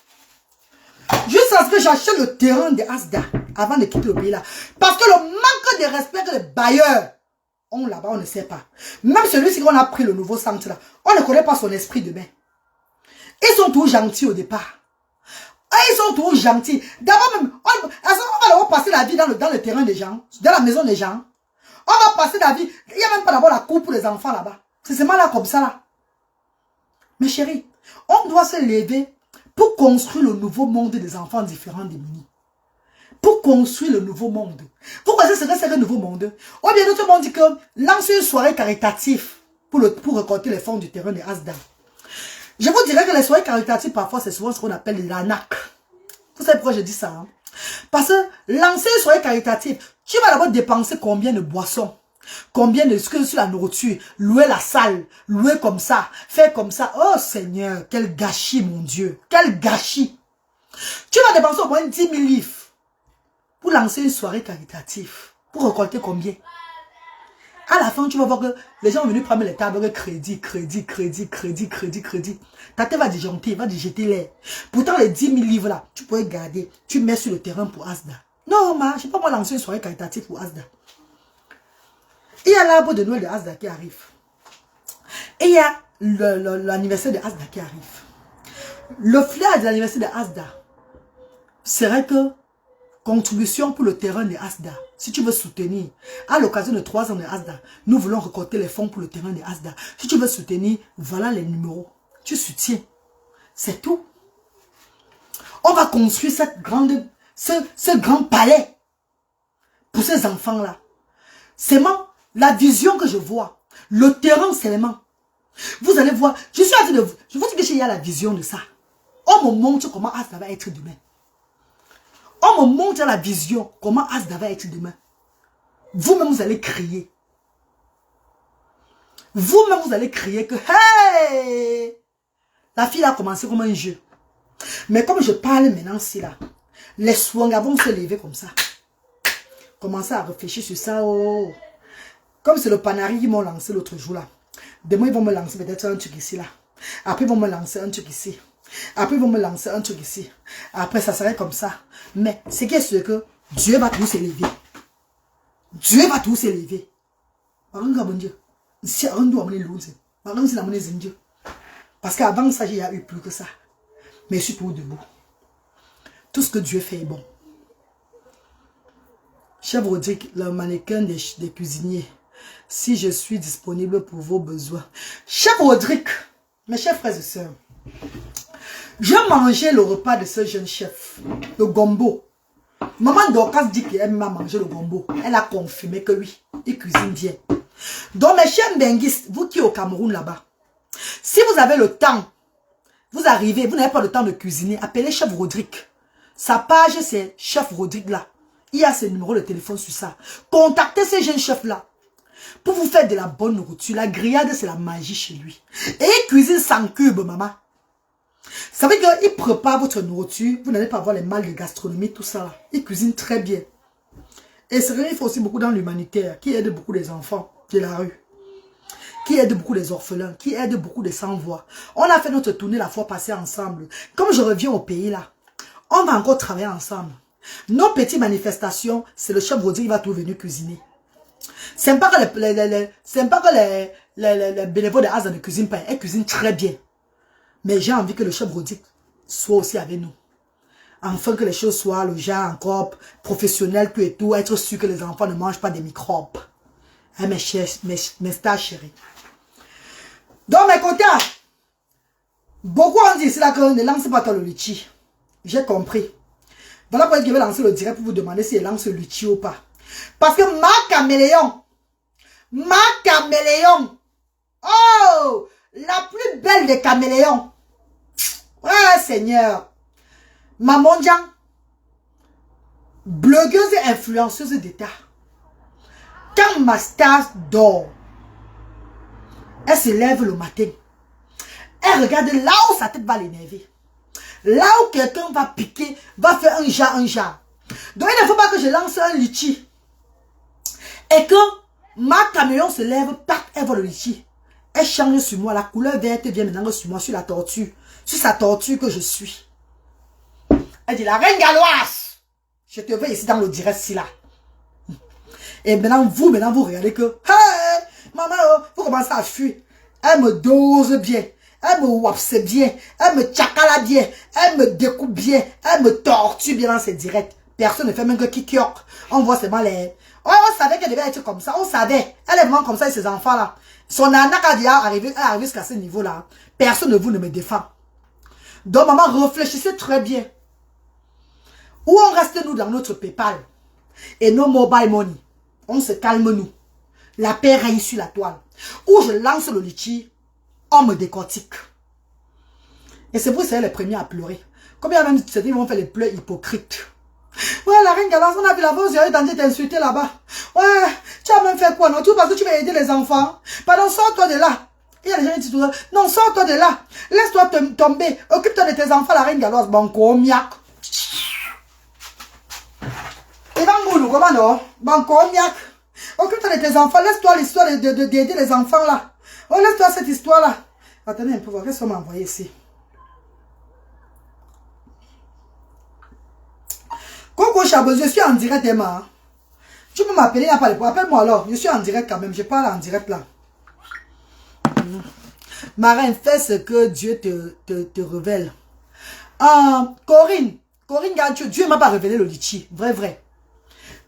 Jusqu'à ce que j'achète le terrain de Asda. Avant de quitter le pays-là. Parce que le manque de respect que les bailleurs ont là-bas, on ne sait pas. Même celui-ci qu'on a pris le nouveau centre là, on ne connaît pas son esprit de main. Ils sont tous gentils au départ. Ils sont tous gentils. D'abord même, on va d'abord passer la vie dans le terrain des gens, dans la maison des gens. On va passer la vie. Il n'y a même pas d'abord la cour pour les enfants là-bas. C'est seulement là comme ça là. Mes chéris, on doit se lever pour construire le nouveau monde des enfants différents des munis. Pour construire le nouveau monde. Pourquoi c'est le nouveau monde? Ou bien d'autres monde dit que lance une soirée caritative pour récolter les fonds du terrain de Asda. Je vous dirais que les soirées caritatives, parfois, c'est souvent ce qu'on appelle l'ANAC. Vous savez pourquoi je dis ça? Hein? Parce que lancer une soirée caritative, tu vas d'abord dépenser combien de boissons, combien de ce que sur la nourriture, louer la salle, louer comme ça, faire comme ça. Oh Seigneur, quel gâchis, mon Dieu, quel gâchis. Tu vas dépenser au moins 10 000 livres pour lancer une soirée caritative. Pour récolter combien? À la fin, tu vas voir que les gens sont venus prendre les tables, crédit. Ta tête va disjoncter, va digérer l'air. Pourtant, les 10 000 livres là, tu pourrais garder. Tu mets sur le terrain pour Asda. Non, je ne sais pas moi lancer une soirée caritative pour Asda. Il y a l'arbre de Noël de Asda qui arrive. Et il y a l'anniversaire de Asda qui arrive. Le flair de l'anniversaire de Asda serait que contribution pour le terrain de Asda. Si tu veux soutenir, à l'occasion de 3 ans de Asda, nous voulons récolter les fonds pour le terrain de Asda. Si tu veux soutenir, voilà les numéros. Tu soutiens. C'est tout. On va construire ce grand palais pour ces enfants-là. Seulement, la vision que je vois, le terrain seulement. Vous allez voir, je suis en train de je vous dis que j'ai la vision de ça. On me montre comment Asda va être demain. On me montre la vision, comment Asda va être demain. Vous-même, vous allez crier. Vous-même, vous allez crier que, hey! La fille a commencé comme un jeu. Mais comme je parle maintenant, si là, les swanga vont se lever comme ça. Commencer à réfléchir sur ça. Oh. Comme c'est le Panari qui m'ont lancé l'autre jour là. Demain, ils vont me lancer peut-être un truc ici là. Après, ils vont me lancer un truc ici. Après, ils vont me lancer un truc ici. Après, ça serait comme ça. Mais ce qui est sûr que Dieu va tous s'élever. Dieu va tous s'élever. Parce qu'avant ça, il n'y a eu plus que ça. Mais je suis toujours debout. Tout ce que Dieu fait est bon. Chef Rodrigue, le mannequin des cuisiniers. Si je suis disponible pour vos besoins. Chef Rodrigue, mes chers frères et sœurs. Je mangeais le repas de ce jeune chef, le gombo. Maman Dorcas dit qu'elle m'a mangé le gombo. Elle a confirmé que oui, il cuisine bien. Donc mes chers benguistes, vous qui êtes au Cameroun là-bas, si vous avez le temps, vous arrivez, vous n'avez pas le temps de cuisiner, appelez Chef Rodrigue. Sa page c'est Chef Rodrigue là. Il y a ses numéros de téléphone sur ça. Contactez ces jeunes chefs là. Pour vous faire de la bonne nourriture. La grillade c'est la magie chez lui. Et il cuisine sans cube maman. Ça veut dire qu'il prépare votre nourriture, vous n'allez pas avoir les mal de gastronomie, tout ça. Il cuisine très bien. Et c'est vrai, il faut aussi beaucoup dans l'humanitaire, qui aide beaucoup les enfants de la rue, qui aide beaucoup les orphelins, qui aide beaucoup les sans-voix. On a fait notre tournée la fois passée ensemble. Comme je reviens au pays là, on va encore travailler ensemble. Nos petites manifestations, c'est le chef Rodi qui va tout venir cuisiner. C'est pas que les bénévoles de Asa ne cuisinent pas, elles cuisinent très bien. Mais j'ai envie que le chef Rodi soit aussi avec nous. Enfin que les choses soient le genre encore professionnel, tout et tout, être sûr que les enfants ne mangent pas des microbes. Hein, mes stars chéris. Donc mes compteurs, beaucoup ont dit ici là que ne lance pas toi le litchi. J'ai compris. Voilà pourquoi je vais lancer le direct pour vous demander si elle lance le litchi ou pas. Parce que ma caméléon, oh, la plus belle des caméléons. Ouais, Seigneur. Maman Jean, blogueuse et influenceuse d'État. Quand ma star dort, elle se lève le matin. Elle regarde là où sa tête va l'énerver. Là où quelqu'un va piquer, va faire un jar. Donc il ne faut pas que je lance un litchi. Et que ma camion se lève, tac, elle voit le litchi. Elle change sur moi, la couleur verte vient maintenant sur moi, sur la tortue. Sur sa tortue que je suis. Elle dit, la reine galloise, je te veux ici dans le direct, si là. Et maintenant, vous regardez que, hey, maman, vous commencez à fuir. Elle me dose bien. Elle me wapse bien. Elle me tchakala bien. Elle me découpe bien. Elle me tortue bien dans ses directs. Personne ne fait même que kikiok. On voit seulement les... Ouais, on savait qu'elle devait être comme ça. On savait. Elle est vraiment comme ça et ses enfants-là. Son anak a déjà arrivé jusqu'à ce niveau-là. Personne de vous ne me défend. Donc, maman, réfléchissez très bien. Où on reste nous dans notre PayPal et nos mobile money. On se calme nous. La paix règne sur la toile. Où je lance le litchi, on me décortique. Et c'est vous, c'est les premiers à pleurer. Combien même ils vont faire les pleurs hypocrites. Ouais, la reine Galance, on a vu la voix, j'ai tenté t'insulter là-bas. Ouais, tu as même fait quoi, non? Tout parce que tu veux aider les enfants. Pardon, sors-toi de là. Il y a des gens qui disent, non, sors-toi de là. Laisse-toi tomber. Occupe-toi de tes enfants, la reine Galance. Bon, comiac. Et dans comment non? Bon, comiac. Occupe-toi de tes enfants. Laisse-toi l'histoire d'aider les enfants là. Oh, laisse-toi cette histoire là. Attendez un peu, voir. Qu'est-ce qu'on m'a envoyé ici? Coco Chabos, je suis en direct, Emma. Tu peux m'appeler, il n'y a pas de problème. Appelle-moi alors. Je suis en direct quand même. Je parle en direct là. Ma reine, fais ce que Dieu te révèle. Corinne, Dieu ne m'a pas révélé le litchi. Vrai.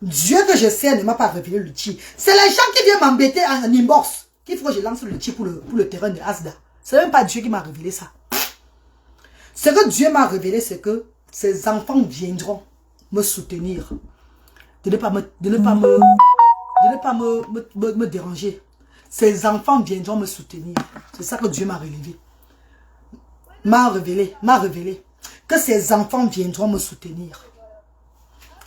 Dieu que je sais ne m'a pas révélé le litchi. C'est les gens qui viennent m'embêter en inbox qu'il faut que je lance le litchi pour le terrain de Asda. C'est même pas Dieu qui m'a révélé ça. Ce que Dieu m'a révélé, c'est que ses enfants viendront me soutenir. De ne pas me déranger. Ses enfants viendront me soutenir. C'est ça que Dieu m'a révélé. M'a révélé. Que ses enfants viendront me soutenir.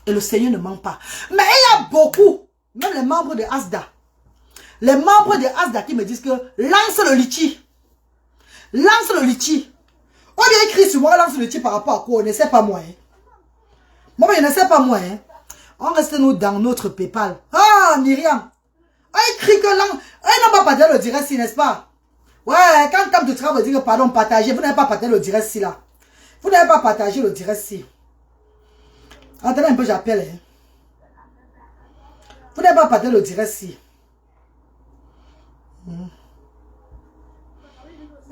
Et le Seigneur ne ment pas. Mais il y a beaucoup, même les membres de Asda. Les membres de Asda qui me disent que lance le litchi. Lance le litchi. On vient écrire sur moi, lance le litchi par rapport à quoi? On ne sait pas moi. Hein. Moi, je ne sais pas moi. Hein. On reste nous dans notre PayPal. Ah, Myriam. On écrit que là, on n'a pas partagé le direct si, n'est-ce pas? Ouais, quand Tam de travail dit que pardon, partagez, vous n'avez pas partagé le direct si là. Vous n'avez pas partagé le direct si. Attendez un peu, j'appelle. Hein. Vous n'avez pas partagé le direct si.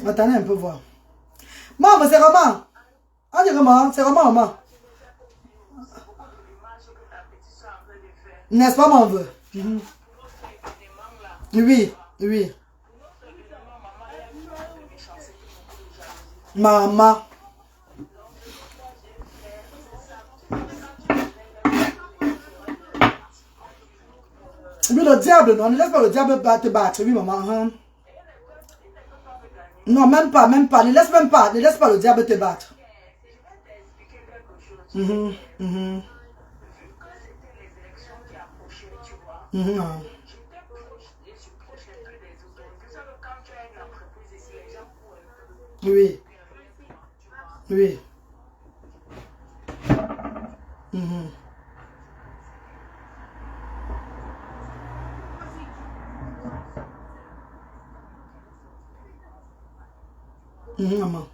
Attendez un peu, voir. Maman, c'est Roman. On dit Roman, c'est Roman, maman. N'est-ce pas, mon veut? Oui. Maman. Oui, le diable, non, ne laisse pas le diable te battre, oui, maman. Non, même pas, ne laisse pas le diable te battre. Oui. Oui. Maman.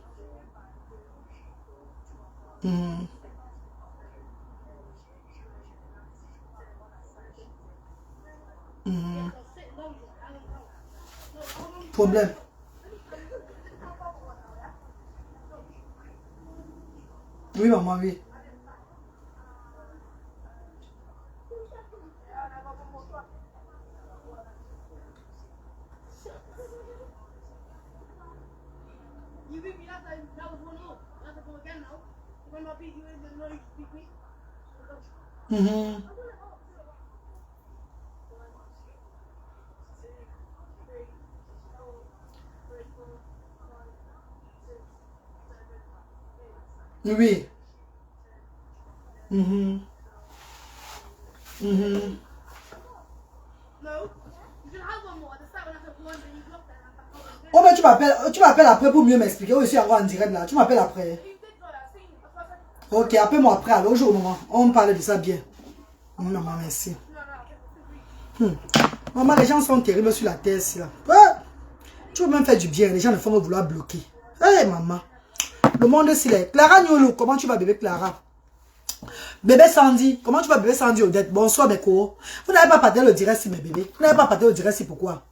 Problème. Oui, maman, oui. Oui. Oh, mais tu m'appelles après pour mieux m'expliquer. Oh, je suis encore en direct là. Tu m'appelles après. Ok, appelle-moi après. Alors, au moment. On parle de ça bien. Maman, merci. Maman, les gens sont terribles sur la terre ici là. Ouais. Tu veux même faire du bien. Les gens ne font que vouloir bloquer. Hé, hey, maman. Le monde s'il est. Clara Nyolo, comment tu vas, bébé Clara? Bébé Sandy, comment tu vas, bébé Sandy Odette? Bonsoir, mes co. Vous n'avez pas partagé le direct si mes bébés. Vous n'avez pas partagé le direct si pourquoi?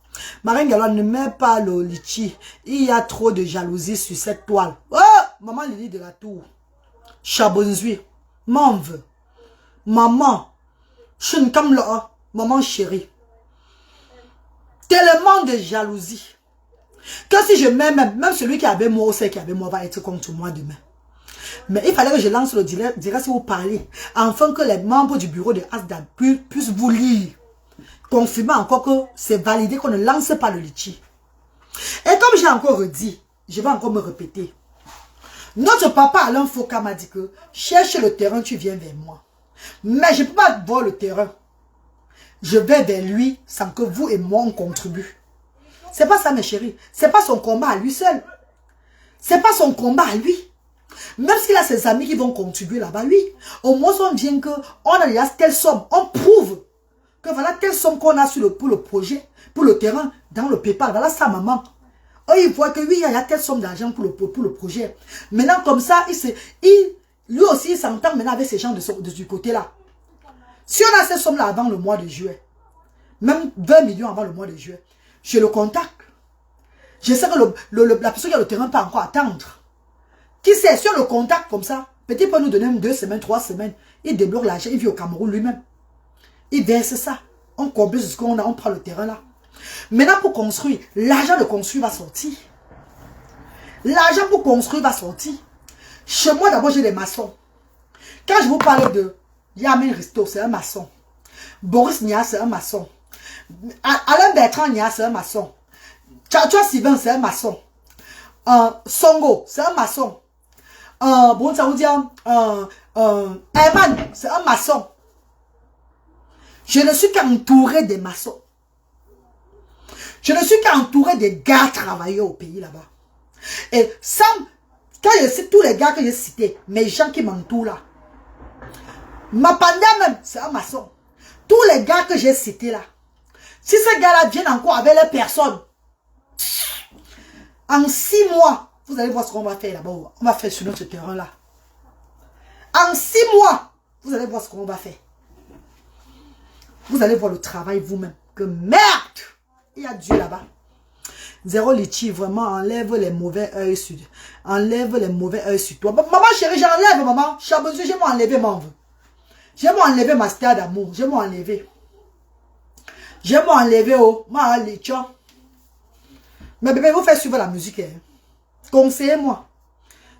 Marine Gallois, ne mets pas le litchi. Il y a trop de jalousie sur cette toile. Oh, maman Lily de la Tour. Chabonzui. M'enve. Maman. Chinkamla. Maman chérie. Tellement de jalousie. Que si je mets même celui qui avait moi, aussi qui avait moi, va être contre moi demain. Mais il fallait que je lance le direct si vous parlez. Afin que les membres du bureau de Asda puissent vous lire. Confirmer encore que c'est validé qu'on ne lance pas le litchi. Et comme j'ai encore redit, je vais encore me répéter. Notre papa Alain Foucault m'a dit que cherche le terrain, tu viens vers moi. Mais je ne peux pas voir le terrain. Je vais vers lui sans que vous et moi on contribue. C'est pas ça mes chéris. C'est pas son combat à lui seul. C'est pas son combat à lui. Même s'il a ses amis qui vont contribuer là-bas, lui, au moins on vient que on a déjà telle somme, on prouve que voilà telle somme qu'on a pour le projet, pour le terrain, dans le PayPal, voilà sa maman. Oh, il voit que oui, il y a telle somme d'argent pour le projet. Maintenant, comme ça, lui aussi, il s'entend maintenant avec ces gens du côté-là. Si on a ces sommes-là avant le mois de juillet, même 20 millions avant le mois de juillet, je le contacte. Je sais que la personne qui a le terrain peut encore attendre. Qui sait, si on le contacte comme ça, peut-être peut nous donner 2 semaines, 3 semaines, il débloque l'argent, il vit au Cameroun lui-même. Il verse ça. On comble ce qu'on a, on prend le terrain là. Maintenant, pour construire, l'argent de construire va sortir. L'argent pour construire va sortir. Chez moi, d'abord, j'ai des maçons. Quand je vous parle de Yamin Risto, c'est un maçon. Boris Nia, c'est un maçon. Alain Bertrand Nia, c'est un maçon. Tchatchoua Sylvain, c'est un maçon. Songo, c'est un maçon. Bon, ça vous dit, Herman, c'est un maçon. Je ne suis qu'entouré des maçons. Je ne suis qu'entouré des gars travailleurs au pays là-bas. Et quand je cite tous les gars que j'ai cités, mes gens qui m'entourent là, ma panda même, c'est un maçon. Tous les gars que j'ai cités là, si ces gars-là viennent encore avec les personnes, en 6 mois, vous allez voir ce qu'on va faire là-bas. On va faire sur notre terrain-là. En 6 mois, vous allez voir ce qu'on va faire. Vous allez voir le travail vous-même. Que merde! Il y a Dieu là-bas. Zéro litchi, vraiment, enlève les mauvais œils sur toi. Enlève les mauvais œils sur toi. Maman chérie, j'enlève, maman. Chabonzui, j'ai moi enlevé, mon. J'ai moi enlevé ma star d'amour. J'ai moi enlevé. J'ai moi enlevé, oh. Ma litchi. Mais bébé, vous faites suivre la musique. Hein. Conseillez-moi.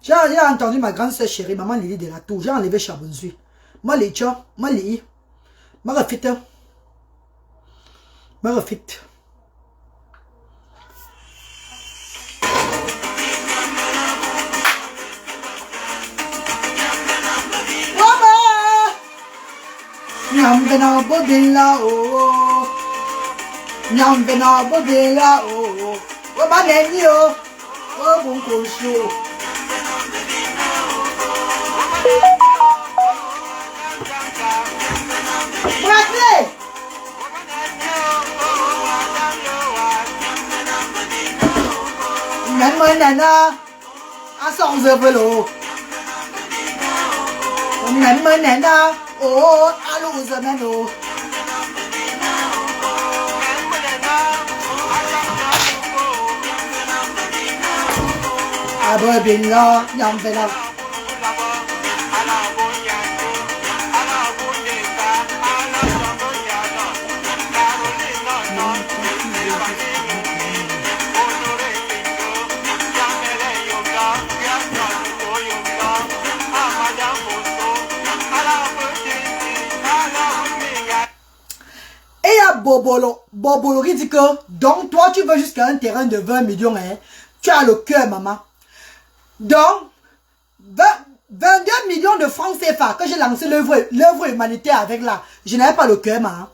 J'ai entendu ma grande soeur chérie, maman Lily de la Tour. J'ai enlevé Chabonzui. Moi, litchi. Moi, Lily. Ma refite. Ma refite. Nyambena bodela oh, nyambena bodela oh, oh banenyo, oh bunkosho. nana, à son zevelo. Nana, oh, allô, zameno. Abobinga, yambela. Et à Bobolo qui dit que, donc toi tu veux jusqu'à un terrain de 20 millions, hein? Tu as le cœur, maman. Donc, 22 millions de francs CFA que j'ai lancé l'œuvre humanitaire avec là. Je n'avais pas le cœur, maman.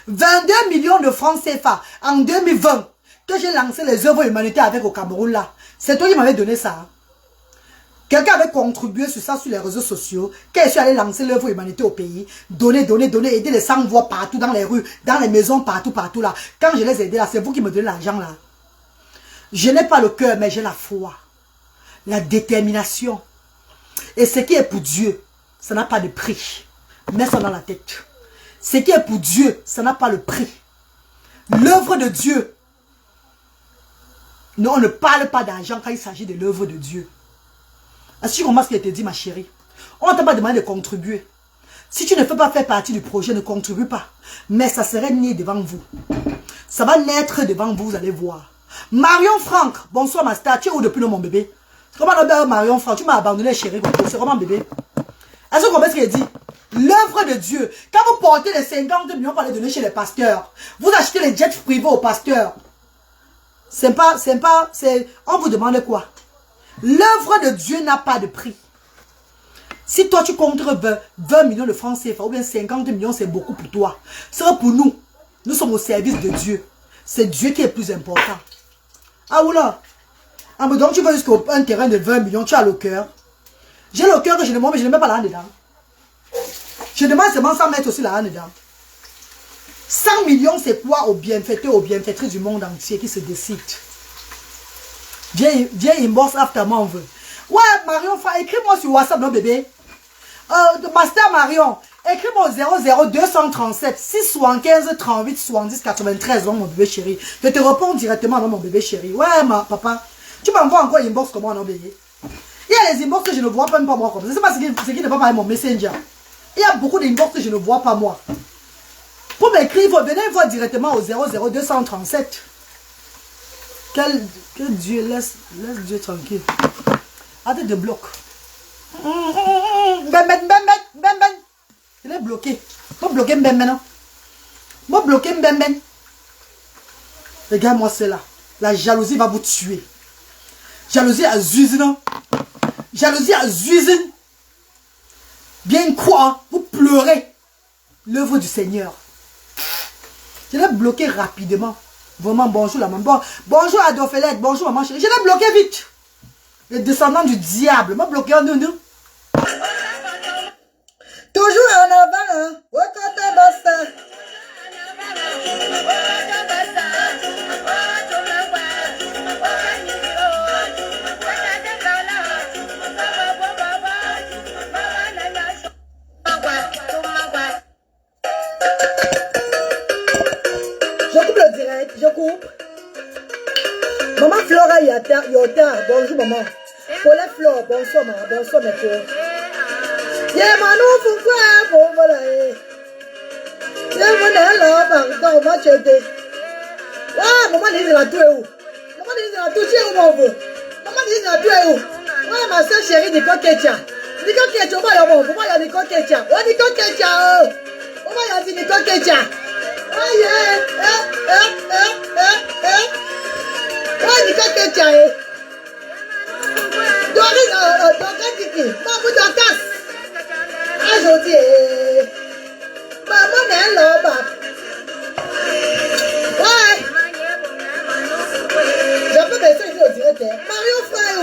22 millions de francs CFA en 2020 que j'ai lancé les œuvres humanitaires avec au Cameroun là. C'est toi qui m'avais donné ça. Quelqu'un avait contribué sur ça sur les réseaux sociaux. Quand je suis allé lancer l'œuvre humanitaire au pays, donner, aider les sans-voix partout dans les rues, dans les maisons, partout là. Quand je les ai aidés là, c'est vous qui me donnez l'argent là. Je n'ai pas le cœur, mais j'ai la foi, la détermination. Et ce qui est pour Dieu, ça n'a pas de prix. Mets ça dans la tête. Ce qui est pour Dieu, ça n'a pas le prix. L'œuvre de Dieu. Non, on ne parle pas d'argent quand il s'agit de l'œuvre de Dieu. Est-ce que tu comprends ce que je te dis, ma chérie? On ne t'a pas demandé de contribuer. Si tu ne fais pas faire partie du projet, ne contribue pas. Mais ça serait né devant vous. Ça va naître devant vous, vous allez voir. Marion Franck, bonsoir ma star. Tu es où depuis mon bébé? Comment Marion Franck? Tu m'as abandonné, chérie. C'est comment bébé? Est-ce que vous comprenez ce qu'il dit? L'œuvre de Dieu. Quand vous portez les 50 millions pour les donner chez les pasteurs, vous achetez les jets privés aux pasteurs. On vous demande quoi? L'œuvre de Dieu n'a pas de prix. Si toi tu comptes 20 millions de francs CFA ou bien 50 millions, c'est beaucoup pour toi. C'est pour nous. Nous sommes au service de Dieu. C'est Dieu qui est plus important. Ah oula. Ah mais donc tu veux jusqu'à un terrain de 20 millions, tu as le cœur. J'ai le cœur que je demande, mais je ne mets pas là-dedans. Je demande seulement 100 mètres aussi là-dedans. 100 millions, c'est quoi aux bienfaiteurs, aux bienfaitrices du monde entier qui se décident? Viens inbox after moi, on veut. Ouais, Marion, écris-moi sur WhatsApp, non, bébé. Master Marion, écris-moi au 00237 675 38 70 93, non, mon bébé chéri. Je te réponds directement, non, mon bébé chéri. Ouais, papa. Tu m'envoies encore inbox comment, non, bébé? Il y a les inbox que je ne vois même pas moi comme ça. C'est pas ce qui ne va pas avec mon messenger. Il y a beaucoup d'inbox que je ne vois pas moi. Pour m'écrire, venez voir directement au 00237. Que Dieu laisse Dieu tranquille. Arrête de bloquer. Ben. Je l'ai bloqué. Moi bloquer ben. Moi bloquer ben. Regarde-moi cela. La jalousie va vous tuer. Jalousie à Zuzine. Jalousie à Zuzine. Bien quoi? Vous pleurez l'œuvre du Seigneur. Je l'ai bloqué rapidement. Vraiment, bonjour la maman. Bonjour Adolphelette, bonjour maman chérie. Je l'ai bloqué vite. Le descendant du diable m'a bloqué en nous. Toujours en avant, hein. Je coupe le direct, je coupe. Maman Flora Yota, bonjour maman. Paulette Flore, bonsoir maman, bonsoir mes frères. Y'a manou pourquoi pour voilà. Y'a mon là, pardon, ma chérie. Ah, maman dit la tout est où? Maman dit la tout est où mon beau? Maman dit la tout est où? Ouais, ma soeur chérie dit quoi qu'elle tient? Dit quoi qu'elle tient? Maman y'a dit quoi qu'elle tient? Ouais, dit quoi qu'elle tient? Maman y'a dit quoi qu'elle tient? Aïe, ouais, dis quoi que tu as? Doris, Kiki, maman Dorcas. Aujourd'hui, maman n'est là, bas. Ouais. J'ai pas baissé au direct. Mario frère.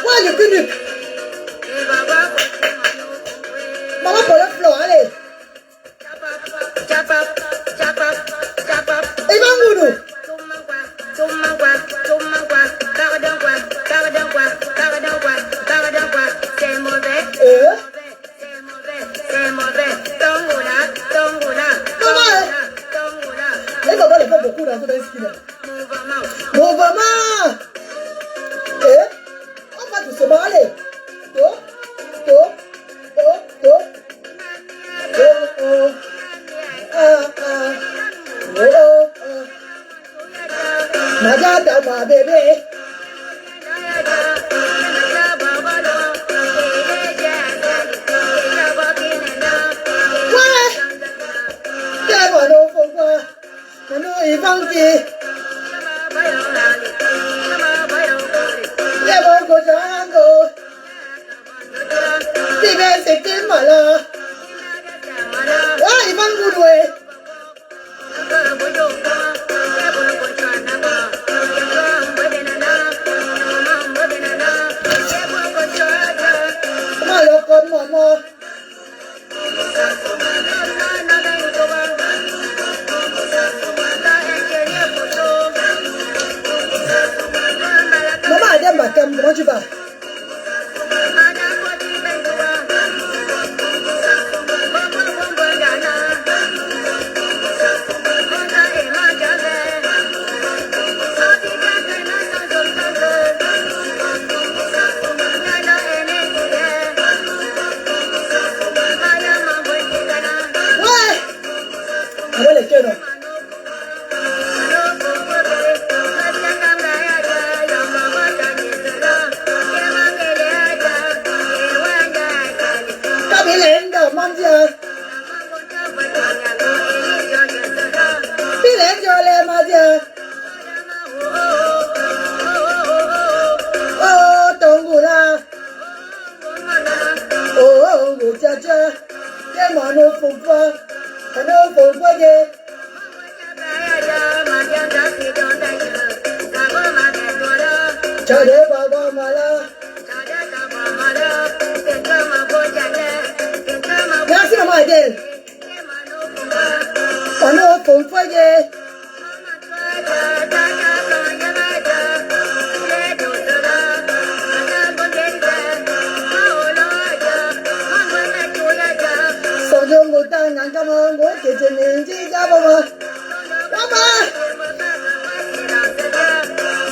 Ouais, le cunu. Maman pour la fleur, allez. Et Mangounou. on le fait beaucoup dans ce pays. Mouvement. Et on va doucement aller. Top, top, top, top. Oh, oh. Ah, ah. Oh, oh, oh. Magada, ma bébé. Comment tu vas? Merci maman Adèle.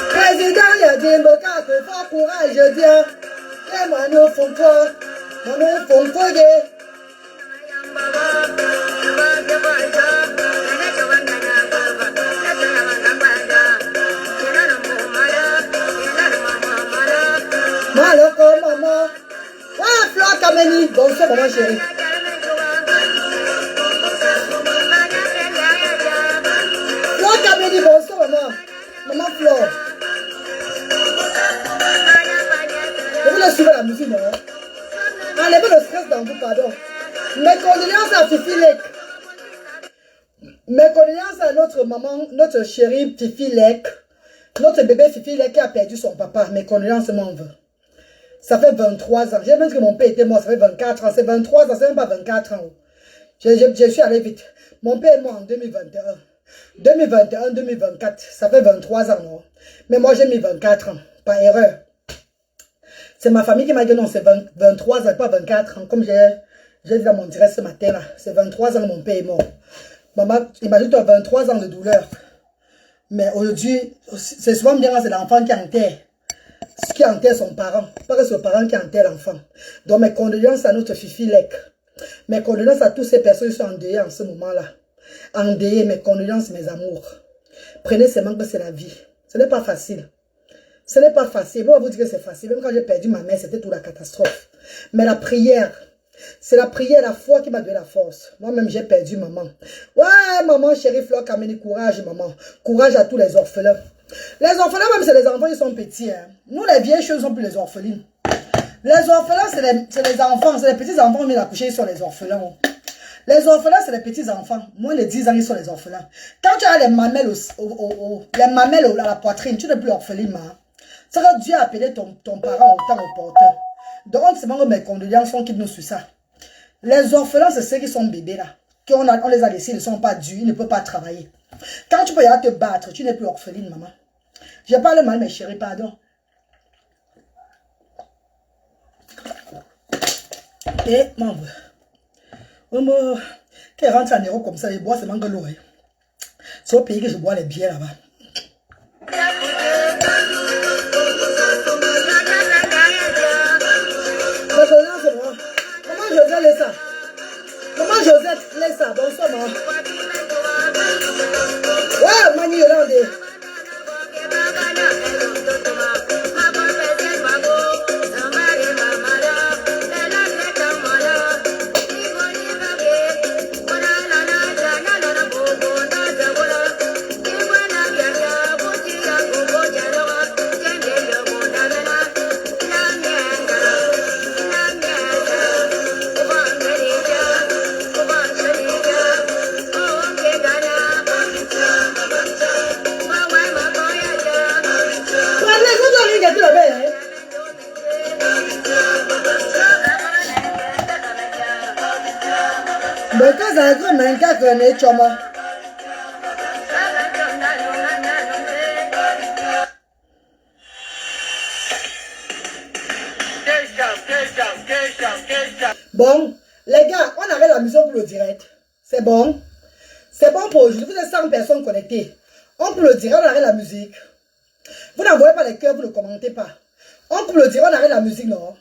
Président, il y a des mots qui font courage, je dis. Et moi, nous font pas. Nous font pas. Maloko, maman. Ah, Fleur Kameni. Bonsoir, maman chérie. Fleur Kameni, bonsoir, maman. Maman Fleur. Je voulais suivre la musique, non? Enlevez le stress dans vous, pardon. Mes condoléances à Fifi Lek. Mes condoléances à notre maman, notre chérie Fifi Lek. Notre bébé Fifi Lek qui a perdu son papa. Mes condoléances, mon vœu. Ça fait 23 ans. J'ai même dit que mon père était mort, ça fait 24 ans. C'est 23 ans, c'est même pas 24 ans. Je suis allé vite. Mon père est mort en 2021. 2021, 2024, ça fait 23 ans, non? Mais moi, j'ai mis 24 ans, par erreur. C'est ma famille qui m'a dit non, c'est 23 ans, pas 24 ans. Comme j'ai dit dans mon direct ce matin, là, c'est 23 ans que mon père est mort. Maman, imagine toi 23 ans de douleur. Mais aujourd'hui, c'est souvent bien, c'est l'enfant qui enterre. Qui enterre son parent. Pas que c'est le parent qui enterre l'enfant. Donc mes condoléances à notre Fifi Lek. Mes condoléances à toutes ces personnes qui sont endeuillées en ce moment-là. Endeuillées, mes condoléances, mes amours. Prenez seulement que c'est la vie. Ce n'est pas facile. Ce n'est pas facile. Moi, vous dire que c'est facile. Même quand j'ai perdu ma mère, c'était toute la catastrophe. Mais la prière, c'est la prière, la foi qui m'a donné la force. Moi-même, j'ai perdu maman. Ouais, maman, chérie Fleur Kameni, courage, maman. Courage à tous les orphelins. Les orphelins, même c'est les enfants, ils sont petits. Hein. Nous, les vieilles choses, sont plus les orphelines. Les orphelins, c'est les enfants. C'est les petits enfants qui viennent accoucher, ils sont les orphelins. Les orphelins, c'est les petits enfants. Moins de 10 ans, ils sont les orphelins. Quand tu as les mamelles, à la poitrine, tu n'es plus orpheline. Hein. C'est que Dieu a appelé ton parent autant opportun. Donc, c'est vraiment mes condoléances sont qui nous sur ça. Les orphelins, c'est ceux qui sont bébés là. On les a laissés, ils ne sont pas dus, ils ne peuvent pas travailler. Quand tu peux y aller te battre, tu n'es plus orpheline, maman. Je parle mal, mes chéris, pardon. Et, maman, qui rentre en héros comme ça, il boit seulement de l'eau. C'est au pays que je bois les bières là-bas. Comment Josette laisse ça? Comment Josette laisse ça? Bonsoir, maman. Ouais, Mani Yolande. Bon, les gars, on arrête la musique pour le direct. C'est bon. C'est bon pour aujourd'hui. Vous êtes 100 personnes connectées. On peut le direct, on arrête la musique. Vous n'envoyez pas les cœurs, vous ne commentez pas. On peut le direct, on arrête la musique, non?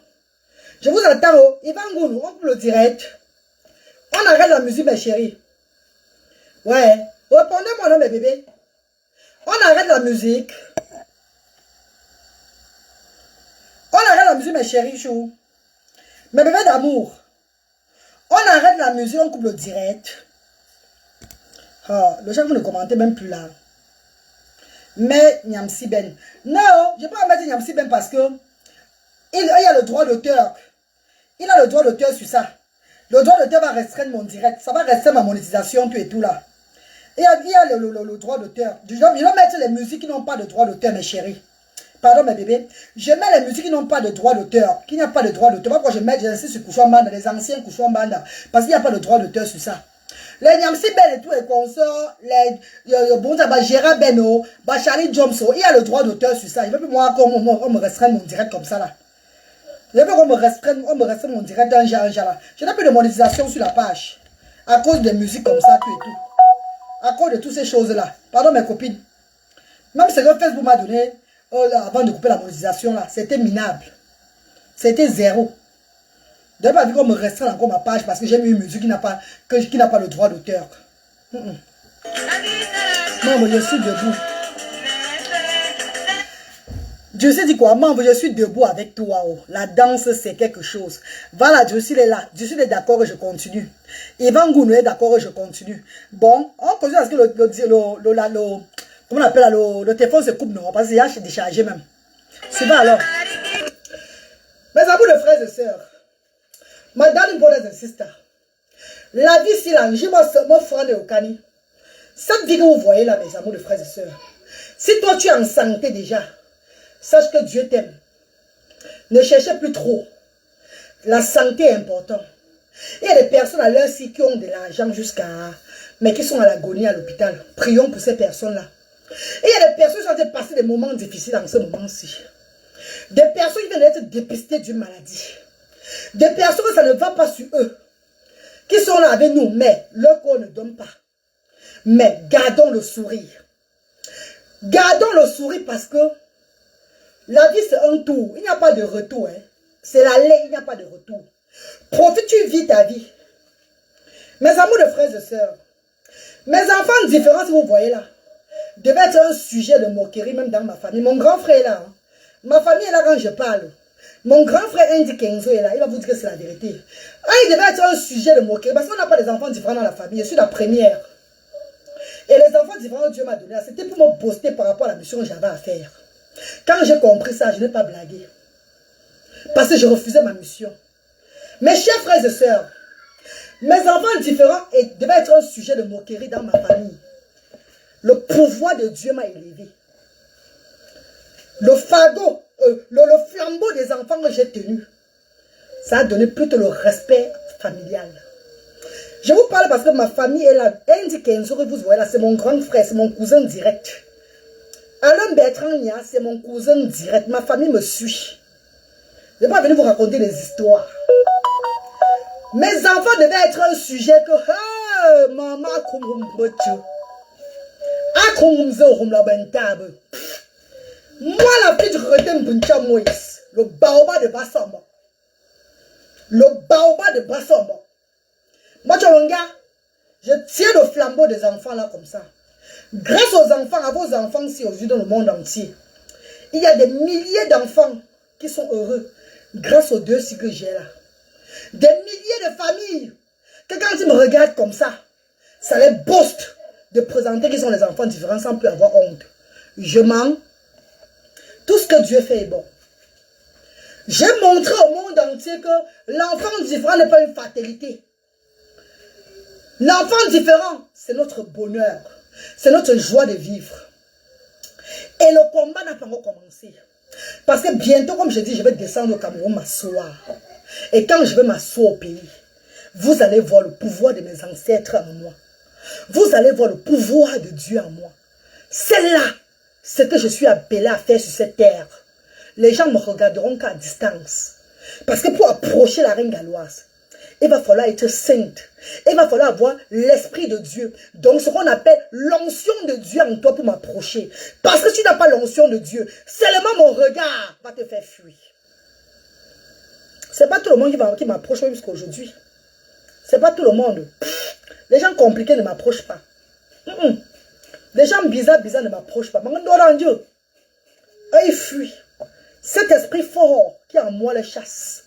Je vous attends, oh. Ivan Gounou, on peut le direct. On arrête la musique, mes chéris. Ouais. Répondez-moi, non, mes bébés. On arrête la musique. On arrête la musique, mes chéris, chou. Mes bébés d'amour. On arrête la musique, on coupe le direct. Ah, le chef, vous ne commentez même plus là. Mais Nyamsi Ben. Non, je ne peux pas mettre Nyamsi Ben parce que il a le droit d'auteur. Il a le droit d'auteur sur ça. Le droit d'auteur va restreindre mon direct. Ça va restreindre ma monétisation, tout et tout là. Il y a le droit d'auteur. Je dois mettre les musiques qui n'ont pas de droit d'auteur, mes chéris. Pardon, mes bébés. Je mets les musiques qui n'ont pas de droit d'auteur. Qui n'ont pas de droit d'auteur. Pourquoi je mets j'insiste sur Kouchouambanda, les anciens Kouchouambanda. Parce qu'il n'y a pas de droit d'auteur sur ça. Les Nyamsi Ben et tout les consorts, les Gérard Beno, Charlie Jomso, il y a le droit d'auteur sur ça. Je ne veux plus moi qu'on me restreigne mon direct comme ça là. Je veux qu'on me restreigne mon direct d'un genre là. Je n'ai plus de monétisation sur la page. À cause des musiques comme ça, tout et tout. À cause de toutes ces choses-là. Pardon mes copines. Même ce que Facebook m'a donné avant de couper la monétisation là, c'était minable. C'était zéro. Je n'ai pas vu qu'on me restreint encore ma page parce que j'ai mis une musique qui n'a pas le droit d'auteur. Non, mais je suis debout. Dieu s'est dit quoi? Maman, je suis debout avec toi. Oh. La danse, c'est quelque chose. Voilà, Dieu est là. Dieu est d'accord et je continue. Ivan Gounou est d'accord et je continue. Bon, on continue parce que comment on appelle le téléphone se coupe, non? Parce qu'il y a déchargé même. C'est bon alors. Mes amis de frères et sœurs, my darling brothers and sisters, la vie, c'est là, j'ai mon frère de Okani. Cette vie que vous voyez là, mes amis de frères et sœurs, si toi tu es en santé déjà, sache que Dieu t'aime. Ne cherchez plus trop. La santé est importante. Il y a des personnes à l'heure ci qui ont de l'argent jusqu'à... mais qui sont à l'agonie à l'hôpital. Prions pour ces personnes-là. Et il y a des personnes qui sont en train de passer des moments difficiles dans ce moment-ci. Des personnes qui viennent d'être dépistées d'une maladie. Des personnes que ça ne va pas sur eux. Qui sont là avec nous, mais leur corps ne donne pas. Mais gardons le sourire. Gardons le sourire parce que la vie c'est un tour. Il n'y a pas de retour. Hein. C'est l'aller, il n'y a pas de retour. Profite, tu vis ta vie. Mes amours de frères et sœurs. Mes enfants différents, si vous voyez là, devaient être un sujet de moquerie même dans ma famille. Mon grand frère est là. Hein. Ma famille est là quand je parle. Mon grand frère Andy Kenzo est là. Il va vous dire que c'est la vérité. Ah, il devait être un sujet de moquerie parce qu'on n'a pas des enfants différents dans la famille. Je suis la première. Et les enfants différents que Dieu m'a donné, c'était pour me booster par rapport à la mission que j'avais à faire. Quand j'ai compris ça, je n'ai pas blagué. Parce que je refusais ma mission. Mes chers frères et sœurs, mes enfants différents devaient être un sujet de moquerie dans ma famille. Le pouvoir de Dieu m'a élevé. Le fardeau, le flambeau des enfants que j'ai tenu, ça a donné plutôt le respect familial. Je vous parle parce que ma famille est là. Andy Kenzo, que vous voyez là, c'est mon grand frère, c'est mon cousin direct. Alain Bertrand Nia, c'est mon cousin direct. Ma famille me suit. Je ne vais pas venir vous raconter des histoires. Mes enfants devaient être un sujet que... maman, Moi, la fille du Retem Buncha Moïse, le baobab de Bassamba. Le baobab de Bassamba. Moi, tu vois, je tiens le flambeau des enfants là comme ça. Grâce aux enfants, à vos enfants ici aujourd'hui dans le monde entier, il y a des milliers d'enfants qui sont heureux grâce aux 2 cycles que j'ai là. Des milliers de familles que quand ils me regardent comme ça les boste de présenter qu'ils sont les enfants différents sans plus avoir honte. Je mens. Tout ce que Dieu fait est bon. J'ai montré au monde entier que l'enfant différent n'est pas une fatalité. L'enfant différent, c'est notre bonheur. C'est notre joie de vivre. Et le combat n'a pas encore commencé. Parce que bientôt, comme je dis, je vais descendre au Cameroun m'asseoir. Et quand je vais m'asseoir au pays, vous allez voir le pouvoir de mes ancêtres en moi. Vous allez voir le pouvoir de Dieu en moi. C'est là ce que je suis appelé à faire sur cette terre. Les gens me regarderont qu'à distance. Parce que pour approcher la reine galloise, il va falloir être sainte. Il va falloir avoir l'esprit de Dieu. Donc ce qu'on appelle l'onction de Dieu en toi pour m'approcher. Parce que si tu n'as pas l'onction de Dieu, seulement mon regard va te faire fuir. C'est pas tout le monde qui m'approche jusqu'à aujourd'hui. C'est pas tout le monde. Les gens compliqués ne m'approchent pas. Les gens bizarres ne m'approchent pas. Dieu. Il fuit. Cet esprit fort qui est en moi les chasse.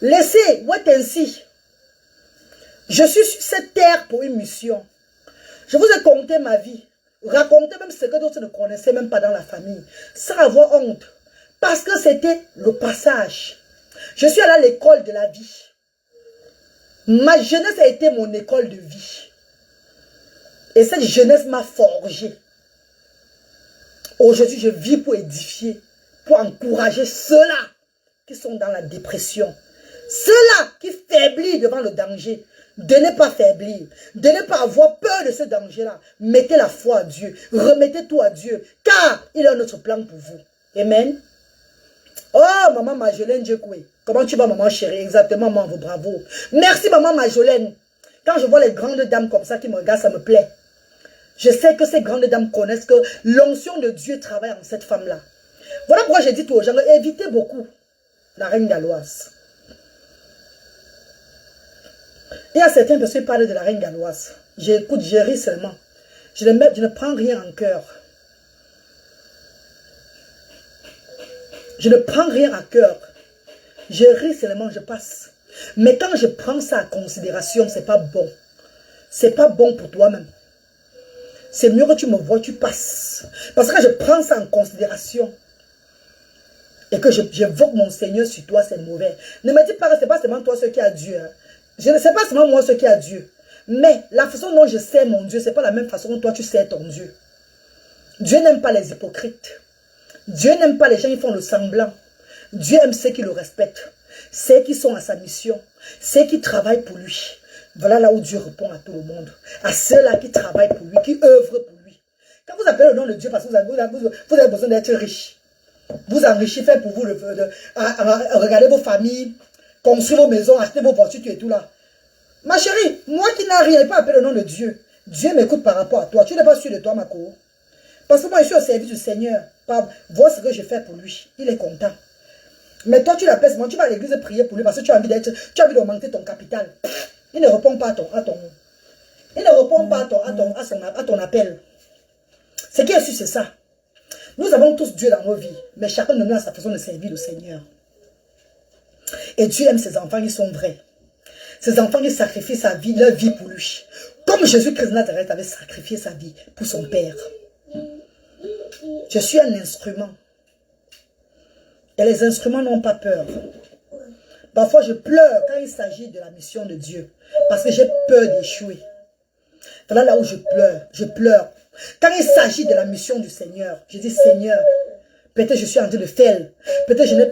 Laissez, ainsi. Je suis sur cette terre pour une mission. Je vous ai conté ma vie. Raconté même ce que d'autres ne connaissaient même pas dans la famille. Sans avoir honte. Parce que c'était le passage. Je suis allé à l'école de la vie. Ma jeunesse a été mon école de vie. Et cette jeunesse m'a forgé. Aujourd'hui, je vis pour édifier, pour encourager ceux-là qui sont dans la dépression. Ceux-là qui faiblissent devant le danger. De ne pas faiblir. De ne pas avoir peur de ce danger-là. Mettez la foi à Dieu. Remettez tout à Dieu. Car il a notre plan pour vous. Amen. Oh, maman Majolaine Djekoué. Comment tu vas, maman chérie? Exactement, maman, bravo. Merci, maman Majolaine. Quand je vois les grandes dames comme ça qui me regardent, ça me plaît. Je sais que ces grandes dames connaissent que l'onction de Dieu travaille en cette femme-là. Voilà pourquoi j'ai dit aux gens, évitez beaucoup la reine galloise. Il y a certaines personnes qui parlent de la reine galloise. J'écoute, je ris seulement. Je ne prends rien en cœur. Je ne prends rien à cœur. Je ris seulement, je passe. Mais quand je prends ça en considération, c'est pas bon. C'est pas bon pour toi-même. C'est mieux que tu me vois, tu passes. Parce que quand je prends ça en considération et que j'évoque mon Seigneur sur toi, c'est mauvais. Ne me dis pas que ce n'est pas seulement toi ce qui a Dieu. Hein. Je ne sais pas seulement moi ce qui a Dieu. Mais la façon dont je sais mon Dieu, ce n'est pas la même façon dont toi tu sais ton Dieu. Dieu n'aime pas les hypocrites. Dieu n'aime pas les gens qui font le semblant. Dieu aime ceux qui le respectent. Ceux qui sont à sa mission. Ceux qui travaillent pour lui. Voilà là où Dieu répond à tout le monde. À ceux-là qui travaillent pour lui, qui œuvrent pour lui. Quand vous appelez le nom de Dieu, parce que vous avez besoin d'être riche. Vous enrichissez, faites pour vous, regardez vos familles, construire vos maisons, acheter vos voitures, tu es tout là. Ma chérie, moi qui n'ai rien, pas appelé le nom de Dieu. Dieu m'écoute par rapport à toi. Tu n'es pas sûr de toi, ma co. Parce que moi, je suis au service du Seigneur. Vois ce que je fais pour lui. Il est content. Mais toi, tu l'appelles, tu vas à l'église prier pour lui parce que tu as envie d'augmenter ton capital. Il ne répond pas à ton appel. Ce qui est sûr, c'est ça. Nous avons tous Dieu dans nos vies, mais chacun de nous a sa façon de servir le Seigneur. Et Dieu aime ses enfants, ils sont vrais. Ses enfants, ils sacrifient leur vie pour lui. Comme Jésus-Christ de Nazareth avait sacrifié sa vie pour son Père. Je suis un instrument. Et les instruments n'ont pas peur. Parfois, je pleure quand il s'agit de la mission de Dieu. Parce que j'ai peur d'échouer. Voilà là où je pleure. Je pleure. Quand il s'agit de la mission du Seigneur, je dis, Seigneur, peut-être je suis en train de faire. Peut-être je n'ai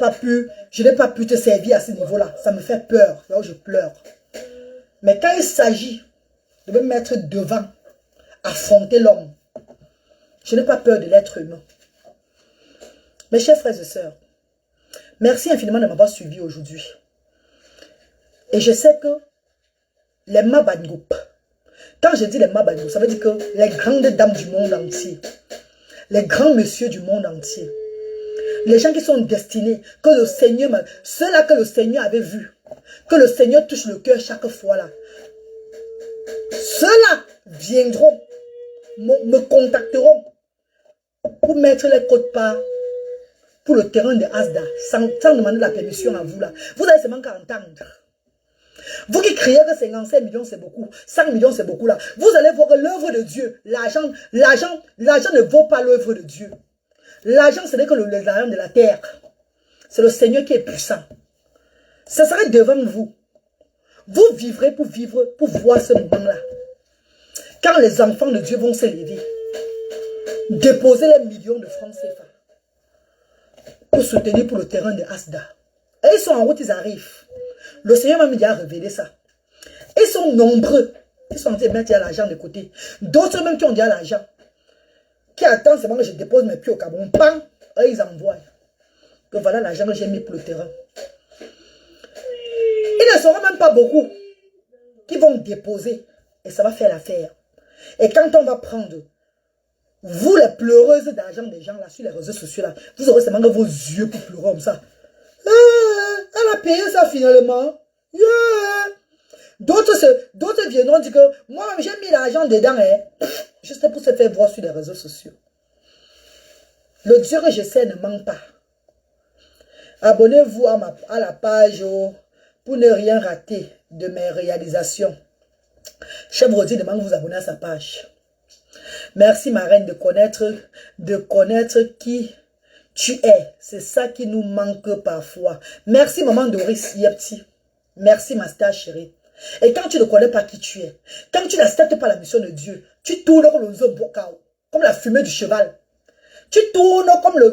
pas pu te servir à ce niveau-là. Ça me fait peur. Là où je pleure. Mais quand il s'agit de me mettre devant, affronter l'homme, je n'ai pas peur de l'être humain. Mes chers frères et sœurs, merci infiniment de m'avoir suivi aujourd'hui. Et je sais que les Mabangoup, Quand je dis les Mabadou, ça veut dire que les grandes dames du monde entier, les grands messieurs du monde entier, les gens qui sont destinés, que le Seigneur, ceux-là que le Seigneur avait vus, que le Seigneur touche le cœur chaque fois là, ceux-là viendront, me contacteront pour mettre les codes-parts pour le terrain de Asda, sans demander la permission à vous là. Vous avez seulement qu'à entendre. Vous qui criez que 55 millions c'est beaucoup, 100 millions c'est beaucoup là, vous allez voir que l'œuvre de Dieu, l'argent ne vaut pas l'œuvre de Dieu. L'argent ce n'est que l'argent de la terre. C'est le Seigneur qui est puissant. Ce serait devant vous. Vous vivrez pour voir ce moment-là. Quand les enfants de Dieu vont se lever, déposer les millions de francs CFA pour soutenir pour le terrain de Asda. Et ils sont en route, ils arrivent. Le Seigneur m'a déjà révélé ça. Ils sont nombreux. Ils sont en train de mettre l'argent de côté. D'autres même qui ont déjà l'argent. Qui attendent seulement que je dépose mes pieds au Cameroun. Bam! Et ils envoient. Que voilà l'argent que j'ai mis pour le terrain. Il ne sera même pas beaucoup qui vont déposer. Et ça va faire l'affaire. Et quand on va prendre, vous les pleureuses d'argent des gens là sur les réseaux sociaux là, vous aurez seulement vos yeux pour pleurer comme ça. Elle a payé ça finalement. Yeah. D'autres viendront dire que moi j'ai mis l'argent dedans. Juste pour se faire voir sur les réseaux sociaux. Le Dieu que je sais ne ment pas. Abonnez-vous à la page pour ne rien rater de mes réalisations. Chef Rodi demande de vous abonner à sa page. Merci ma reine de connaître qui tu es. C'est ça qui nous manque parfois. Merci maman Doris Yepti. Merci ma star chérie. Et quand tu ne connais pas qui tu es, quand tu n'acceptes pas la mission de Dieu, tu tournes comme la fumée du cheval. Tu tournes comme la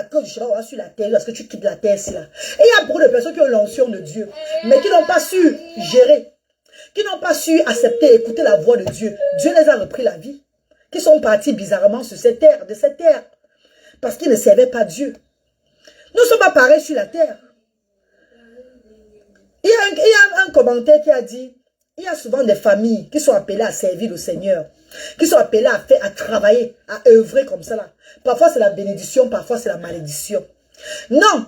queue du cheval sur la terre, parce que tu quittes la terre ici là. Et il y a beaucoup de personnes qui ont l'onction de Dieu, mais qui n'ont pas su gérer, qui n'ont pas su accepter, écouter la voix de Dieu. Dieu les a repris la vie, qui sont partis bizarrement sur cette terre, de cette terre, parce qu'ils ne servaient pas Dieu. Nous sommes pas pareils sur la terre. Il y a un commentaire qui a dit, il y a souvent des familles qui sont appelées à servir le Seigneur, qui sont appelées à travailler, à œuvrer comme ça là. Parfois c'est la bénédiction, parfois c'est la malédiction. Non,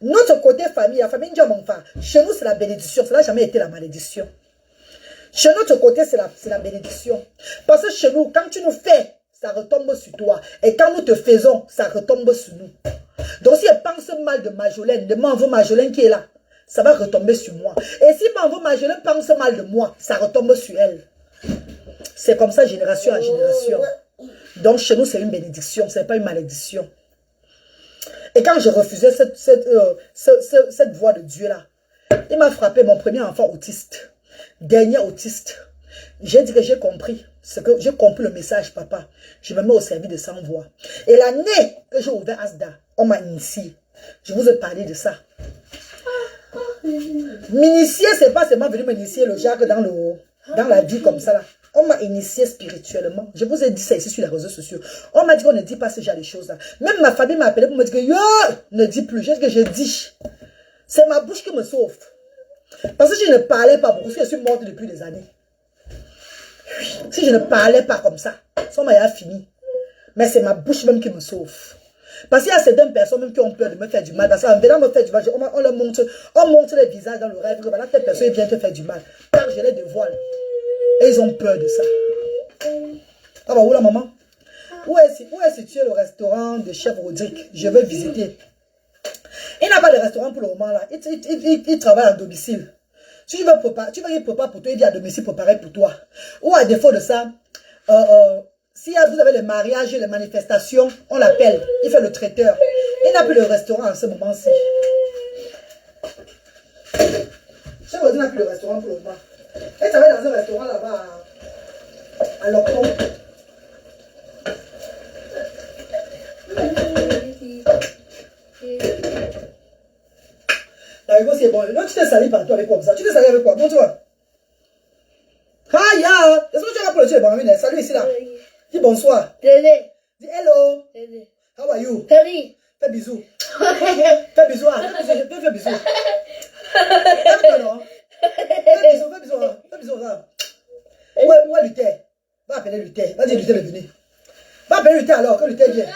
notre côté famille, la famille Ndiamonfa, chez nous c'est la bénédiction, ça n'a jamais été la malédiction. Chez notre côté c'est la bénédiction. Parce que chez nous, quand tu nous fais, ça retombe sur toi. Et quand nous te faisons, ça retombe sur nous. Donc si elle pense mal de Majolaine, de Manvo Majolaine qui est là, ça va retomber sur moi. Et si Manvo Majolaine pense mal de moi, ça retombe sur elle. C'est comme ça, génération à génération. Donc, chez nous, c'est une bénédiction, ce n'est pas une malédiction. Et quand je refusais cette voix de Dieu-là, il m'a frappé mon premier enfant autiste. Dernier autiste. J'ai dit que j'ai compris. J'ai compris le message, papa. Je me mets au service de 100 voix. Et l'année que j'ai ouvert Asda, on m'a initié. Je vous ai parlé de ça. M'initier, c'est pas seulement venir m'initier le Jacques dans la vie comme ça là. On m'a initié spirituellement. Je vous ai dit ça ici sur les réseaux sociaux. On m'a dit qu'on ne dit pas ce genre de choses là. Même ma famille m'a appelé pour me dire que yo, ne dis plus. J'ai ce que je dis. C'est ma bouche qui me sauve. Parce que si je ne parlais pas beaucoup, si je suis morte depuis des années. Si je ne parlais pas comme ça, ça m'a fini. Mais c'est ma bouche même qui me sauve. Parce qu'il y a certaines personnes même qui ont peur de me faire du mal. Parce qu'en venant me faire du mal, on montre les visages dans le rêve. Que voilà, telle personne vient te faire du mal. Car je les dévoile. Et ils ont peur de ça. Ah bah où la maman? Où est situé le restaurant de Chef Rodrigue? Je veux visiter. Il n'a pas de restaurant pour le moment là. Il travaille à domicile. Si tu veux préparer, il prépare pour toi, il dit à domicile préparer pour toi. Ou à défaut de ça, si vous avez les mariages, les manifestations, on l'appelle. Il fait le traiteur. Il n'a plus de restaurant en ce moment-ci. Chef Rodrigue n'a plus de restaurant pour le moment. Et ça va dans un restaurant là-bas à Locton. Là, c'est bon. Là, tu t'es sali partout avec quoi ça? Tu t'es sali avec quoi? Montre-toi. Ah, ya! Est-ce que tu as pour le Dieu? Salut ici là. Dis bonsoir. Télé. Dis hello. Télé. How are you? Télé. Fais bisous. Fais bisous. Fais bisous. Fais bisous. Fais bisous. moi Luther. Va appeler Luther. Va dire Luther de venir. Va appeler Luther alors, que Luther vienne.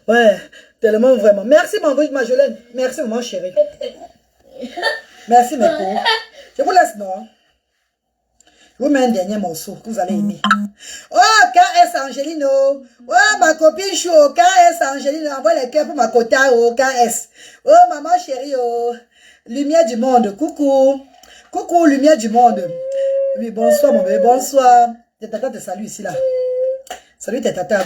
Ouais, tellement vraiment. Merci, ma Jolène. Merci, maman chérie. Merci, mes pauvres. Je vous laisse, non? Je vous mets un dernier morceau que vous allez aimer. Oh, KS Angelino. Oh, ma copine chou. KS Angelino. Envoie les cœurs pour ma quota. Oh, KS. Oh, maman chérie. Oh, lumière du monde. Coucou. Coucou, lumière du monde. Oui, bonsoir, mon bébé. Bonsoir. Tes tatas te saluent ici, là. Salut, tes tatas.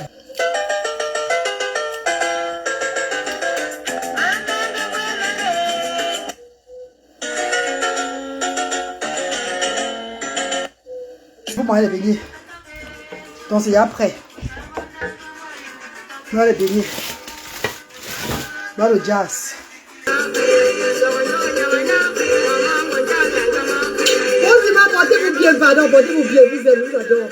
Pour aller les beignets. Donc c'est après. Moi les beignets. Moi le jazz. Bon, portez-vous bien, pardon, portez-vous bien, vous adore.